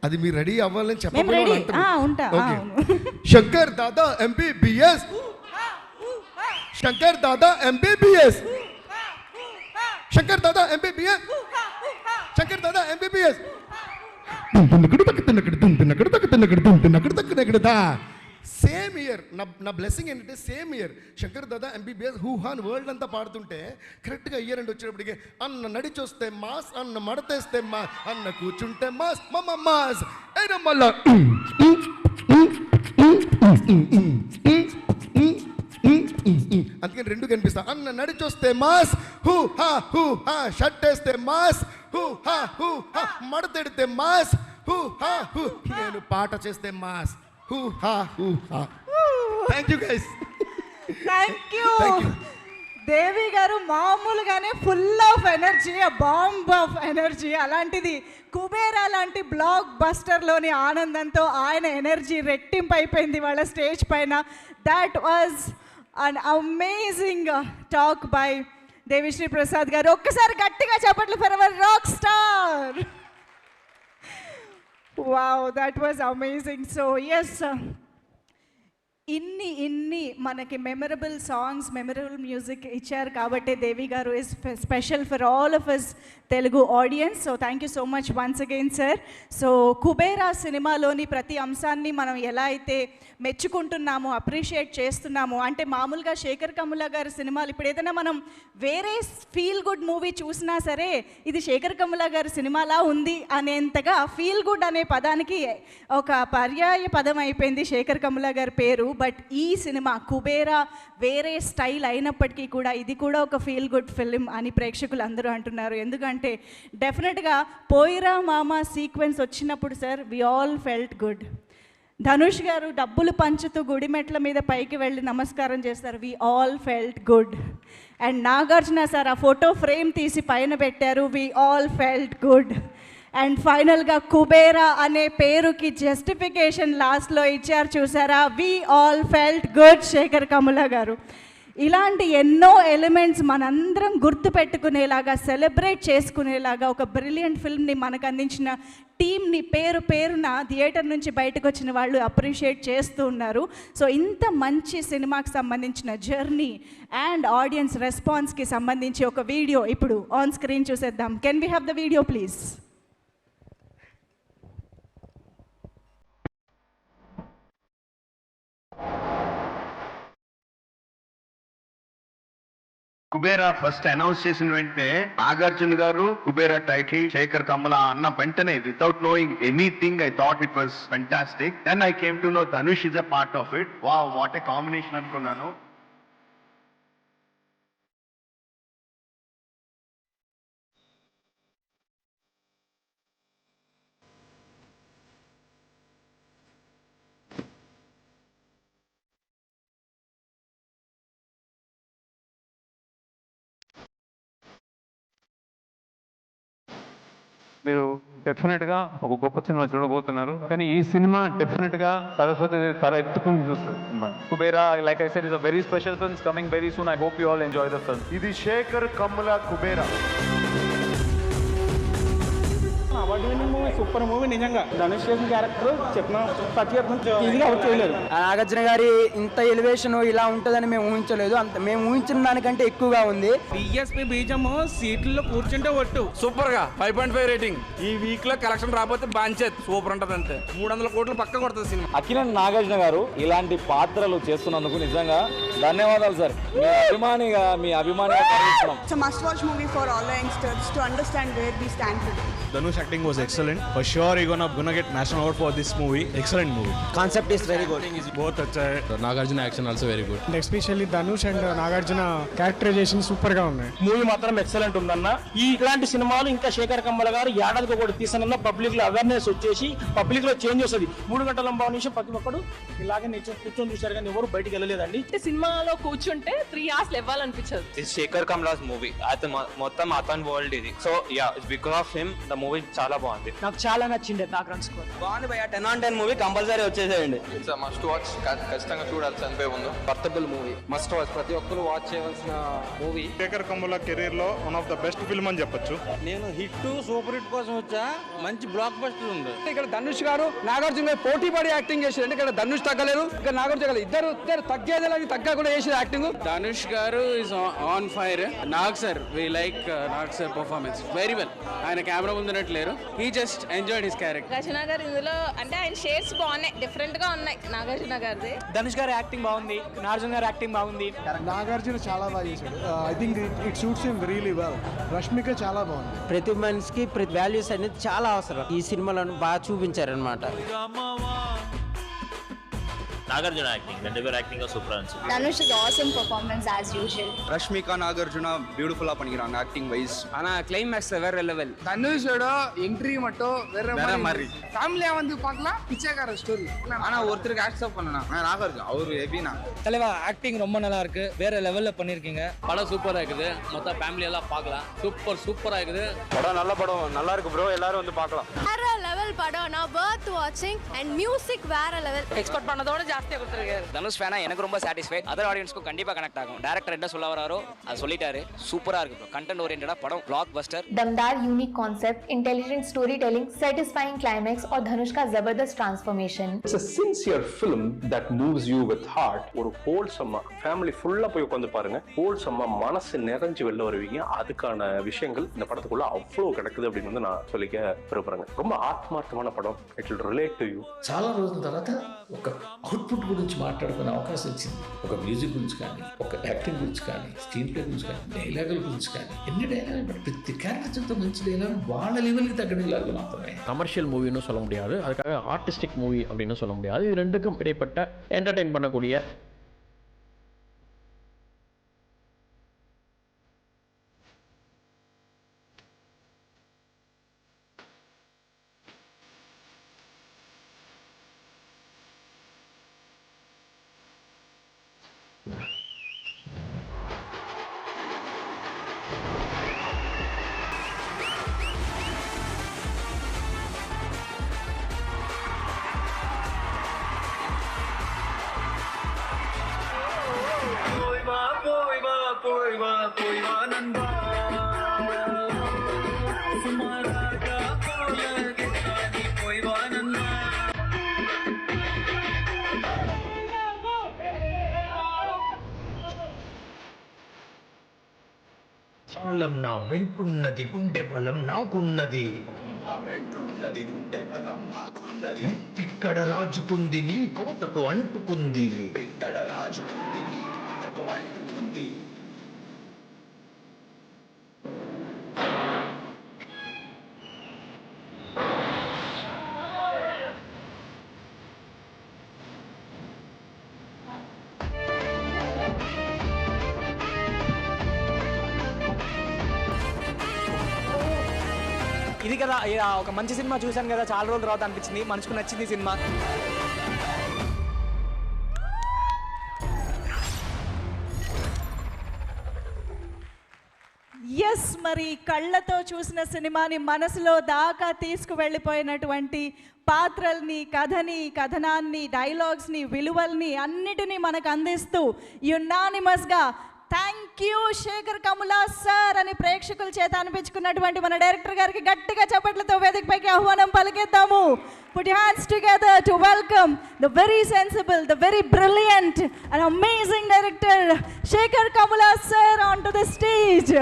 అది మీరు రెడీ అవ్వాలని ఉంటా. Shankar Dada MBBS, Shankar Dada MBBS, Shankar Dada MBBS, Shankar Dada MBBS. Same year నా బ్లెస్సింగ్ ఏంటంటే same year Shankar Dada MBBS హూహాన్ world అంతా పాడుతుంటే కరెక్ట్గా ఇయర్ అండ్ వచ్చేటప్పటికి అన్న నడిచొస్తే మాస్, అన్న మడతేస్తే మాస్, అన్న కూర్చుంటే మాస్, మమ్మ మాస్ అయినా మళ్ళా అందుకని రెండు కనిపిస్తా. అన్న నడిచొస్తే మాస్, హూ హా షర్ట్ వేస్తే మాస్, హూ హా మడతెడితే మాస్, హూ హా నేను పాట చేస్తే mass. Thank you guys. Thank you. Devi garu మామూలుగానే full of energy, bomb of energy. అలాంటిది కుబేరా లాంటి బ్లాక్ బస్టర్లోని ఆనందంతో ఆయన ఎనర్జీ రెట్టింపు అయిపోయింది వాళ్ళ స్టేజ్ పైన. That was an amazing talk by Devi Sri Prasad garu. ఒక్కసారి గట్టిగా చెప్పట్లు for our rock star. Wow, that was amazing. So yes, ఇన్ని మనకి మెమరబుల్ సాంగ్స్, మెమరబుల్ మ్యూజిక్ ఇచ్చారు కాబట్టి దేవి గారు is special for all of us Telugu audience. So thank you so much once again sir. So Kubera సినిమాలోని ప్రతి అంశాన్ని మనం ఎలా అయితే మెచ్చుకుంటున్నామో, అప్రిషియేట్ చేస్తున్నామో, అంటే మామూలుగా శేఖర్ కమ్ముల గారి సినిమాలు ఇప్పుడు ఏదైనా మనం వేరే ఫీల్ గుడ్ మూవీ చూసినా సరే ఇది శేఖర్ కమ్ముల గారి సినిమాలా ఉంది అనేంతగా ఫీల్ గుడ్ అనే పదానికి ఒక పర్యాయ పదం అయిపోయింది శేఖర్ కమ్ముల గారి పేరు. బట్ ఈ సినిమా కుబేరా వేరే స్టైల్ అయినప్పటికీ కూడా ఇది కూడా ఒక ఫీల్ గుడ్ ఫిల్మ్ అని ప్రేక్షకులు అందరూ అంటున్నారు. ఎందుకంటే డెఫినెట్గా పోయిరా మామ సీక్వెన్స్ వచ్చినప్పుడు sir we all felt good. Dhanush గారు డబ్బులు పంచుతూ గుడిమెట్ల మీద పైకి వెళ్ళి నమస్కారం చేస్తారు, we all felt good. And Nagarjuna sir ఆ ఫోటో ఫ్రేమ్ తీసి పైన పెట్టారు, వి ఆల్ ఫెల్ట్ గుడ్. అండ్ ఫైనల్గా కుబేరా అనే పేరుకి జస్టిఫికేషన్ లాస్ట్లో ఇచ్చారు చూసారా, we all felt good. Shekhar Kammula గారు ఇలాంటి ఎన్నో ఎలిమెంట్స్ మనందరం గుర్తుపెట్టుకునేలాగా సెలబ్రేట్ చేసుకునేలాగా ఒక బ్రిలియంట్ ఫిల్మ్ని మనకు అందించిన టీమ్ని పేరు పేరున థియేటర్ నుంచి బయటకు వచ్చిన వాళ్ళు అప్రిషియేట్ చేస్తూ ఉన్నారు. సో ఇంత మంచి సినిమాకి సంబంధించిన జర్నీ అండ్ ఆడియన్స్ రెస్పాన్స్కి సంబంధించి ఒక వీడియో ఇప్పుడు ఆన్ స్క్రీన్ చూసేద్దాం. Can we have the video please? Kubera first announce చేసిన వెంటనే నాగార్జున గారు కుబేరా టైటిల్ శేఖర్ కమల అన్న వెంటనే without knowing anything I thought it was fantastic. Then I came to know Dhanush is a part of it. Wow, what a combination అనుకున్నాను. మీరు డెఫినెట్గా ఒక గొప్ప సినిమా చూడబోతున్నారు. కానీ ఈ సినిమా డెఫినెట్గా సరస్వతి తల ఎత్తుకుని చూస్తుంది. Kubera, like I said, is a very special film coming very soon. I hope you all enjoy the film. ఇది Shekhar Kammula Kubera. Award winning movie, super movie. నిజంగా ధనుష్ చేసిన క్యారెక్టర్ చెప్పిన ఈజీగా అవుట్ చేయలేదు. నాగార్జున గారి ఇంత ఎలివేషన్ ఇలా ఉంటుందని మేము ఊహించలేదు. మేము ఊహించిన దానికంటే ఎక్కువగా ఉంది. బిఎస్పీ బీజం సీట్లలో కూర్చుంటే ఒట్టు. సూపర్ గా 5.5 రేటింగ్. ఈ వీక్ లో కలెక్షన్ రాకపోతే బాంచేత్ సూపర్ ఉంటది. అంతే 300 కోట్లు పక్క కొడుతుంది సినిమా. అక్కినేని నాగార్జున గారు ఇలాంటి పాత్రలు చేస్తున్నందుకు నిజంగా ధన్యవాదాలు సార్. మీ అభిమానిగా It's a must-watch movie for all the youngsters to understand where we stand today. Dhanush acting was excellent. For sure, you're gonna get national award for this movie. Excellent movie. Concept is very good. Both अच्छा है. Nagarjuna action also very good. And especially Dhanush and Nagarjuna characterisation సూపర్గా ఉన్నాయి. Movie మాత్రం excellent ఉందన్న. ఇలాంటి సినిమాలు ఇంకా శేఖర్ కమ్మల గారు ఏడాదికి ఒకటి తీసానన్న పబ్లిక్ లో అవేర్నెస్ వచ్చేసి పబ్లిక్ లో చేంజ్ వస్తుంది. 3 గంటల నిమిషం ప్రతి ఒక్కడు ఇలాగే కూర్చొని చూశారు కానీ ఎవరు బయటికి వెళ్ళలేదండి. సినిమాలో కూర్చుంటే 3 hours ఇవ్వాలనిపించదు. It's Shekhar Kammula's movie. మొత్తం అతన్ వరల్డ్ ఇది. So yeah, it's because of him the movie చాలా బాగుంది. నాకు చాలా నచ్చింది బ్యాక్గ్రౌండ్ స్కోర్. బాగుంది భయ్యా. 10 on 10 మూవీ కంపల్సరీ వచ్చేసేయండి. It's must watch. ఖచ్చితంగా చూడాలి చనిపోయే ముందు. Worthable movie, must watch. ప్రతి ఒక్కరు వాచ్ చేయవలసిన మూవీ. శేఖర్ కమ్ముల కెరీర్ లో one of the best film అని చెప్పొచ్చు. నేను హిట్ సూపర్ హిట్ కోసం వచ్చా. మంచి బ్లాక్ బస్టర్ ఉంది. ఇక్కడ ధనుష్ గారు నాగార్జున గారు పోటీ పడి యాక్టింగ్ చేశారు. అంటే ఇక్కడ ధనుష్ తగ్గలేదు, ఇక్కడ నాగార్జున తగ్గలేదు. ఇద్దరు తగ్గేది తగ్గ కూడా చేసిన acting. Dhanush garu is on fire. Nag sir, we like Nag sir performance very well. ఆయన కెమెరా ముందునట్లేరు. He just enjoyed his character. Nagarjuna garu ఇందులో అంటే ఆయన షేడ్స్ బాగున్నాయి, డిఫరెంట్ గా ఉన్నాయి నాగార్జున గారిది. ధనుష్ గారి యాక్టింగ్ బాగుంది, నాగార్జున గారి యాక్టింగ్ బాగుంది. నాగార్జున చాలా బాగా చేశాడు. I think it suits him really well. Rashmika చాలా బాగుంది. ప్రతి మనిషికి ప్రతి వాల్యూస్ అనేది చాలా అవసరం. ఈ సినిమాలను బాగా చూపించారనమాట. నాగార్జున యాక్టింగ్, ரெண்டு యాక్టింగ్ సూపర్ இருந்துச்சு. Dhanush is awesome performance as usual. Rashmika Nagarjuna பியூட்டிஃபுல்லா பண்ணிக்கிறாங்க ஆக்டிங் வைஸ். ஆனா கிளைமேக்ஸ் வேற லெவல். தனுஷோட என்ட்ரி மட்டும் வேற மாதிரி. ஃபேமிலியா வந்து பார்க்கலாம். பிச்சைக்கார ஸ்டோரி. ஆனா ஒருத்தருக்கு ஆக்செப்ட் பண்ணனா நாகார்ஜுனா அவரு ஹெவினா. தலைவா ஆக்டிங் ரொம்ப நல்லா இருக்கு. வேற லெவல்ல பண்ணிருக்கீங்க. படம் சூப்பரா இருக்குது. மொத்த ஃபேமிலி எல்லாம் பார்க்கலாம். சூப்பரா இருக்குது. படம் நல்ல படம், நல்லா இருக்கு ப்ரோ. எல்லாரும் வந்து பார்க்கலாம். வேற லெவல் படம். நான் worth watching and music வேற லெவல். எக்ஸ்பெக்ட் பண்ணதோட ஜாஸ்தியா கொடுத்திருக்காரு. தனுஷ் ஃபேனா எனக்கு ரொம்ப சாட்டிஸ்ஃபைட். அதர் ஆடியன்ஸ்க்கும் கண்டிப்பாக கனெக்ட் ஆகும். டேரக்டர் என்ன சொல்ல வராரோ அது சொல்லிட்டாரு. சூப்பரா இருக்கு ப்ரோ. கண்டென்ட் ஓரியன்டடா படம் ब्लॉक बस्टर. दमदार unique concept, intelligent story telling, satisfying climax और धनुष का जबरदस्त transformation. It's a sincere film that moves you with heart. ஒரு ஹோல்சம்மா ஃபேமிலி ஃபுல்லா போய் உட்கார்ந்து பாருங்க. ஹோல்சம்மா மனசு நிறைஞ்சு வெளில வருவீங்க. அதுக்கான விஷயங்கள் இந்த படத்துக்குள்ள அவ்வளோ கிடக்குது அப்படின்னு வந்து நான் சொல்லிக்க விரும்புறேங்க. ரொம்ப ఆత్మార్థமான పடம். It will relate to you. చాలా రోజుల తర్వాత ఒక అవుట్పుట్ గురించి మాట్లాడుకునే అవకాశం వచ్చింది. ఒక మ్యూజిక్ గురించి కానీ, ఒక యాక్టింగ్ గురించి కానీ, స్క్రీన్ ప్లే గురించి కానీ, డైలాగుల గురించి కానీ, ఎన్ని డైలాగులు, ప్రతి క్యారెక్టర్తో మంచి డైలాగ్ వాళ్ళ లెవెల్కి తగ్గ డైలాగులు మాత్రమే. கமர்ஷியல் மூவின்னு சொல்ல முடியாது, அதுக்காக ஆர்டிஸ்டிக் மூவி அப்படின்னு சொல்ல முடியாது. இது ரெண்டுக்கும் இடைப்பட்ட என்டர்டெயின் பண்ணக்கூடிய చాలం నా వెంటున్నది గుండె బలం నాకున్నది ఇక్కడ రాజుకుంది నీ కోటకు అంటుకుంది ఇక్కడ రాజుకుంది నీ కోటకు అంటుకుంది. ఇది కదా ఒక మంచి సినిమా చూశాను కదా, చాలా రోజుల తర్వాత అనిపించింది, మనసుకు నచ్చింది సినిమా. ఎస్, మరి కళ్ళతో చూసిన సినిమాని మనసులో దాకా తీసుకువెళ్ళిపోయినటువంటి పాత్రల్ని, కథని, కథనాన్ని, డైలాగ్స్ని, విలువల్ని అన్నిటినీ మనకు అందిస్తూ యునానిమస్గా thank you Shekhar Kammula sir అని ప్రేక్షకుల చేత అనిపించుకున్నటువంటి మన డైరెక్టర్ గారికి గట్టిగా చప్పట్లతో వేదికపైకి ఆహ్వానం పలికిద్దాము. Put your hands together to welcome the very sensible, the very brilliant and amazing director Shekhar Kammula sir onto the stage.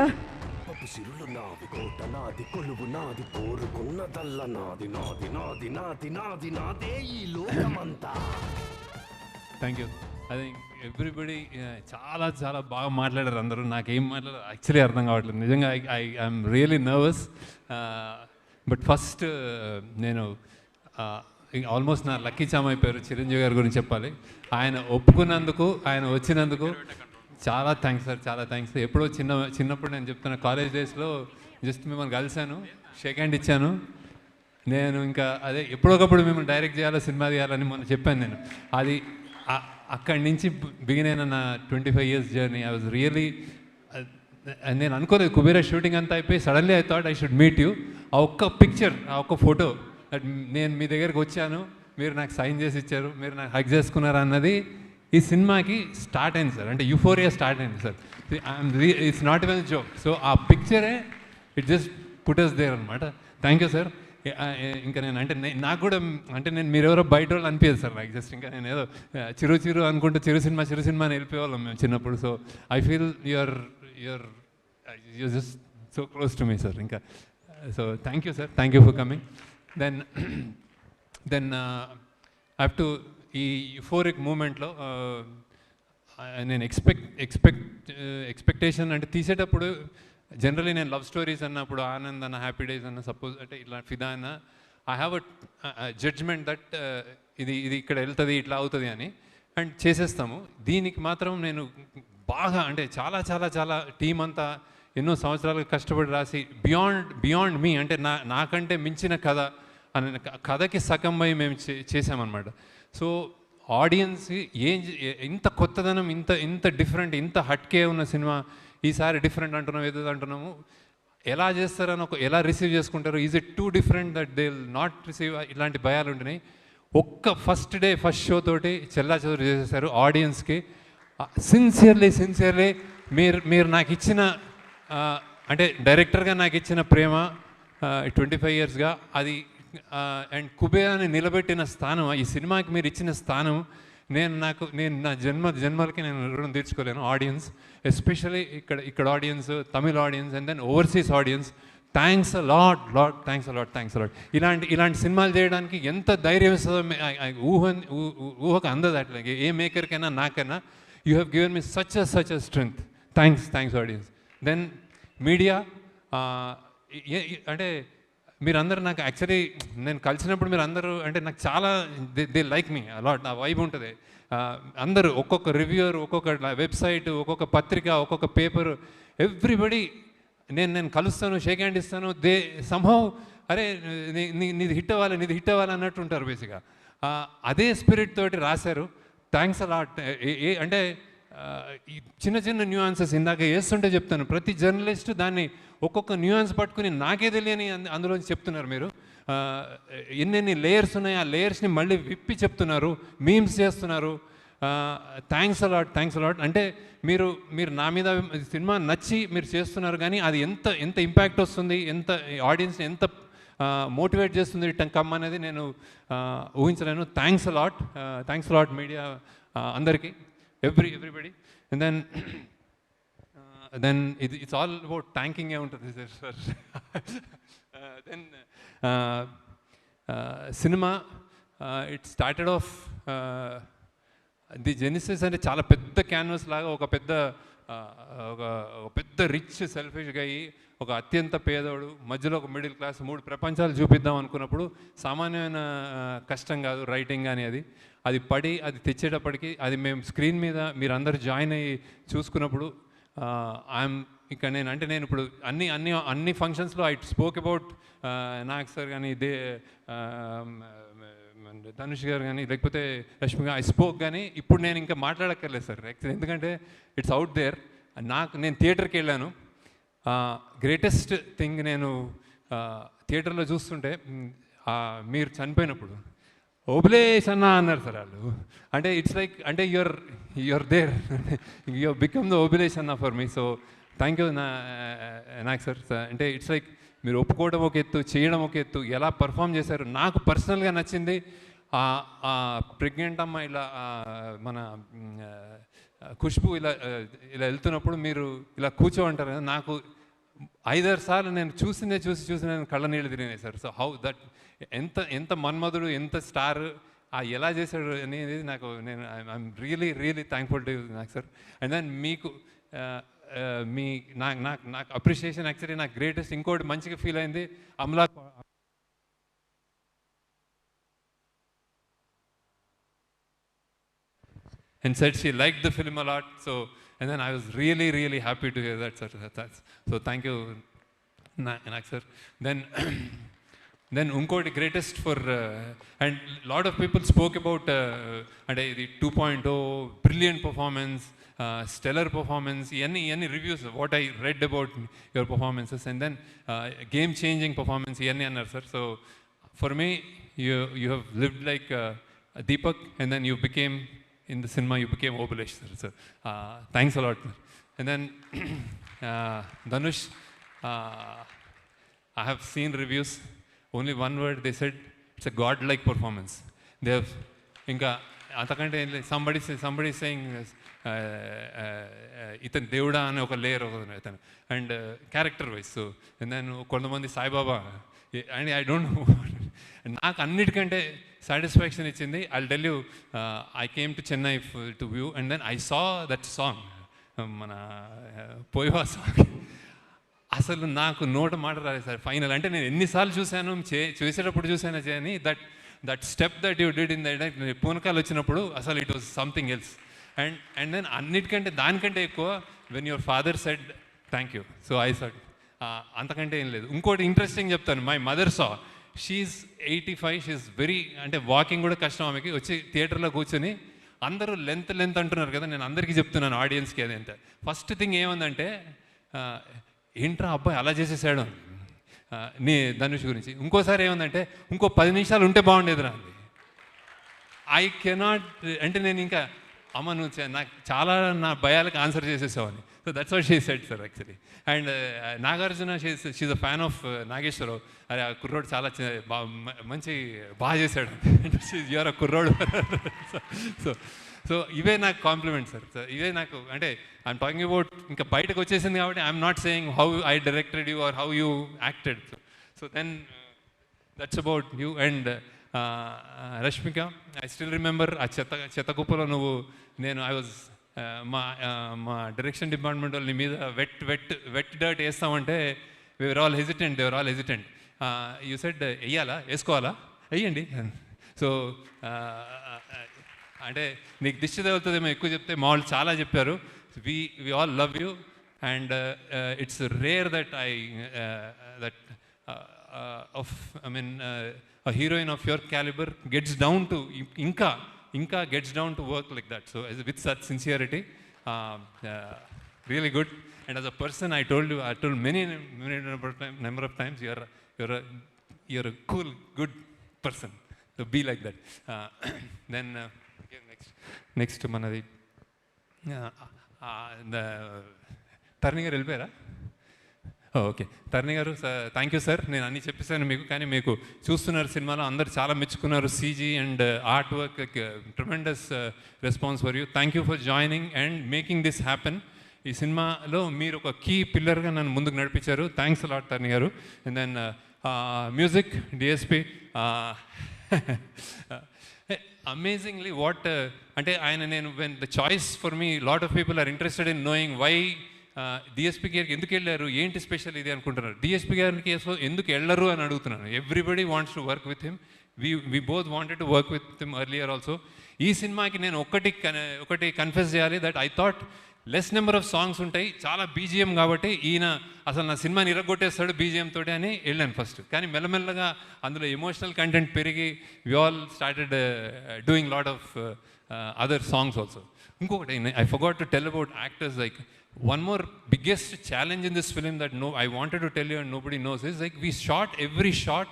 Thank you. I think everybody చాలా చాలా బాగా మాట్లాడారు అందరూ. నాకేం మాట్లాడారు యాక్చువల్లీ అర్థం కావట్లేదు నిజంగా. I'm really nervous. But first నేను ఆల్మోస్ట్ నా లక్కీ చామ్ అయిపోయారు చిరంజీవి గారి గురించి చెప్పాలి. ఆయన ఒప్పుకున్నందుకు, ఆయన వచ్చినందుకు చాలా థ్యాంక్స్ సార్, చాలా థ్యాంక్స్. ఎప్పుడో చిన్నప్పుడు నేను చెప్తున్నా, కాలేజ్ డేస్లో జస్ట్ మిమ్మల్ని కలిశాను, షేక్ హ్యాండ్ ఇచ్చాను. నేను ఇంకా అదే ఎప్పుడొకప్పుడు మిమ్మల్ని డైరెక్ట్ చేయాలో, సినిమా తీయాలని మొన్న చెప్పాను నేను. అది అక్కడి నుంచి బిగిన్ అయిన నా 25 years journey. I was really, నేను అనుకోలేదు కుబేరా షూటింగ్ అంతా అయిపోయి suddenly I thought I should meet you. ఆ ఒక్క పిక్చర్, ఆ ఒక్క ఫోటో, నేను మీ దగ్గరికి వచ్చాను, మీరు నాకు సైన్ చేసి ఇచ్చారు, మీరు నాకు హగ్ చేసుకున్నారు అన్నది ఈ సినిమాకి స్టార్ట్ అయింది సార్. అంటే యూఫోరియా స్టార్ట్ అయింది sir. It's not even joke. So ఆ పిక్చరే ఇట్ జస్ట్ పుటస్ దేర్ అనమాట. Thank you sir. ఇంకా నేను అంటే నాకు కూడా అంటే నేను మీరెవరో బయట వాళ్ళు అనిపించదు సార్ నాకు. జస్ట్ ఇంకా నేను ఏదో చిరు అనుకుంటూ చిరు సినిమా అని వెళ్ళిపోయేవాళ్ళం మేము చిన్నప్పుడు. So I feel you're just so close to me sir. ఇంకా so thank you sir, thank you for coming. Then have to ఈ యూఫోరిక్ మూమెంట్లో నేను ఎక్స్పెక్టేషన్ అంటే తీసేటప్పుడు జనరలీ నేను లవ్ స్టోరీస్ అన్నప్పుడు ఆనంద్ అన్న, హ్యాపీ డేస్ అన్న, సపోజ్ అంటే ఇట్లా ఫిదా అన్న, I have a judgement that ఇది ఇక్కడ వెళ్తుంది, ఇట్లా అవుతుంది అని, అండ్ చేసేస్తాము. దీనికి మాత్రం నేను బాగా అంటే చాలా చాలా చాలా టీం అంతా ఎన్నో సంవత్సరాలు కష్టపడి రాసి బియాండ్ మీ అంటే నాకంటే మించిన కథ అనే కథకి సగం పోయి మేము చేసామన్నమాట. సో ఆడియన్స్ ఇంత కొత్తదనం, ఇంత డిఫరెంట్, ఇంత హట్కే ఉన్న సినిమా ఈసారి డిఫరెంట్ అంటున్నాం, ఏదో అంటున్నాము. ఎలా చేస్తారని ఎలా రిసీవ్ చేసుకుంటారు, is it two different that they will not receive, ఇలాంటి భయాలు ఉంటున్నాయి. ఒక్క ఫస్ట్ షో తోటి చెల్లాచెదురు చేసేసారు ఆడియన్స్కి. సిన్సియర్లీ మీరు నాకు ఇచ్చిన అంటే డైరెక్టర్గా నాకు ఇచ్చిన ప్రేమ 25 yearsగా అది అండ్ కుబేరాని నిలబెట్టిన స్థానం, ఈ సినిమాకి మీరు ఇచ్చిన స్థానం నేను నా జన్మలకి నేను రుణం తీర్చుకోలేను. ఆడియన్స్ ఎస్పెషలీ ఇక్కడ ఆడియన్స్, తమిళ audience and then overseas audience, thanks a lot thanks a lot. ఇలాంటి సినిమాలు చేయడానికి ఎంత ధైర్యం ఇస్తుందో ఊహకు అందదు. అట్లా ఏ మేకర్కైనా నాకైనా you have given me such a strength. Thanks audience. Then media అంటే మీరందరూ నాకు యాక్చువల్లీ నేను కలిసినప్పుడు మీరు అందరూ అంటే నాకు చాలా దే లైక్ మీ అలాట్. నా వైబ్ ఉంటుంది. అందరూ ఒక్కొక్క రివ్యూవర్, ఒక్కొక్క వెబ్సైట్, ఒక్కొక్క పత్రిక, ఒక్కొక్క పేపర్, ఎవ్రీబడి నేను కలుస్తాను, షేక్ హ్యాండ్ ఇస్తాను. దే సంహౌ అరే నీది హిట్ అవ్వాలి అన్నట్టు ఉంటారు బేసిక్గా. అదే స్పిరిట్ తోటి రాశారు. Thanks a lot. అంటే చిన్న న్యూయాన్సెస్ ఇందాక వేస్తుంటే చెప్తాను, ప్రతి జర్నలిస్ట్ దాన్ని ఒక్కొక్క న్యూయాన్స్ పట్టుకుని నాకే తెలియని అందులోంచి చెప్తున్నారు మీరు. ఎన్నెన్ని లేయర్స్ ఉన్నాయి, ఆ లేయర్స్ని మళ్ళీ విప్పి చెప్తున్నారు, మీమ్స్ చేస్తున్నారు. Thanks a lot. అంటే మీరు నా మీద సినిమా నచ్చి మీరు చేస్తున్నారు, కానీ అది ఎంత ఇంపాక్ట్ వస్తుంది, ఎంత ఆడియన్స్ని ఎంత మోటివేట్ చేస్తుంది కమ్ అనేది నేను ఊహించలేను. థ్యాంక్స్ అలాట్ మీడియా అందరికీ, everybody. And then it's all about థ్యాంకింగే ఉంటుంది sir. Then cinema it started off the genesis అంటే చాలా పెద్ద క్యాన్వస్ లాగా ఒక పెద్ద రిచ్ సెల్ఫిష్గా అయ్యి ఒక అత్యంత పేదోడు మధ్యలో ఒక మిడిల్ క్లాస్ 3 ప్రపంచాలు చూపిద్దాం అనుకున్నప్పుడు సామాన్యమైన కష్టం కాదు రైటింగ్ కానీ అది పడి అది తెచ్చేటప్పటికి అది మేము స్క్రీన్ మీద మీరందరూ జాయిన్ అయ్యి చూసుకున్నప్పుడు నేను ఇప్పుడు అన్ని ఫంక్షన్స్లో I spoke about Nag sir కానీ ధనుష్ గారు కానీ లేకపోతే రష్మి గారు ఐ స్పోక్, కానీ ఇప్పుడు నేను ఇంకా మాట్లాడక్కర్లేదు సార్ యాక్చువల్లీ, ఎందుకంటే ఇట్స్ అవుట్ దేర్. నేను థియేటర్కి వెళ్ళాను, గ్రేటెస్ట్ థింగ్ నేను థియేటర్లో చూస్తుంటే మీరు చనిపోయినప్పుడు ఓబులేష్ అన్న అన్నారు సార్ వాళ్ళు. అంటే ఇట్స్ లైక్ అంటే your there, your become the Obulesh అన్న for me. So thank you Nag sir. అంటే ఇట్స్ లైక్ మీరు ఒప్పుకోవడం ఒక ఎత్తు, చేయడం ఒక ఎత్తు, ఎలా పర్ఫామ్ చేశారు. నాకు పర్సనల్గా నచ్చింది ప్రెగ్నెంట్ అమ్మ ఇలా మన ఖుష్బు ఇలా వెళ్తున్నప్పుడు మీరు ఇలా కూర్చోంటారు కదా, నాకు 5-6 సార్లు నేను చూసి నేను కళ్ళ నీళ్ళు తిరిగినాయి సార్. సో హౌ దట్ ఎంత మన్మధుడు, ఎంత స్టార్, ఎలా చేశాడు అనేది ఐఎమ్ రియలీ థ్యాంక్ఫుల్ టు నాకు సార్. అండ్ దెన్ మీకు నాకు అప్రిషియేషన్ యాక్చువల్లీ నాకు గ్రేటెస్ట్ ఇంకోటి మంచిగా ఫీల్ అయింది Amala and said she liked the film a lot. So, and then I was really happy to hear that, sir. So thank you, Nag sir. Then unkoti greatest for and lot of people spoke about the 2.0 brilliant performance, stellar performance, any reviews of what I read about your performances, and then game changing performance annar sir. So for me you have lived like Deepak, and then you became in the cinema, you became Obulesh sir. So thanks a lot. And then Dhanush, I have seen reviews, only one word they said, it's a godlike performance. They have inka antakante somebody saying ఇతను దేవుడా అనే ఒక layer ఇతను and character wise. So and then కొంతమంది Saibaba and I don't know. నాకు అన్నిటికంటే satisfaction ఇచ్చింది, I'll tell you, I came to Chennai to view and then I saw that song, మన పోయివా సాంగ్. అసలు నాకు నోట మాట రాలేదు సార్ ఫైనల్. అంటే నేను ఎన్నిసార్లు చూశాను, చేసేటప్పుడు చూశాను అని that step that you did in that పూనకాలు వచ్చినప్పుడు అసలు it was something else. And then అన్నిటికంటే దానికంటే ఎక్కువ when your father said thank you, so I said అంతకంటే ఏం లేదు. ఇంకోటి ఇంట్రెస్టింగ్ చెప్తాను, my mother saw, she's 85, she's very, అంటే వాకింగ్ కూడా కష్టం ఆమెకి, వచ్చి థియేటర్లో కూర్చొని అందరూ లెంత్ అంటున్నారు కదా, నేను అందరికీ చెప్తున్నాను ఆడియన్స్కి అదేంటే. ఫస్ట్ థింగ్ ఏముందంటే ఏంట్రా అబ్బాయి అలా చేసేసాడు నీ ధనుష్ గురించి. ఇంకోసారి ఏముందంటే ఇంకో 10 నిమిషాలు ఉంటే బాగుండేది రా. ఐ కెనాట్, అంటే నేను ఇంకా అమ్మ నువ్వు నాకు చాలా నా భయాలకు ఆన్సర్ చేసేసావని. So that's what she said sir actually. And Nagarjuna she's a fan of Nageswararao. అరే ఆ కుర్రోడు చాలా మంచి బాగా చేశాడు, యూఆర్ అ కుర్రోడు. సో ఇవే నాకు కాంప్లిమెంట్ సార్. ఇవే నాకు, అంటే ఐఎమ్ టాకింగ్ అబౌట్ ఇంకా బయటకు వచ్చేసింది కాబట్టి I'm not saying how I directed you or how you acted. So then that's about you. And Rashmika, I still remember ఆ చెత్త కుప్పలో ఐ వాజ్ మా డైరెక్షన్ డిపార్ట్మెంట్ వాళ్ళ మీద వెట్ డర్ట్ వేస్తామంటే they were all hesitant. You said వెయ్యాలా, వేసుకోవాలా, వెయ్యండి. సో అంటే నీకు దిష్టి తగులుతుందేమో ఎక్కువ చెప్తే, మా వాళ్ళు చాలా చెప్పారు. We all love you and it's rare that a heroine of your caliber gets down to inka gets down to work like that. So with such sincerity, really good. And as a person, I told many number of times, you're a cool, good person. So be like that. Then next మనది turning గారు వెళ్ళిపోయారా? Okay, turning గారు thank you sir. నేను అన్నీ చెప్పేశాను మీకు, కానీ మీకు చూస్తున్నారు సినిమాలో అందరు చాలా మెచ్చుకున్నారు. CG and art work tremendous response for you. Thank you for joining and making this happen. ఈ సినిమాలో మీరు ఒక కీ పిల్లర్గా నన్ను ముందుకు నడిపించారు. థ్యాంక్స్ అలాట్ టర్నింగ్ గారు. And then music DSP amazingly what అంటే ఆయన నేను when the choice for me lot of people are interested in knowing why DSP గారికి ఎందుకు వెళ్ళారు, ఏంటి స్పెషల్ ఇది అనుకుంటున్నారు. డిఎస్పీ గారికి ఎందుకు వెళ్ళరు అని అడుగుతున్నాను. Everybody wants to work with him. We both wanted to work with him earlier also. ఈ సినిమాకి నేను ఒకటి కన్ఫెస్ చేయాలి, that I thought less number of songs ఉంటాయి, చాలా బీజిఎం కాబట్టి ఈయన అసలు నా సినిమాని ఇరగొట్టేస్తాడు బీజిఎం తోటి అని వెళ్ళాను ఫస్ట్. కానీ మెల్లమెల్లగా అందులో ఎమోషనల్ కంటెంట్ పెరిగి we all started doing lot of other songs also. ఇంకొకటి I forgot to tell about actors. Like one more biggest challenge in this film that I wanted to tell you and nobody knows is like we shot every shot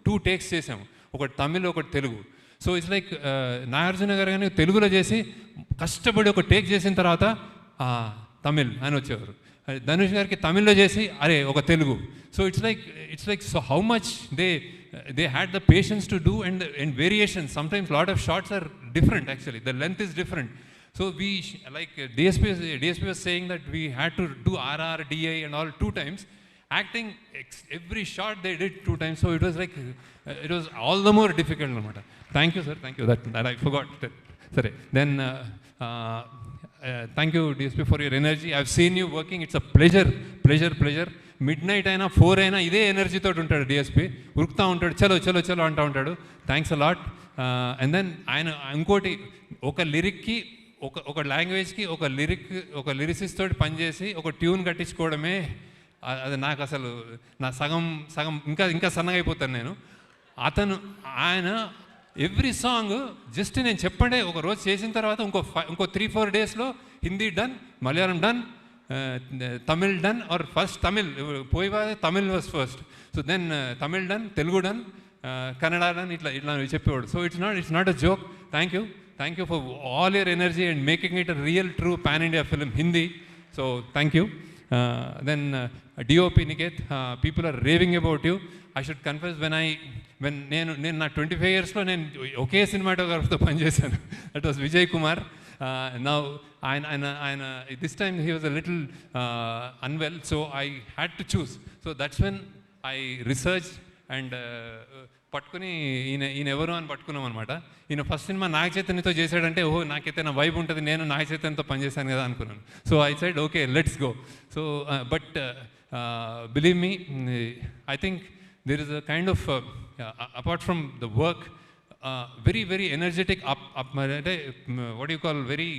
two takes చేసాము, ఒకటి తమిళ్ ఒకటి Telugu. So it's like Nagarjuna గారు కానీ తెలుగులో చేసి కష్టపడి ఒక take చేసిన తర్వాత తమిళ్ అని వచ్చేవారు. ధనుష్ గారికి తమిళ్లో చేసి అరే ఒక Telugu. So it's like so how much they had the patience to do and variations. Sometimes lot of shots are different actually, the length is different. So we, like DSP was saying that we had to do RR, DI and all 2 times. Acting, every shot they did 2 times. So it was like, it was all the more difficult. Thank you, sir. Thank you. That I forgot. Sorry. Then, thank you, DSP, for your energy. I've seen you working. It's a pleasure. Midnight అయినా 4 అయినా ఇదే ఎనర్జీతో ఉంటాడు DSP. ఉరుకుతూ ఉంటాడు, చలో అంటూ ఉంటాడు. Thanks a lot. And then ఆయన ఇంకోటి, ఒక లిరిక్కి ఒక లాంగ్వేజ్కి ఒక లిరిసిస్ట్ తోటి పనిచేసి ఒక ట్యూన్ కట్టించుకోవడమే అది నాకు అసలు నా సగం ఇంకా సన్నగా అయిపోతాను నేను. ఆయన ఎవ్రీ సాంగ్ జస్ట్ నేను చెప్పండి ఒక రోజు చేసిన తర్వాత ఇంకో 3-4 డేస్లో Hindi done, Malayalam done, Tamil done, or first Tamil Tamil was first. So then Tamil done, Telugu done, Kannada done, ఇట్లా చెప్పేవాడు. So it's not a joke. Thank you for all your energy and making it a real true pan-India film, Hindi. So thank you. Then DOP Niket, people are raving about you. I should confess, when నేను నా 25 yearsలో నేను ఒకే సినిమాటోగ్రాఫర్తో పనిచేశాను. That was Vijay Kumar. Now ఆయన this time he was a little unwell, so I had to choose. So that's when I researched and పట్టుకుని ఈయన ఎవరు అని పట్టుకున్నాం అనమాట. ఈయన ఫస్ట్ సినిమా నాగ చైతన్యతో చేశాడంటే ఓహో నాకైతే నా వైబ్ ఉంటుంది, నేను నాగ చైతన్యతో పనిచేశాను కదా అనుకున్నాను. So I side okay let's go. So but believe me, I think there is a kind of apart from the work, very energetic what do you call, very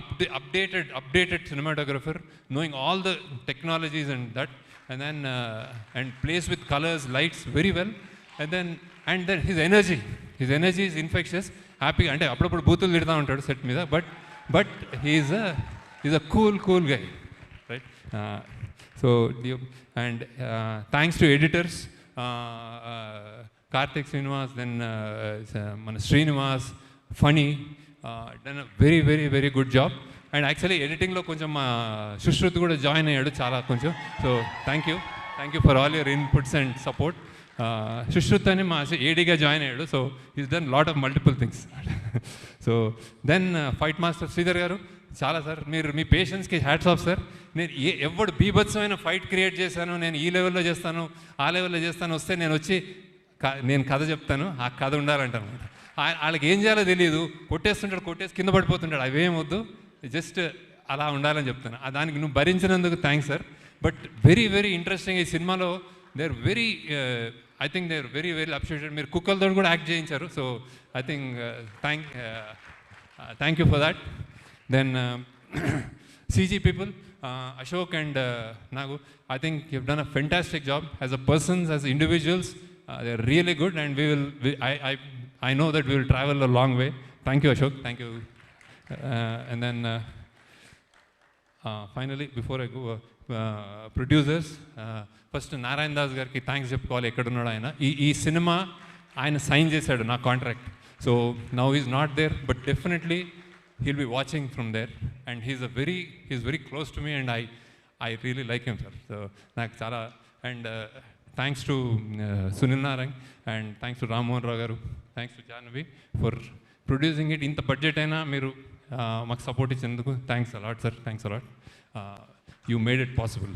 updated cinematographer, knowing all the technologies and that, and then and plays with colors, lights very well, and then his energy is infectious. Happy అంటే అప్పుడప్పుడు బూతులు తిడతా ఉంటాడు set మీద, but he's a cool guy, right? So and thanks to editors, Karthik Srinivas, then మన Srinivas, Phani, done a very good job. And actually ఎడిటింగ్లో కొంచెం మా సుశ్రుత్ కూడా జాయిన్ అయ్యాడు చాలా కొంచెం. So thank you for all your inputs and support. Sushruth అని మా ఏడీగా జాయిన్ అయ్యాడు. So is done lot of multiple things. So then fight master Sridhar garu, చాలా సార్ మీరు మీ పేషెన్స్కి హ్యాట్స్ ఆఫ్ సార్. నేను ఎవడు బీభత్సమైన ఫైట్ క్రియేట్ చేశాను, నేను ఈ లెవెల్లో చేస్తాను ఆ లెవెల్లో చేస్తాను, వస్తే నేను వచ్చి నేను కథ చెప్తాను, ఆ కథ ఉండాలంటాను. వాళ్ళకి ఏం చేయాలో తెలియదు, కొట్టేసి కింద పడిపోతుంటాడు. అవేం వద్దు, జస్ట్ అలా ఉండాలని చెప్తాను. దానికి నువ్వు భరించినందుకు thanks sir. But very interesting. ఈ సినిమాలో I think they are very appreciated. మీరు కుక్కలతో కూడా యాక్ట్ చేయించారు. So I think thank you for that. Then CG people, Ashok and Nagu, I think you've done a fantastic job as a persons, as individuals. They're really good, and I know that we will travel a long way. Thank you, Ashok. Thank you. And then finally, before I go, producers, first Narayan Das garki thanks చెప్పుకోవాలి. ఎక్కడున్నాడు ఆయన. ఈ cinema ఆయన sign చేశాడు నా contract. So now is not there, but definitely he'll be watching from there and he's very close to me and I really like him sir. So నాకు చాలా and thanks to Sunil Narayan and thanks to Rammohan Rao garu, thanks to Jahnavi for producing it. ఇంత budget అయినా మీరు మాకు support ఇచ్చినందుకు thanks a lot sir, thanks a lot. You made it possible.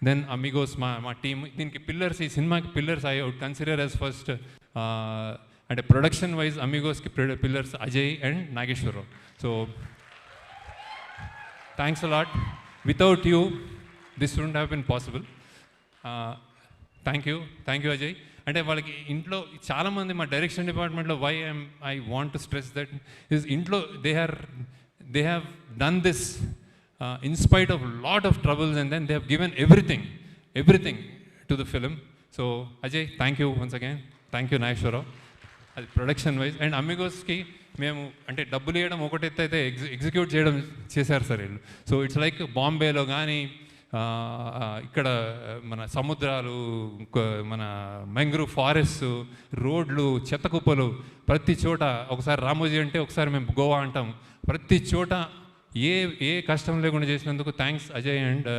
Then Amigos మా team, దీనికి pillars, ఈ సినిమాకి pillars I would consider as first అంటే ప్రొడక్షన్ వైజ్ అమిగోస్కి pillars Ajay and Nageswararao. So thanks a lot. Without you this wouldn't have been possible. Thank you Ajay. అంటే వాళ్ళకి ఇంట్లో చాలామంది మా డైరెక్షన్ డిపార్ట్మెంట్లో I want to stress that is ఇంట్లో they have done this in spite of lot of troubles, and then they have given everything to the film. So Ajay, thank you once again. Thank you Nageshwara. అది production wise. And అమిగోస్కి మేము అంటే డబ్బులు వేయడం ఒకటైతే execute చేయడం చేశారు sir వీళ్ళు. So it's like బాంబేలో కానీ ఇక్కడ మన సముద్రాలు, మన మ్యాంగ్రూవ్ ఫారెస్ట్, రోడ్లు, చెత్త కుప్పలు, ప్రతి చోట ఒకసారి రామోజీ అంటే ఒకసారి మేము గోవా అంటాం, ప్రతి చోట ఏ కష్టం లేకుండా చేసినందుకు thanks Ajay and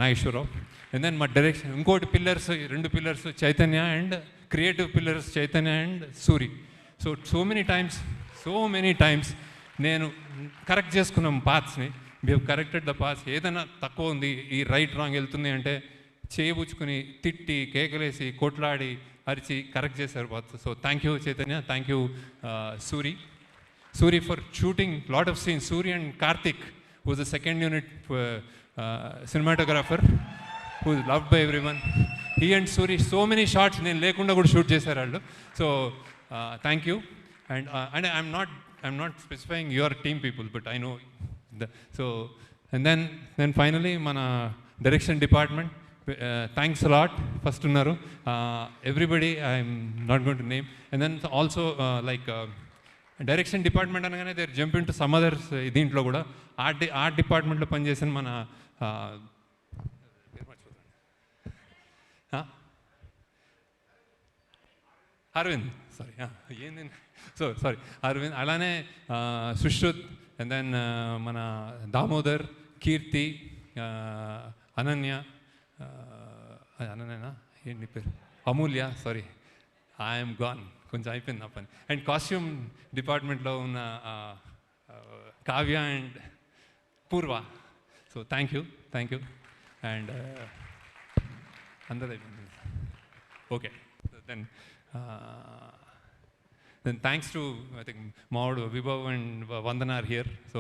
Nageswararao. And then మా డైరెక్షన్ ఇంకోటి pillars, 2 pillars Chaitanya and creative pillars Chaitanya and Suri. So many times నేను కరెక్ట్ చేసుకున్నాం పాత్స్ని. We have corrected the paths. ఏదైనా తక్కువ ఉంది, ఈ రైట్ రాంగ్ వెళ్తుంది అంటే చేయబుచ్చుకుని తిట్టి కేకలేసి కొట్లాడి అరిచి కరెక్ట్ చేశారు paths. So thank you Chaitanya, thank you Suri for shooting lot of scenes. Suri and Karthik, who was the second unit cinematographer, who is loved by everyone. He and Suri, so many shots నేను లేకుండా కూడా shoot చేశారు వాళ్ళు. So thank you. And I'm not specifying your team people, but I know so. And then finally మన direction department, thanks a lot. First ఉన్నారు everybody, I'm not going to name. And then also like direction department అనగానే there jump into some others. దీంట్లో కూడా art డిపార్ట్మెంట్లో పనిచేసిన మన Arvind, sorry Arvind, అలానే Sushrut, and then మన దామోదర్, కీర్తి, అనన్యనా ఏంటి పేరు, అమూల్య, సారీ ఐఎమ్ గాన్, కొంచెం అయిపోయింది నా పని. అండ్ కాస్ట్యూమ్ డిపార్ట్మెంట్లో ఉన్న Kavya and Purva. So thank you. And అందరూ అయిపోయింది. Okay, then thanks to I think Maud, Vibhav and Vandana are here. So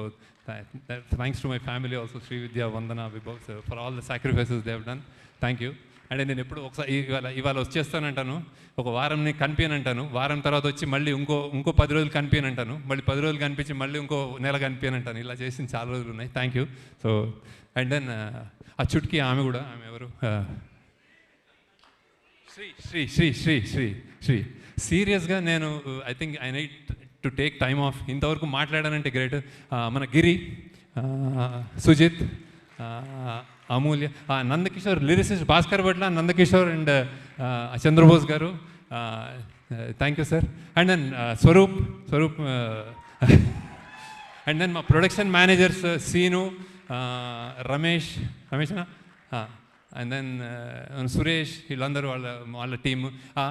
thanks to my family also, Srividya, Vandana, Vibhav, so for all the sacrifices they have done. Thank you. And నేను ఎప్పుడు ఒకసారి ఇవాళ వచ్చేస్తానంటాను, ఒక వారంని కనిపించనంటాను, వారం తర్వాత వచ్చి మళ్ళీ ఇంకో 10 రోజులు కనిపించనంటాను, మళ్ళీ 10 రోజులు కనిపించి మళ్ళీ ఇంకో నెల కనిపించనంటాను. ఇలా చేసిన చాలా రోజులు ఉన్నాయి. Thank you. So and then ఆ చుట్కీ ఆమె కూడా, ఆమె ఎవరు, శ్రీ. సీరియస్గా నేను I think I need to take time off. ఇంతవరకు మాట్లాడానంటే గ్రేట్. మన Giri, Sujith, Amulya, Nandakishore, lyricist Bhaskar Bhatla, Nandakishore and Chandrabose garu, thank you sir. And then Swaroop and then మా ప్రొడక్షన్ మేనేజర్స్ సీను, రమేష్నా, అండ్ దెన్ సురేష్, వీళ్ళందరూ వాళ్ళ టీము.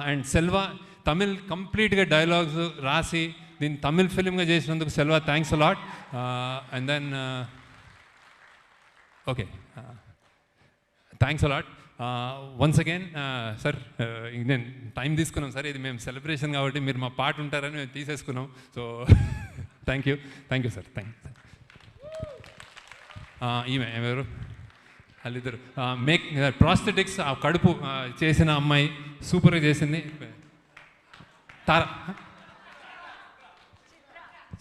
అండ్ సెల్వా, తమిళ్ కంప్లీట్గా డైలాగ్స్ రాసి దీన్ని తమిళ్ ఫిలింగా చేసినందుకు Selva, thanks a lot. And then okay, thanks a lot once again sir. నేను టైం తీసుకున్నాం సార్, ఇది మేము సెలబ్రేషన్ కాబట్టి మీరు మా పాట ఉంటారని మేము తీసేసుకున్నాం. So thank you sir, thank you. ఈమె ఎవరు, వాళ్ళిద్దరు ప్రాస్థెటిక్స్, ఆ కడుపు చేసిన అమ్మాయి సూపర్గా చేసింది. Tara,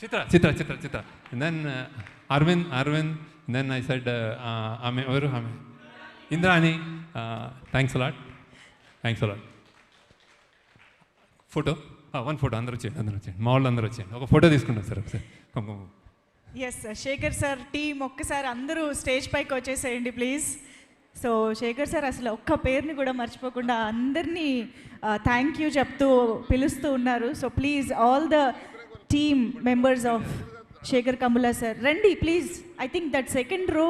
Chitra. Then Arvind. Then I said ఆమె ఎవరు, ఆమె Indrani. Thanks a lot. Photo, 1 photo. అందరూ వచ్చేయండి, మా వాళ్ళు అందరూ వచ్చేయండి, ఒక ఫోటో తీసుకుంటాం సార్ ఒకసారి. ఎస్ శేఖర్ సార్ టీమ్ ఒక్కసారి అందరూ స్టేజ్ పైకి వచ్చేసేయండి ప్లీజ్. సో శేఖర్ సార్ అసలు ఒక్క పేరుని కూడా మర్చిపోకుండా అందరినీ థ్యాంక్ యూ చెప్తూ పిలుస్తూ ఉన్నారు. So please all the team members of Sekhar Kammula sir రండి please. I think that second row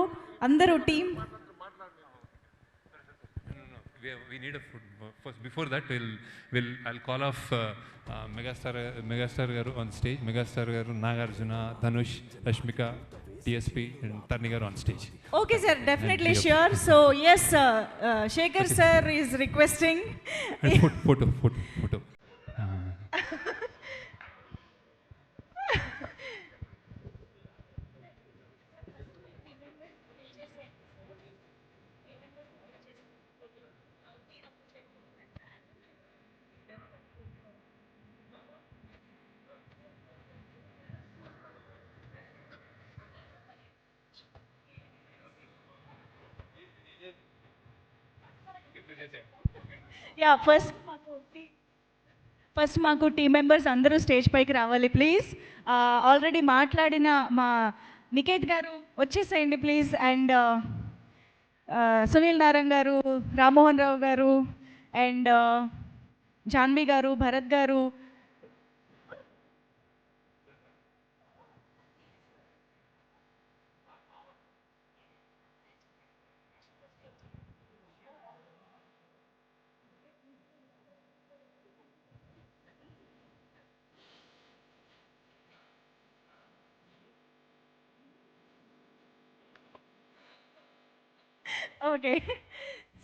అందరూ team. We need a food. First, before that, I'll call off Megastar garu on stage. Megastar garu, Nagarjuna, Dhanush, Rashmika, DSP, and Tarni garu on stage. Okay, sir. Definitely sure. So yes, Shekhar sir is requesting. And photo. Yeah first మాకు team members అందరూ stage పైకి రావాలి please. Already మాట్లాడిన మా నికేత్ గారు వచ్చేసేయండి please. And Sunil Narayana గారు, Rammohan Rao garu, and Janhvi గారు, భరత్ గారు, ఓకే.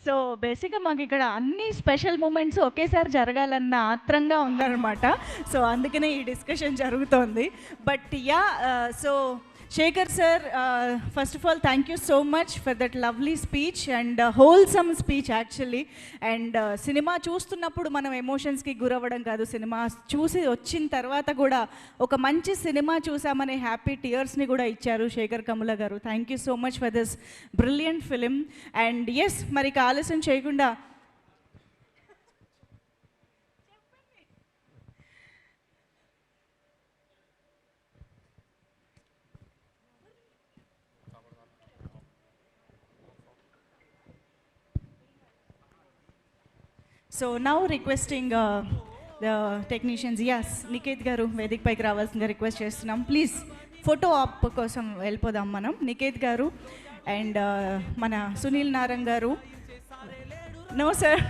సో బేసిక్గా మాకు ఇక్కడ అన్ని స్పెషల్ మూమెంట్స్ ఒకేసారి జరగాలన్న ఆత్రంగా ఉందన్నమాట. సో అందుకనే ఈ డిస్కషన్ జరుగుతోంది. But yeah, so Shekhar sir, first of all thank you so much for that lovely speech and wholesome speech actually. And cinema చూస్తున్నప్పుడు మనం ఎమోషన్స్కి గురవ్వడం కాదు, సినిమా చూసి వచ్చిన తర్వాత కూడా ఒక మంచి సినిమా చూసామనే హ్యాపీ టీయర్స్ని కూడా ఇచ్చారు Shekhar Kammula garu. Thank you so much for this brilliant film. And yes, మరి ఆలస్యం చేయకుండా so now requesting the technicians. Yes, Niket garu వేదిక పైకి రావాల్సిందిగా రిక్వెస్ట్ చేస్తున్నాం ప్లీజ్. ఫోటో ఆప్ కోసం వెళ్ళిపోదాం మనం. నికేత్ గారు అండ్ మన సునీల్ నారాయణ గారు. No sir.